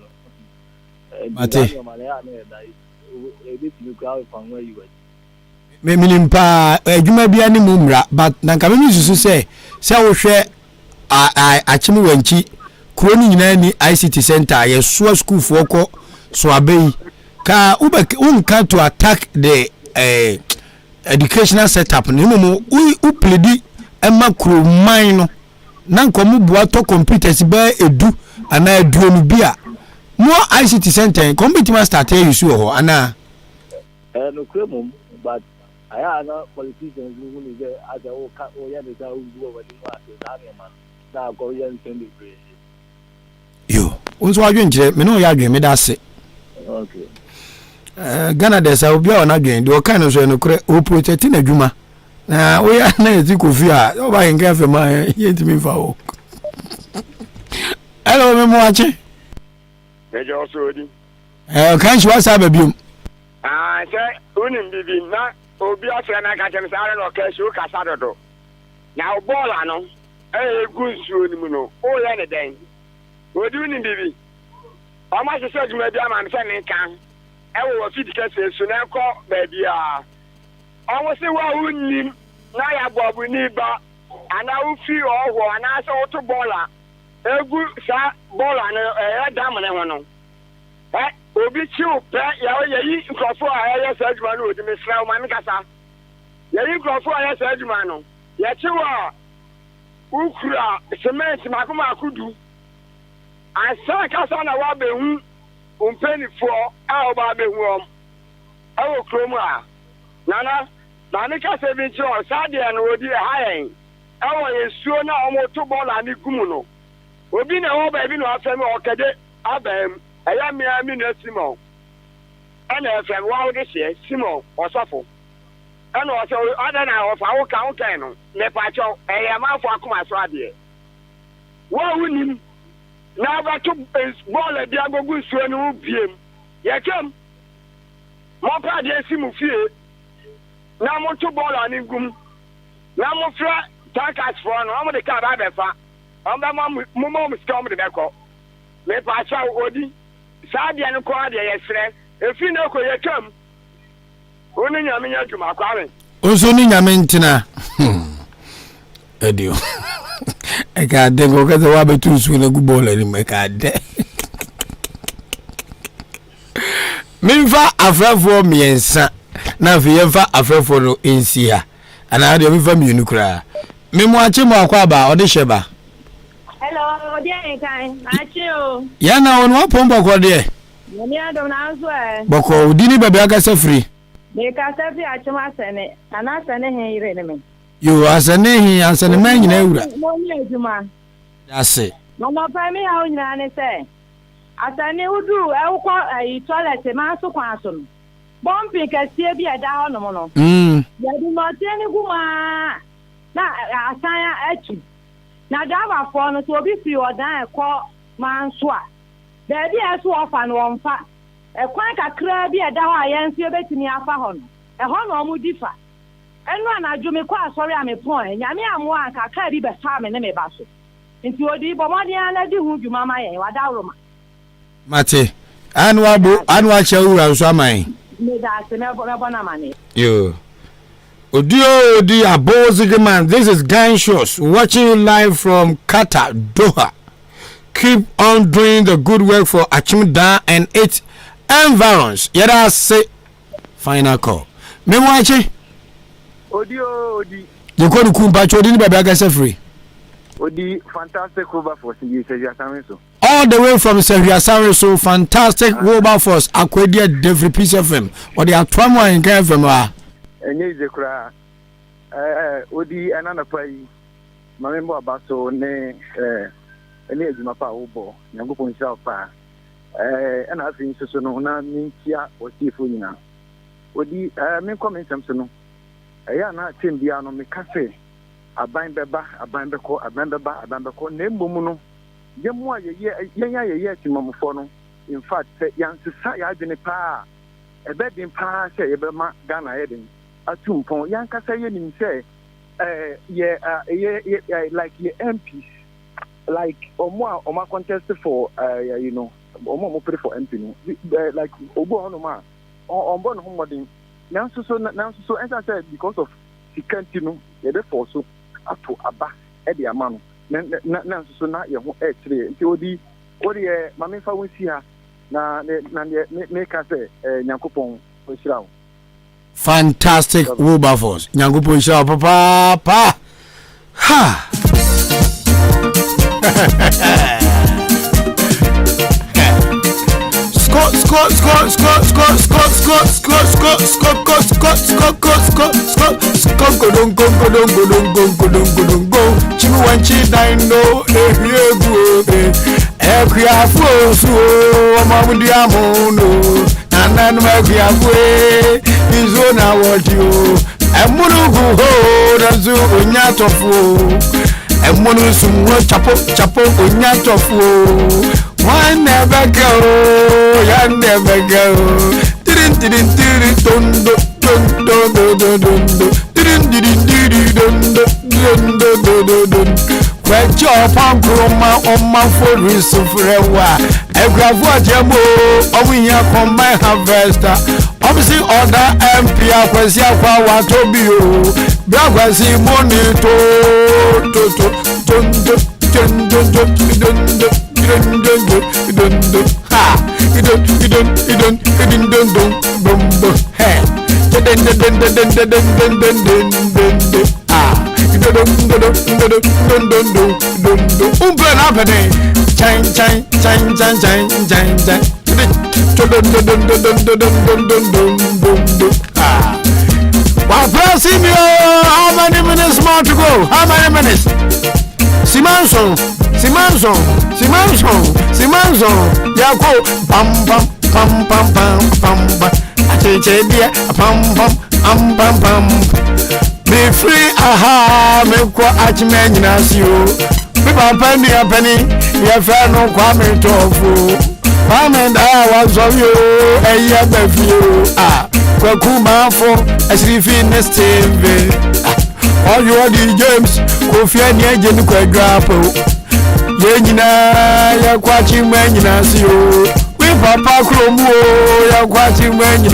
mate me minimpa adwuma bia ni mu mra but na nka me susu se wo hwe achimi wanchi kuro ni nyina ni ICT center ye so school for ko so abei ka unka to attack the educational setup ni mu upledi ema kuro man no na nkomu bua to computers ba edu ana eduonu bia mo ICT center computer start here you see ho ana no kremum but aya na politicians who ni there as o ya de ta uzu o wani ma se da me man da go yen send the praise yo unso adwen kire me no ya adwen me da se okay Ghana de sa obi a na adwen de o kan no so no kure o protect na adwuma na o ya na eti kofi a o ba yen ka fe ma ye ntimi fa o hello me mo ache ejo so odi kan shi wasa ba bium se unim bibi na obi afre na ka chem sare no ka shi o ka sadodo na o bola no gunsuo ni mu no o le ne den odi unim bibi o ma se juma bi ama se ne kan wo fi dika se su na ko ba bia o wo se wa unim na ya bobu ni ba ana u fi owo ana se o to bola egu sa bola no dam ne ho no obi chiu pe ya yi nkrofo a ya sa adwuma no odi mesra o ma me kasa ya yi nkrofo a ya sa adwuma no ya chiwa ukura cement makoma akudu asa kasa na wa behu umpenifo a o ba behu om awo kromu a nana na me kasa bi chi o sa de no odi ha yen awo yesuo na o mo to bola ni gumu no obi na ho ba bi no afemi okede abam eya mi na Simon ana efem wa wo de se Simon osofo ana o se ada na o fa wo kan no me pa cho eya ma fo akoma so ade wa wunim na ba to ball dia gogu suo no biem ye kem mo pa de simu fie na mo to ball ani gum na mo fra takas for no mo de ka ba be fa on ba mo scam de be ko me pa cha odi sadia no kwa de yesre efi na ko yekam oni nyame nya dwuma kware onso ni nyame ntina edio e ka de go ka wa betu su na gubola ni me ka de minfa afrafo miensa na fi yemfa afrafo no ensia ana de minfa mienu kra memo ache mo akwa ba ode sheba hello odi Ahenkan ache o ya na wonu apomba ko de Mami adom na nso Boko udini baby akasa free. Me kasa fi achima sene. Ana sene he ire ne me. Yo asane hi asane man nyina ewura. Mo ni adwuma. Ase. Mama pa mi ha onyina ne se. Asane udu e kwa toilet ma so kwa so no. Bompi kasie bi ada ho no mo no. Ya di mo teni guma. Na asanya achi. Na dava fo no so obi fi odan ekọ man so a. Baby aso ofa no onfa. Ekwan kakra bi ada ho ayensi obetimi afa ho no. E ho no mu difa. Enu anadwo me kwa asori amepon. Nyame amo anka ka bi be fa me ne me ba so. Nti odi bomodi ana di hu dwuma ma yen wada roma. Mate. Anwa chawura so aman. Me da se me bona mane. Yo. Odi Abozigman. This is Gang Shows watching you live from Qatar, Doha. Keep on doing the good work for Achimda and its environs. Yada say final call. Me watching. Odi. You go to Kumpa Chodi ni baby agasa free. Odi fantastic Wilberforce in Asem. All the way from Asem, so fantastic Wilberforce. Akwedia Devri Peace FM. Or the Atwamo Ahenkan FM. Enye zekura. Odi anana pai. Mamembo abaso ne ene ejuma pa obo. Nyankopon sha pa. Ana afin so no na mintia osifo nyina. Odi me comment am so no. Eya na tem bia no me kase. Aban beba na mbomu no yemu a ye timamfo no in fact yansisa ya adwene pa ebedin pa se yebema Ghana yedin atumpon yankasa ye nim se like ye MPs like omo contest for omo pray for MP no like obo hono ma ombo no homodin nanso so as I said because of sikantino yebe forso ato aba e de ama no na so na ye ho e kire nti odi mame fa won si ha na me ka se Nyankopon o shira wo fantastic Wilberforce Nyankopon shira papa ha one never go, you never go. Where job on Groma on my phone is so forever. I grab what you move, or we have from my harvester. Obviously, other MP, I was here for what to be you. That was the money how many minutes more to go? How many minutes? Simanson, Yako, pam, Achedia, pam, be free, aha, me kwa achman nasio. People penny a penny, ya fair no kwame tofu. Kwame da was of you, a year before. Kwakuma for a sleepy nest TV. All you are the James, Kofi and Yajan Quadrapo. Yenina, ya quaching man, you we papa Cromo, ya quaching man, you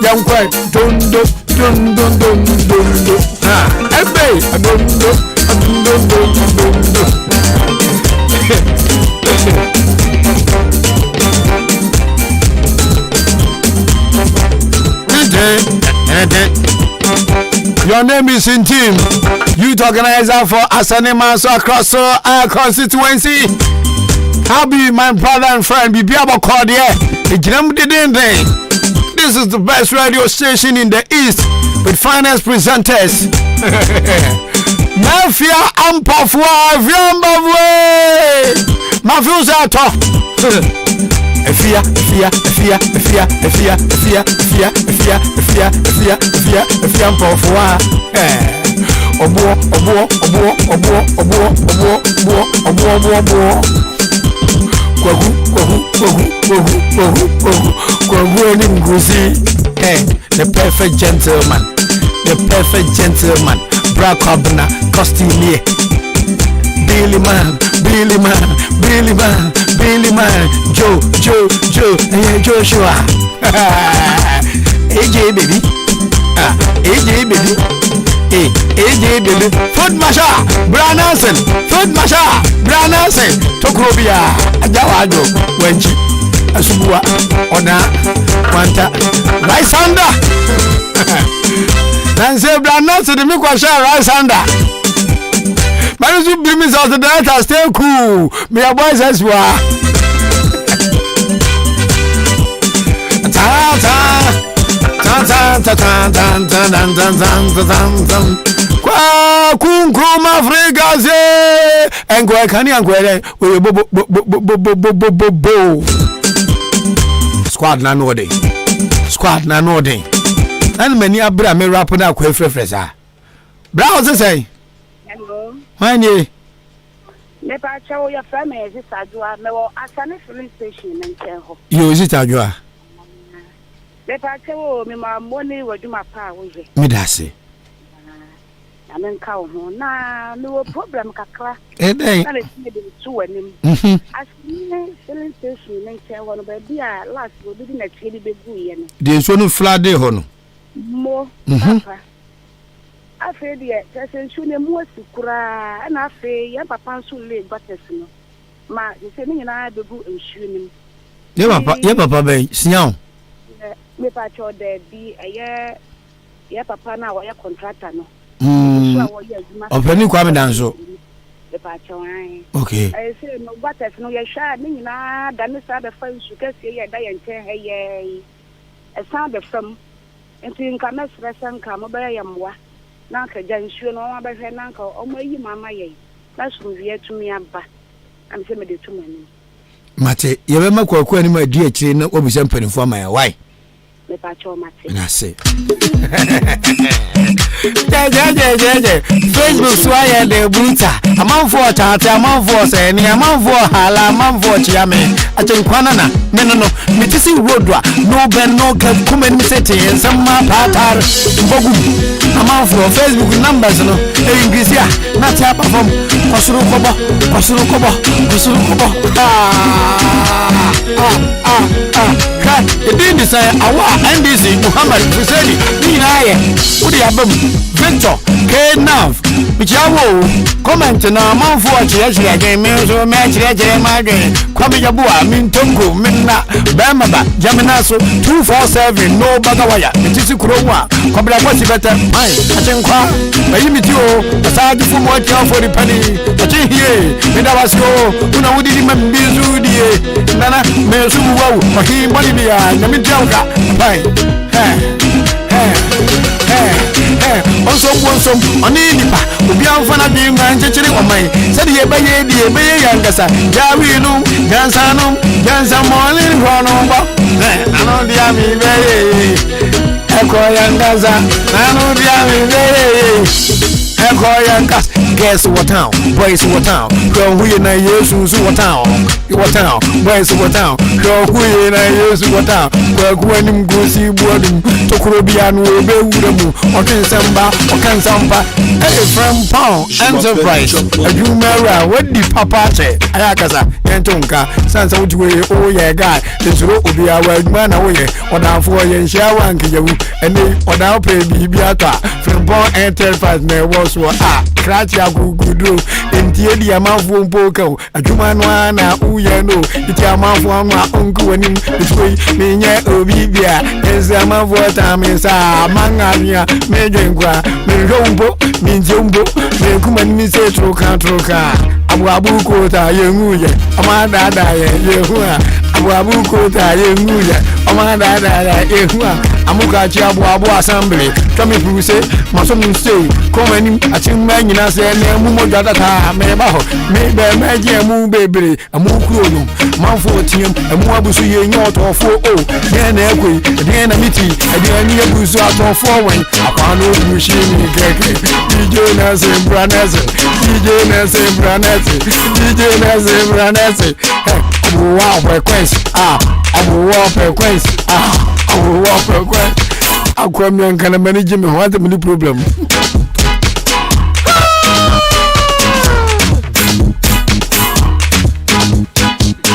young quite don't. Ah, ebay, I don't. Your name is in team. Youth organizer for Asanema so across our constituency. Tabi, my brother and friend, Bibiaba Cordier, the Gram didn't they? This is the best radio station in the East with finest presenters. Mafia Ampafwa, Viambavwe, Mafuzato. Efia. Ampafwa. Obo. The perfect gentleman, Bra Cobna, costumier, Billy man, Joe, Joshua, AJ baby, AJ baby, Food Masha, Branasen, Tokrobia, Ajawado, Wenchi, Asubua, Ona, Quanta, Lysander. Nancy Branasen, the Mikwasha, Lysander. But you bring me out the data, stay cool. Me a boys as well. Squad na no day. And many abra me rap na kwa frefresa. Bra was say. Hello. Why Me pa chawo ya fama e Sajua me wo Asane filling station nchen ho. You is it Sajua? Me pa chawo me ma money waduma pa wo je. Me da se. Ahenkan ho na me wo problem kakra. Eh dey. Na le ti de tu anim. Asane filling station nchen ho no ba bia last wo bi na tie bi begu ye no. De so no flood ho no. Mo. Papa. Afe de tesen ne mu asikura na afe ya papa nso le bates no ma se ni na begu ensu nim ye papa be sian me pa cho de bi ye papa na wa ye contractor no openi kwa me danso me pa cho an okay se no bates no ye sha ni na da ne sa be fa nsu kase ye da ye nchen he ye sa be fam enti nka na stress nka mo be ye mwa na ka janshu no wa ba hwe na nka omo yi mama ye na sumvie tumi aba am se me de tumani mate ye be makwaku ani ma di akire na obisa mpanifo ma ya why me pa cho mate na se Facebook swaya de bruta amanfo tata amanfo se ni amanfo hala amanfo chiame achenkwana na menono mitisi rodwa no ben no ke kuma ni sete nsama patar mbogu amanfo Facebook numbers no e ingisia na tia perform kwasuru kobo kan edin say awa NDC Muhammad Hussein ni naye udi abam Victor K9 bichawo comment na manfo achiachi again me so me achiachi ma again kwame yabua mintongo minna bema ba jamina so 247 no bagawaya mitisi kurowa kwabla kwasi beta ai achenkwa bayimiti o asadi fu mo tia for the penny achihie nda wasio una wudi mambizu die nana me so wawu mahi boni bia nyamitia uka pai onsom oni nipa obi amfana bi man chechiri omai said ye baye die baye yangasa jawi no jansa molin hono bo nano dia mi baye eko yangasa nano dia mi baye eko yangas guess what town boys what town go we na yesu so what town boys what town go we na yesu what town go anim gosi buodum tokrobia no ebe wuramu okansampa from Pound Enterprise ajumara wadi papa che ayakasa yentonka sansa wutuwe o ye guy desuro obi awa aduma na wo ye odanfo ye nhia wanke yawu ene odan pe bibia atwa from Pound Enterprise na wo so krati agugudu entie di amanfo mpoka aduma no na uye no iti amanfo anu onku wanim desoi menye obi bia enza amanfo tamisa mangania mejenkwa menjombo minjombo mekuma ni se troka abu kota yenguye amada da yehua abu kota yenguye amada da yehua amuka chi abu assembly kame puse maso mun say come ani achimma nyina se na mu moja data me ba ho me be meje mu bebre amuku onu manfo tiem amu abusu ye nyotofo o de na ekoi de na miti de ni abusu atofo wen akwano bushi mi keke DJ na Zembranese DJ na Zembranese DJ na Zembranese wow frequency wow frequency wow frequency akwam kana manage me what the problem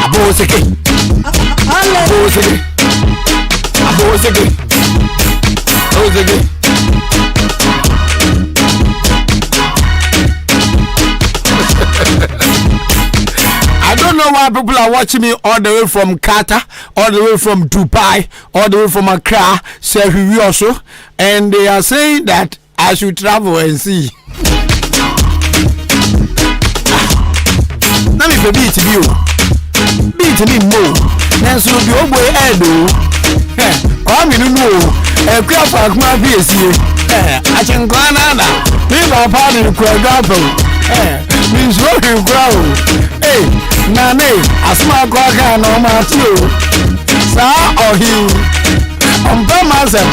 aboseke I don't know why people are watching me all the way from Qatar, all the way from Dubai, all the way from Accra, Sehi also, and they are saying that I should travel and see. Let me beat you. Beat me more. Now so be obo edo. Come in no. E kwa fa kuma BSC. I can go na. Me ba pa ni kwa gapo. Me so you grow. Nane asma kwa ka no ma ti o. Sa ohi. Omba mazem.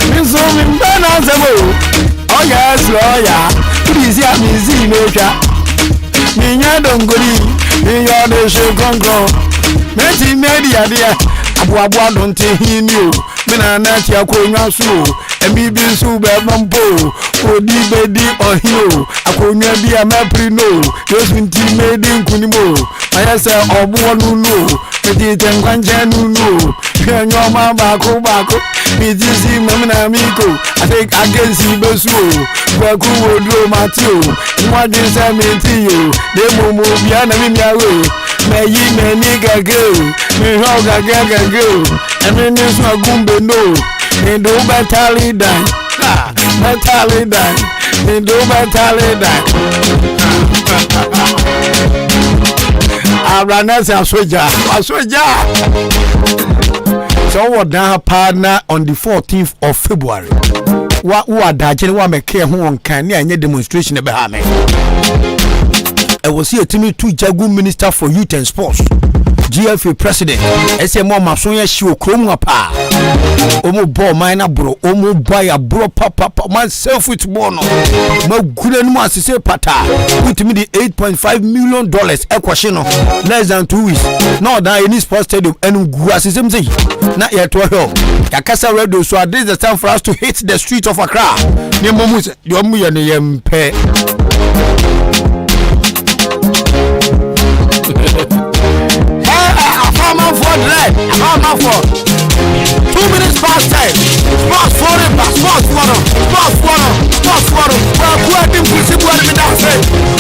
Me so me mba na zebo. Oh yes, lawyer. Please ya me zi no twa. Minya dongori, minya de shekonko. Meti media dia, abu adonte hini o. Mina na ti akonya so, embibi nsu be mampo. Odi bedi ohio, akonya bia mapri no. Yosunti medi nkunimo. Ayase obu onu meti tenkwanje nu. Nyoma bako. Mitisi mamina miko. I think against besu. Kwaku wodro matio. Mwadi sa metiyo. Demo mo biana mimiawe. Meyi meni gageo. Miho gageo. Emi nisu agumbe no. Nindo batali dan. Batali dan. Nindo batali dan. Abranese asoja. So what down partner on the 14th of February. What dajin wa make ho on kan ne anya demonstration e be ha me. I was here to meet two Jagu Minister for Youth and Sports. GFA President SM Masonya Shiwo Kromu apa. Omo ball minor bro, omo boy a bro papa man self with bono. Ma gure no asese pata. With me the $8.5 million equation less than 2 weeks. No that any sports stadium and gu asese mze. Na yet to help. Yakasa radio so this the time for us to hit the street of Accra. Ni momu se yo mu ye ne yempe. I'm for 2 minutes past time. Sports forum. Well,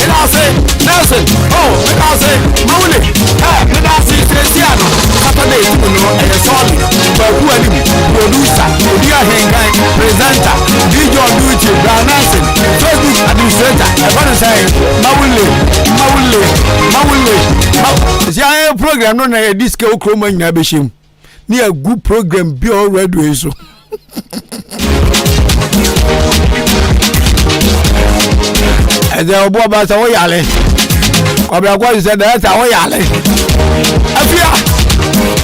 I say, Nelson. Oh, I say, Mauli. I say, Cristiano. Saturday, and solid. But who are you? Producer, Ahenkan, presenter, DJ on duty, Branson, Facebook administrator. I'm going to say, Mauli. See, I have a program on a disco chroma in Abishim. Near a good program, be already so. And there are about a yale. What is that? Our yale.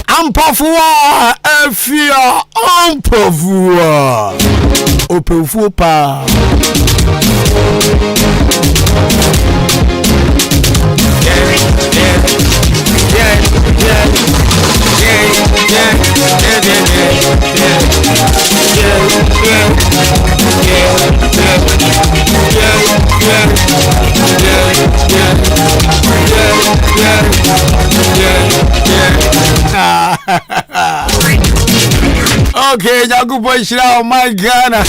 Ampafua, Afia, Ampafua, Opefupa. Okay, Jagu boy Shira, my Ghana.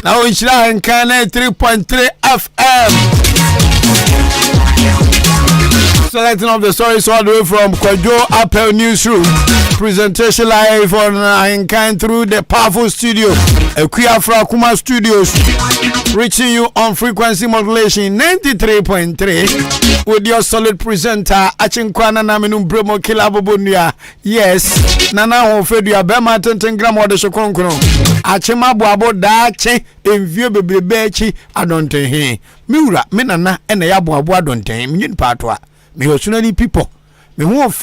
Now in Shira and Kane 3.3 FM. Selecting of the stories all the way from Kwajo Apple Newsroom. Presentation live on Ahenkan through the powerful studio, Ekuafra Kuma Studios, reaching you on frequency modulation 93.3 with your solid presenter Achenkwana Naminu Bremo Kilabobunia. Yes, Nana Hofedia Bema 10 gram of the Shokonkro. Achema Boabo Dache in view bebechi adonte he. Miura, Minana, and the Yabu Adonte, Min Patwa. Me was people. Me won't